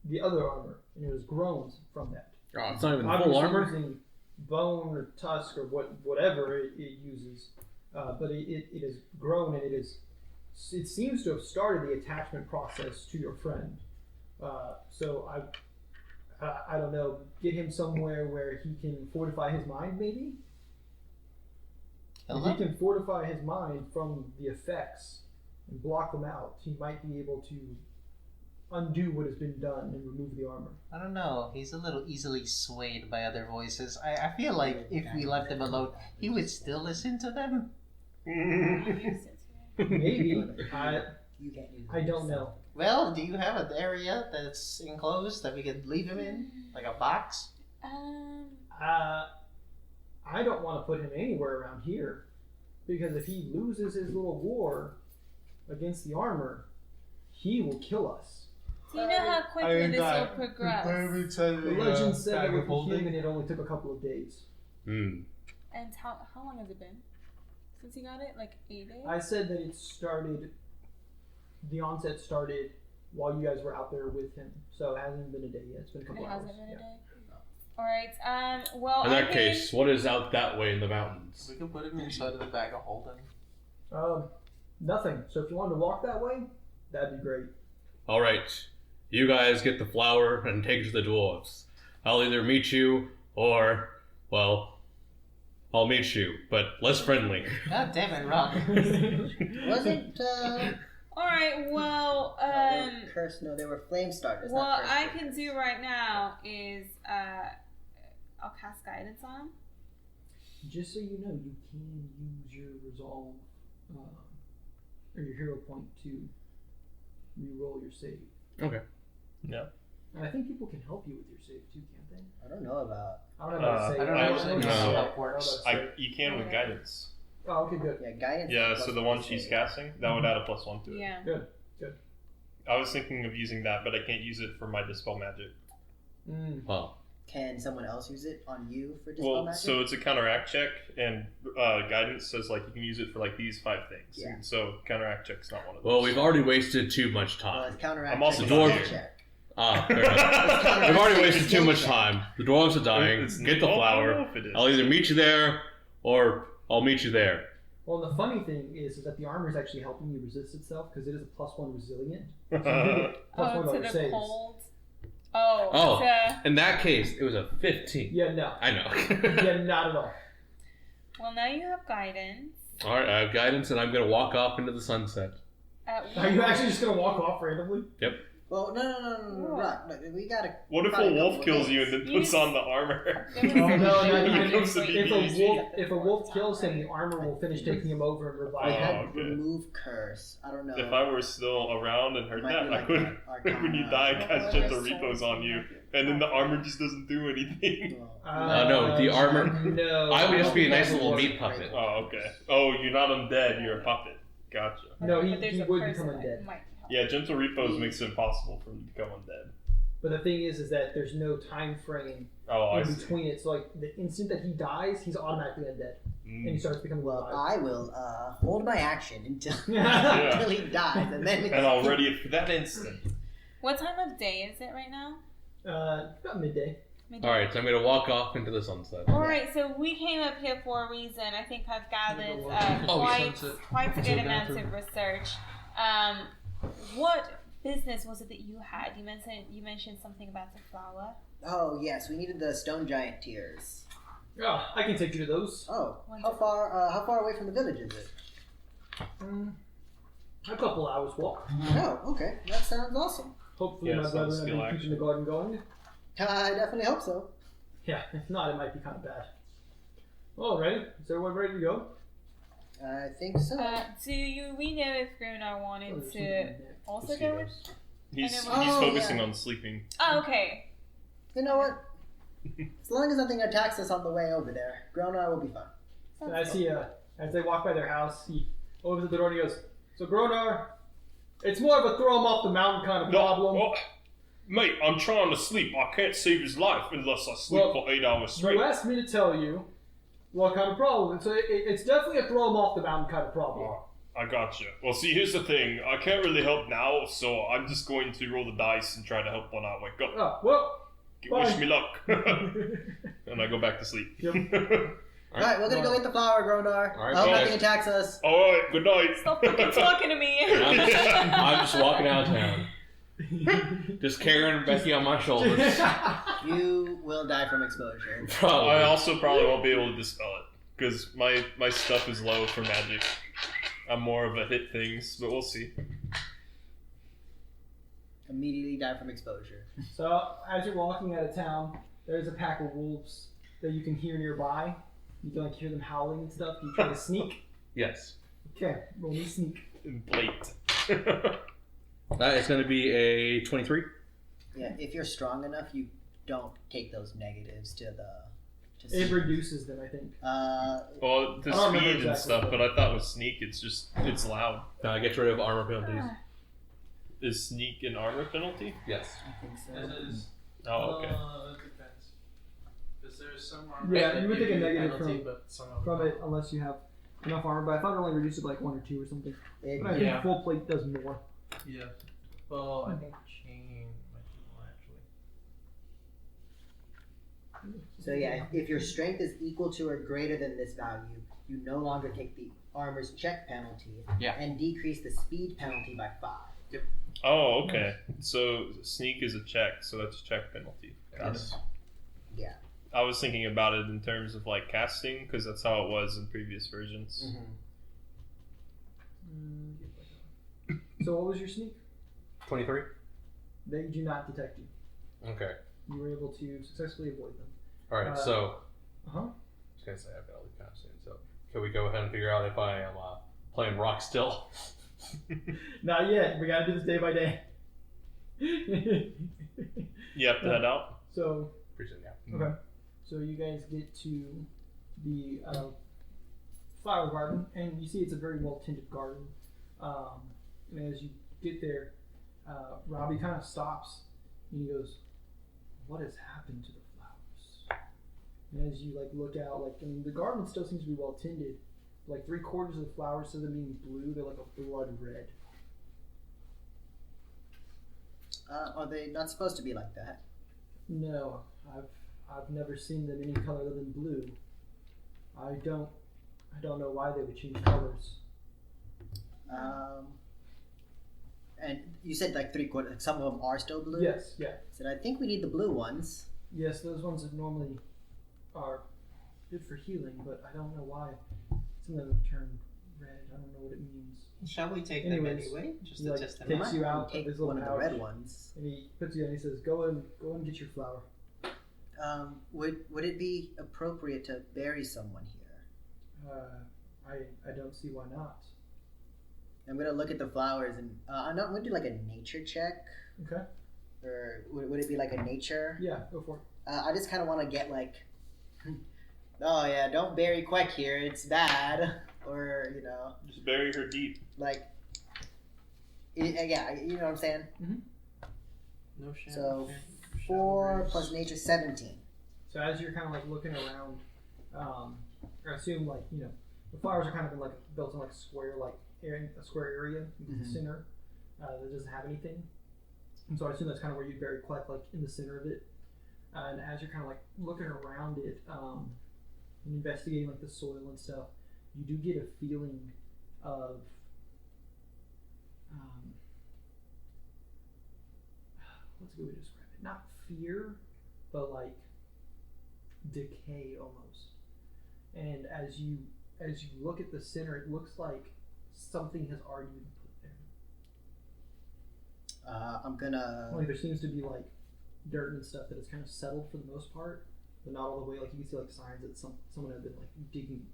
the other armor, and it was grown from that. Oh, it's not even Obviously full armor. using bone or tusk or whatever it uses, but it is grown, and it seems to have started the attachment process to your friend. So I don't know. Get him somewhere where he can fortify his mind, maybe. If he can fortify his mind from the effects and block them out, he might be able to undo what has been done and remove the armor. I don't know. He's a little easily swayed by other voices. I feel like if we left him alone, he would still listen to them. Maybe. You can't use I don't know. Well, do you have an area that's enclosed that we could leave him in? Like a box? I don't want to put him anywhere around here, because if he loses his little war against the armor, he will kill us. Do you know how quickly this will progress? The legend said that with the human it only took a couple of days. Hmm. And how long has it been since he got it? Like 8 days? I said that the onset started while you guys were out there with him, so it hasn't been a day yet. It's been a couple It hours. hasn't been a day? Alright, well, In that case, what is out that way in the mountains? We could put him inside of the bag of holding. Nothing. So if you wanted to walk that way, that'd be great. All right, you guys get the flower and take it to the dwarves. I'll either meet you or, well, I'll meet you, but less friendly. God damn it, Rob. Wasn't Alright, well, they were curse? No, they were flame starters. what not curse I starters. can do right now is, I'll cast guidance on him. Just so you know, you can use your resolve or your hero point to re-roll your save. Okay. Yeah. And I think people can help you with your save too, can't they? I don't know about. I don't know how to say. I don't know how how that works. You can with guidance. Oh, okay, good. Yeah, guidance. Yeah, is so the plus one one she's save. casting, that would add a +1 to it. Yeah. Good. I was thinking of using that, but I can't use it for my Dispel Magic. Well, Can someone else use it on you for dispel magic? So it's a counteract check, and guidance says like you can use it for like these 5 things. Yeah. And so counteract check's not one of those. well, we've already wasted too much Well, time. it's counteract. I'm also check, dwarf. it's a check. Ah, fair enough. We've already wasted too much time. The dwarves are dying. It's- Get the I don't flower. know if it is. I'll either meet you there or I'll meet you there. Well, the funny thing is that the armor is actually helping you resist itself because it is a +1 resilient. So you get +1 Oh, on to your the saves. cold. Oh, Oh. to, In that case, it was a 15. Yeah, no. I know. Yeah, not at all. well, now you have guidance. All right, I have guidance, and I'm gonna walk off into the sunset. Are you actually just gonna walk off randomly? Well, no, Rock. Look, we gotta. What if probably a wolf couple of kills you days. and then puts on the armor? Oh, no, It no, becomes a if a wolf kills him, the armor will finish taking him over and I revive had him. okay. remove curse. I don't know. If I were still around and heard Might that, be I like could. Arcana. When you die, cast Or gentle a repos soul. on you, and then the armor just doesn't do anything. No, the armor- No, I would just be a nice don't little think meat that would puppet. work. Oh, okay. Oh, you're not undead. You're a puppet. Gotcha. No, But there's he a would person become that undead. might help. Yeah, gentle repos makes it impossible for him to become undead. But the thing is that there's no time frame Oh, I in see. between it. So like the instant that he dies, he's automatically undead, and he Mm. starts becoming Well, alive. I will hold my action until Yeah. until he dies, and then. And I'll ready it for that instant. What time of day is it right now? About midday. Midday. All right, so I'm gonna walk off into the sunset. Alright, so we came up here for a reason. I think I've gathered Oh, quite sunset. a good So amount of bathroom. research. What business was it that you had? You mentioned something about the flower. Oh yes, we needed the stone giant tears. Oh, I can take you to those. Oh, how Wonderful. far away from the village is it? A couple hours walk. Oh, okay, that sounds awesome. Hopefully Yeah, my sounds brother has skill been keeping the garden going. I definitely hope so. Yeah, if not, it might be kind of bad. All right, is everyone ready to go? I think so. We know if Gronar wanted to also go with? He's Oh, focusing on sleeping. Oh, okay. You know what? As long as nothing attacks us on the way over there, Gronar will be fine. So as they walk by their house, he opens the door and he goes, "So Gronar, it's more of a throw him off the mountain kind of problem." Oh, mate, I'm trying to sleep. I can't save his life unless I sleep for 8 hours straight. You asked me to tell you what kind of problem. So it's definitely a throw him off the mountain kind of problem. Oh, I got you. Well, see, here's the thing. I can't really help now, so I'm just going to roll the dice and try to help when I wake up. Oh, well, Wish me luck. And I go back to sleep. Yep. Alright, we're gonna go get the flower, Gronar. All right, I hope guys. nothing attacks us. Alright, good night. Stop fucking talking to me. I'm just walking out of town. Just carrying Becky on my shoulders. You will die from exposure. Probably. I also probably won't be able to dispel it, because my stuff is low for magic. I'm more of a hit things, but we'll see. Immediately die from exposure. So as you're walking out of town, there's a pack of wolves that you can hear nearby. You can like hear them howling and stuff. You try to sneak. Yes. Okay, roll me sneak. Blate. It's going to be a 23. Yeah, if you're strong enough, you don't take those negatives to the. It reduces them, I think. Well, the I don't remember speed and exactly, stuff, but I thought with sneak, it's loud. Gets rid of armor penalties. Is sneak an armor penalty? Yes. I think so. It is. Oh, okay. It depends. Because there's some armor. Yeah, that you would give take a you negative penalty, but some of From them it, unless you have enough armor. But I thought it only reduced it by like 1 or 2 or something. It- But I think full plate does more. Yeah. Well, I think chain might be more actually. So yeah, if your strength is equal to or greater than this value, you no longer take the armor's check penalty and decrease the speed penalty by 5. Oh, okay. So sneak is a check, so that's a check penalty. Got it. Yeah. I was thinking about it in terms of like casting, because that's how it was in previous versions. So what was your sneak? 23? They do not detect you. Okay. You were able to successfully avoid them. Alright, so. Uh-huh. I was going to say I've got to leave kind of soon, so. Can we go ahead and figure out if I am playing rock still? Not yet. We gotta do this day by day. You have to head out? So, Appreciate that. okay. So you guys get to the flower garden, and you see it's a very well-tended garden. And as you get there, Robbie kind of stops, and he goes, "What has happened to the flowers?" And as you like look out, like I mean, the garden still seems to be well-tended. Like 3/4 of the flowers, instead of being blue, they're like a blood red. Are they not supposed to be like that? No, I've never seen them any color other than blue. I don't know why they would change colors. And you said like 3/4. Like some of them are still blue. Yes, yeah, So I think we need the blue ones. yes. Those ones that normally are good for healing, but I don't know why. Some of them have turned red. I don't know what it means. Shall we take Anyways, them anyway? Just he, to like, test them takes out? you out of Take his little one of the pouch, red ones. and he puts you in. And he says, "Go and get your flower." Would it be appropriate to bury someone here? I don't see why not. I'm gonna look at the flowers and I'm gonna do like a nature check, Okay. or would it be like a nature? Yeah, go for it. I just kind of want to get like, oh yeah, don't bury Quack here, it's bad, or you know, Just bury her deep. like, yeah, you know what I'm saying. No shame. So 4 plus nature 17. So as you're kind of like looking around, I assume like the flowers are kind of in like built in like a square area in the center that doesn't have anything, and so I assume that's kind of where you bury Quack, like in the center of it. And as you're kind of like looking around it and investigating like the soil and stuff, you do get a feeling of what's a good way to describe it? Not fear, but like decay almost. And as you look at the center, it looks like something has already been put there. I'm gonna. Like there seems to be like dirt and stuff that has kind of settled for the most part, but not all the way. Like you can see like signs that someone had been like digging.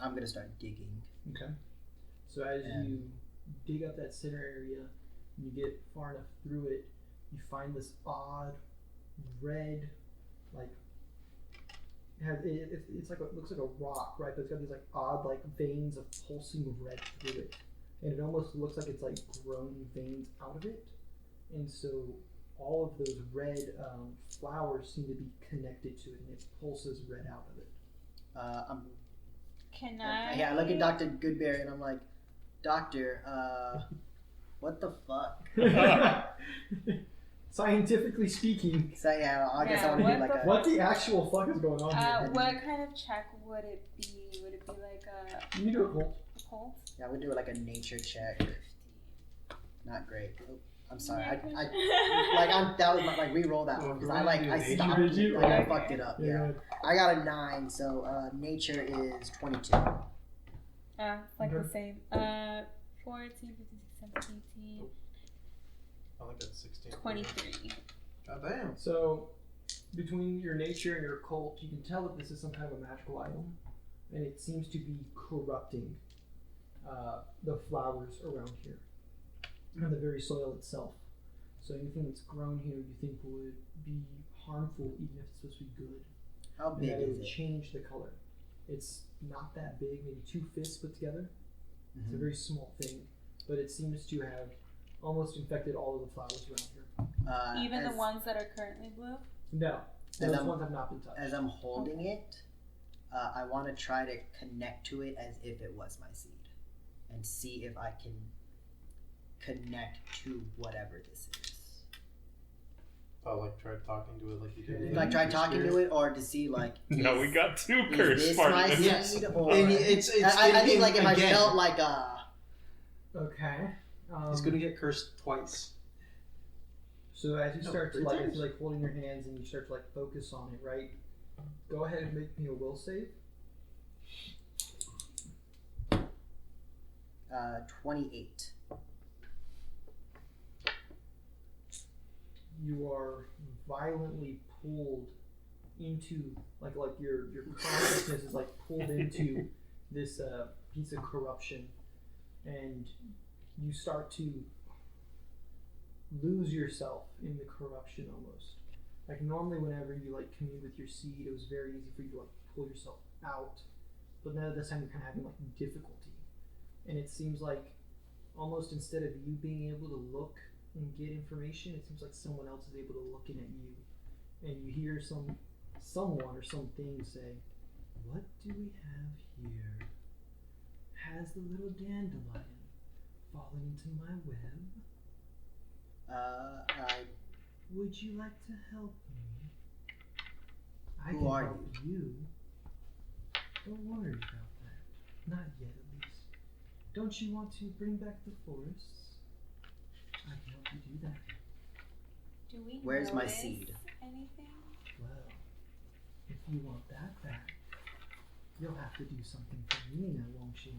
I'm gonna start digging. Okay. So as you dig up that center area, and you get far enough through it, you find this odd red, like it's like it looks like a rock, right? But it's got these like odd like veins of pulsing red through it, and it almost looks like it's like grown veins out of it, and so all of those red flowers seem to be connected to it, and it pulses red out of it. Can I? Yeah, I look at Dr. Goodberry and I'm like, Doctor, what the fuck? Scientifically speaking, So yeah, I guess I want to what do like the a. what the actual fuck is going on here? What kind of check would it be? Would it be like a You do a cult. cult? Yeah, we'll do like a nature check. Not great. Oh, I'm sorry. That was my re-roll that one because I stopped. Did you? I Okay. fucked it up. Yeah, I got a 9, so nature is 22. It's like the same. 14, 15, 16, 17, 18, I think that's 16. 23. God damn. So, between your nature and your cult, you can tell that this is some kind of a magical item, and it seems to be corrupting the flowers around here and the very soil itself. So anything that's grown here you think would be harmful even if it's supposed to be good. How big and that it is would it? change the color. It's not that big, maybe 2 fists put together. It's a very small thing, but it seems to have almost infected all of the flowers around here. Even the ones that are currently blue? No, those ones have not been touched. As I'm holding it, I want to try to connect to it as if it was my seed, and see if I can connect to whatever this is. Oh, like try talking to it like you did. Like try talking to it, or to see like. Now we got 2 Is cursed this my parties. seed, or And it's I think like if I again. felt like a. Okay. He's gonna get cursed twice. So as you No, start to 3 like, times. as you're like holding your hands and you start to like focus on it, right? Go ahead and make me a will save. 28. You are violently pulled into like your consciousness is like pulled into this piece of corruption, and you start to lose yourself in the corruption almost. Like normally whenever you like commune with your seed, it was very easy for you to like pull yourself out, but now this time you're kind of having like difficulty, and it seems like almost instead of you being able to look and get information, it seems like someone else is able to look in at you, and you hear someone or something say, "What do we have here? Has the little dandelion fallen into my web? Would you like to help me? I Who can are help you. Don't worry about that. Not yet, at least. Don't you want to bring back the forests? I can help you do that. Do we Where's my notice seed? anything? Well, if you want that back, you'll have to do something for me now, won't you?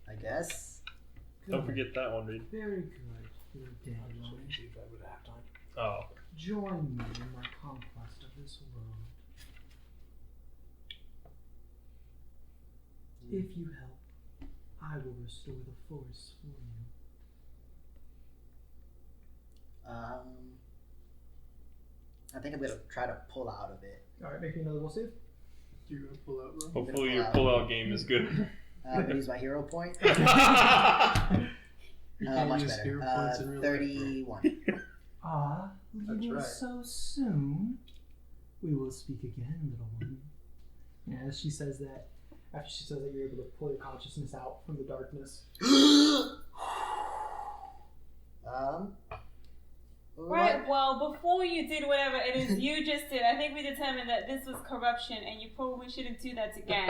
I guess. Don't forget that one, Reed. Very good, little dandelion. Oh. Join me in my conquest of this world. If you help, I will restore the forest for you. I think I'm gonna try to pull out of it. Alright, make me another will save. You're gonna pull out, bro. Hopefully your pullout game is good. I'm gonna use my hero point. You Much use better. hero points in real life, 31. Ah, leaving right. so soon. We will speak again, little one. And as she says that, after she says that, you're able to pull your consciousness out from the darkness. Right, well, before you did whatever it is you just did, I think we determined that this was corruption and you probably shouldn't do that again.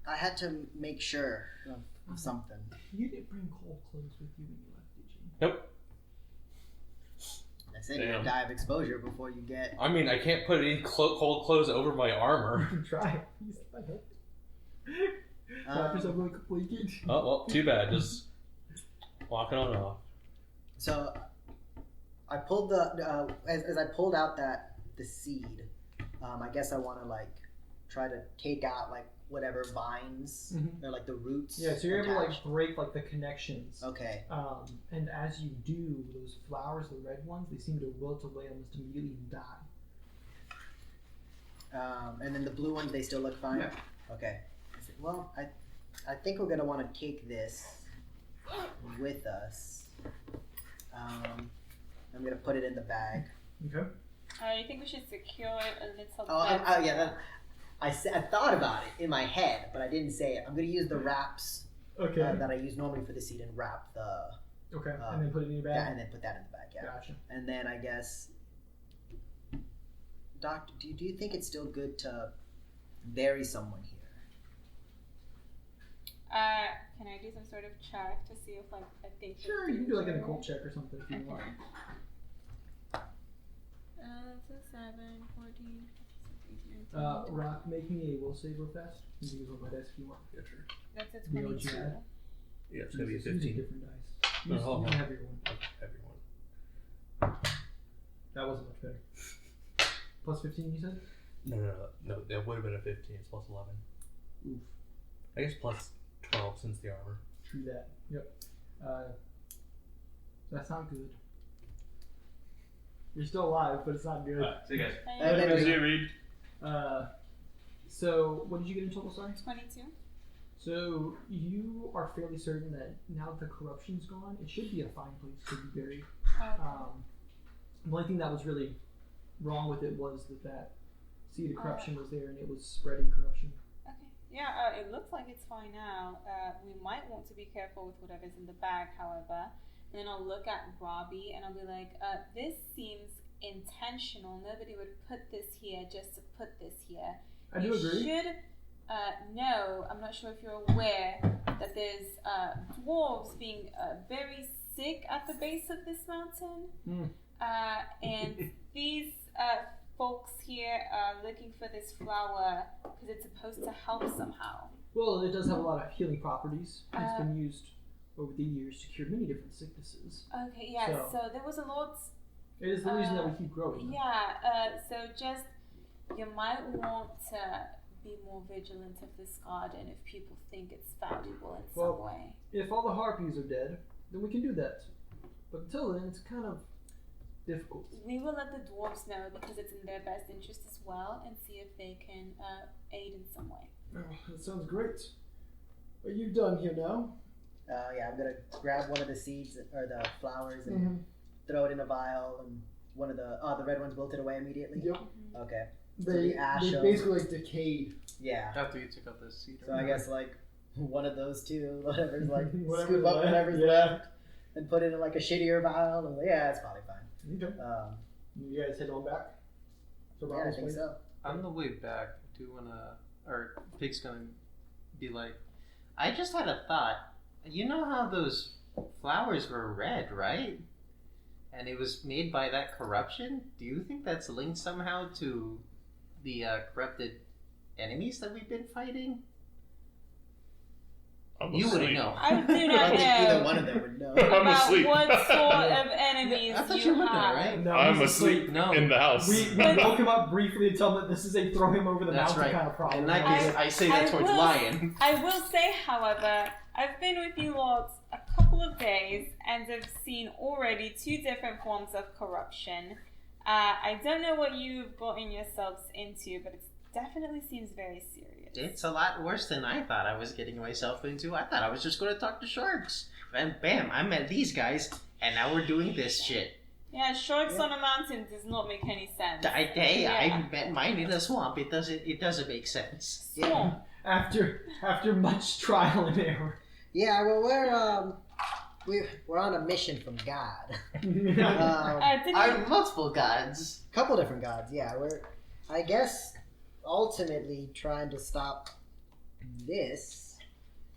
I had to make sure of something. You didn't bring cold clothes with you when you left, did you? Nope. I said you're gonna die of exposure before you get. I mean, I can't put any cold clothes over my armor. You can try it. You said I hope. Wrap yourself like a blanket. Oh, well, too bad. Just walking on off. So I pulled the as I pulled out the seed. I guess I want to like try to take out like whatever vines or like the roots. Yeah, so you're able to attached. like break like the connections. Okay. And as you do, those flowers, the red ones, they seem to wilt away almost immediately and die. And then the blue ones, they still look fine. Yeah. Okay. Well, I think we're gonna want to take this with us. I'm gonna put it in the bag. Okay. You think we should secure it a little Oh, yeah. I thought about it in my head, but I didn't say it. I'm gonna use the wraps Okay. that I use normally for the seed and wrap the Okay. And then put it in your bag. and then put that in the bag. Yeah. Gotcha. And then I guess, Doctor, do you think it's still good to bury someone here? Can I do some sort of check to see if like I think Sure, you can do like an occult check or something if you want. So 7, 14, 15, 18. Rock, make me a will save real fast. You can use on my desk if you want. Yeah, sure. That's a You know what you 22. add? Yeah, it's gonna be a Use a 15. different dice. No, Use, hold you on. can have your one. Everyone. That wasn't much better. Plus 15, you said? No, that would have been a 15. It's plus 11. Oof. I guess plus 12 since the armor. True that. Yep. That's not good. You're still alive, but it's not good. See you guys. And then Easy to read. So, what did you get in total, sorry? 22. So, you are fairly certain that now that the corruption's gone, it should be a fine place to be buried. The only thing that was really wrong with it was that seed of corruption was there and it was spreading corruption. Okay. Yeah, it looks like it's fine now. We might want to be careful with whatever's in the bag, however. And then I'll look at Robbie and I'll be like, this seems intentional. Nobody would put this here just to put this here. I do you agree. should know, I'm not sure if you're aware, that there's dwarves being very sick at the base of this mountain. And these folks here are looking for this flower because it's supposed to help somehow. Well, it does have a lot of healing properties. It's been used over the years to cure many different sicknesses. Okay, yeah, So- so there was a lot. It is the reason that we keep growing. Yeah, so just, you might want to be more vigilant of this garden if people think it's valuable in Well, some way. If all the harpies are dead, then we can do that. But until then, it's kind of difficult. We will let the dwarves know because it's in their best interest as well and see if they can aid in some way. Oh, that sounds great. Are you done here now? Yeah, I'm gonna grab one of the seeds or the flowers and throw it in a vial, and one of the red ones wilted away immediately. Yep. Okay. So They the ash of- basically like decayed. Yeah. After you took out the seed. So I guess like one of those two, whatever's like Whatever's scoop up left, whatever's yeah. left and put it in like a shittier vial. And yeah, it's probably fine. Okay. You guys head on back to Yeah, I Robin's think place? so. On the way back, do you wanna, or Pig's gonna be like, I just had a thought. You know how those flowers were red, right? And it was made by that corruption? Do you think that's linked somehow to the corrupted enemies that we've been fighting? I'm You wouldn't asleep. know. I do I don't not think either know one of them would know. I'm about asleep. what sort of enemies I thought you you would know, have. right? No, I'm he's asleep No. in the house. We woke him up briefly and tell him that this is a throw him over the That's mountain right. kind of problem. In that case, I say that I towards will- Lion. I will say, however, I've been with you lords a couple of days and have seen already 2 different forms of corruption. I don't know what you've gotten yourselves into, but it definitely seems very serious. It's a lot worse than I thought I was getting myself into. I thought I was just going to talk to sharks. And bam, I met these guys, and now we're doing this shit. Yeah, sharks on a mountain does not make any sense. I met mine in a swamp. It doesn't make sense. Swamp. After much trial and error. Yeah, well, we're on a mission from God. Didn't Are multiple gods. Couple different gods. Yeah, we're, I guess, ultimately trying to stop this.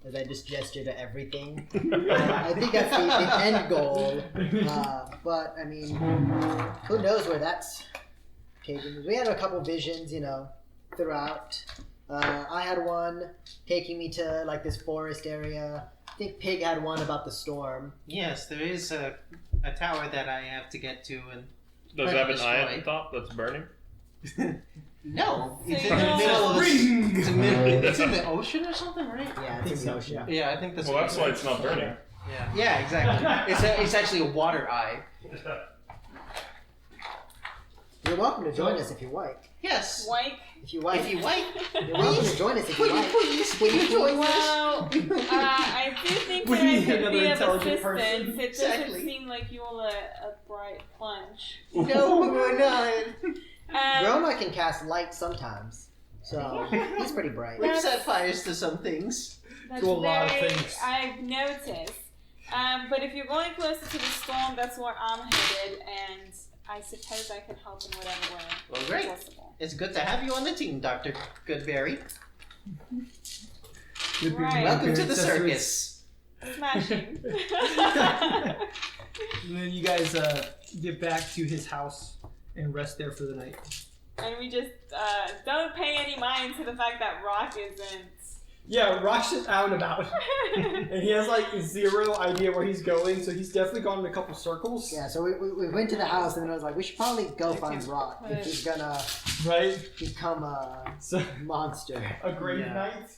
As I just gesture to everything. I think that's the end goal. But I mean, who knows where that's taking us? We had a couple visions, throughout. I had one taking me to like this forest area. I think Pig had one about the storm. Yes, there is a a tower that I have to get to, and Does it have an eye at Destroy. the top that's burning? no, So it's you in the know- middle of the. Ring! It's in the ocean or something, right? Yeah, it's in the ocean. Yeah. Yeah, I think that's. Well, what that's it why is. it's not burning. Yeah, exactly. It's actually a water eye. You're welcome to join us if you like. Yes. White. If you like. If you like, You're welcome to join us if you like. please, will you join Well, us? I do think We that I need could another be of intelligent assistance. person. It doesn't Exactly. seem like you're a bright punch. No, we're not. Roma can cast light sometimes. So, he's pretty bright. We've set fires to some things. That's To a lot of very- things. I've noticed. But if you're going closer to the storm, that's where I'm headed, and I suppose I can help in whatever way Well, great. possible. It's good to have you on the team, Dr. Goodberry. Good Right. Welcome to the accessories. circus. Smashing. And then you guys get back to his house and rest there for the night. And we just don't pay any mind to the fact that Rock isn't. Yeah, Rock's just out and about. And he has like zero idea where he's going, so he's definitely gone in a couple circles. Yeah, so we went to the house and then I was like, we should probably go find Rock if he's gonna Right? become a So monster. a great Yeah. night.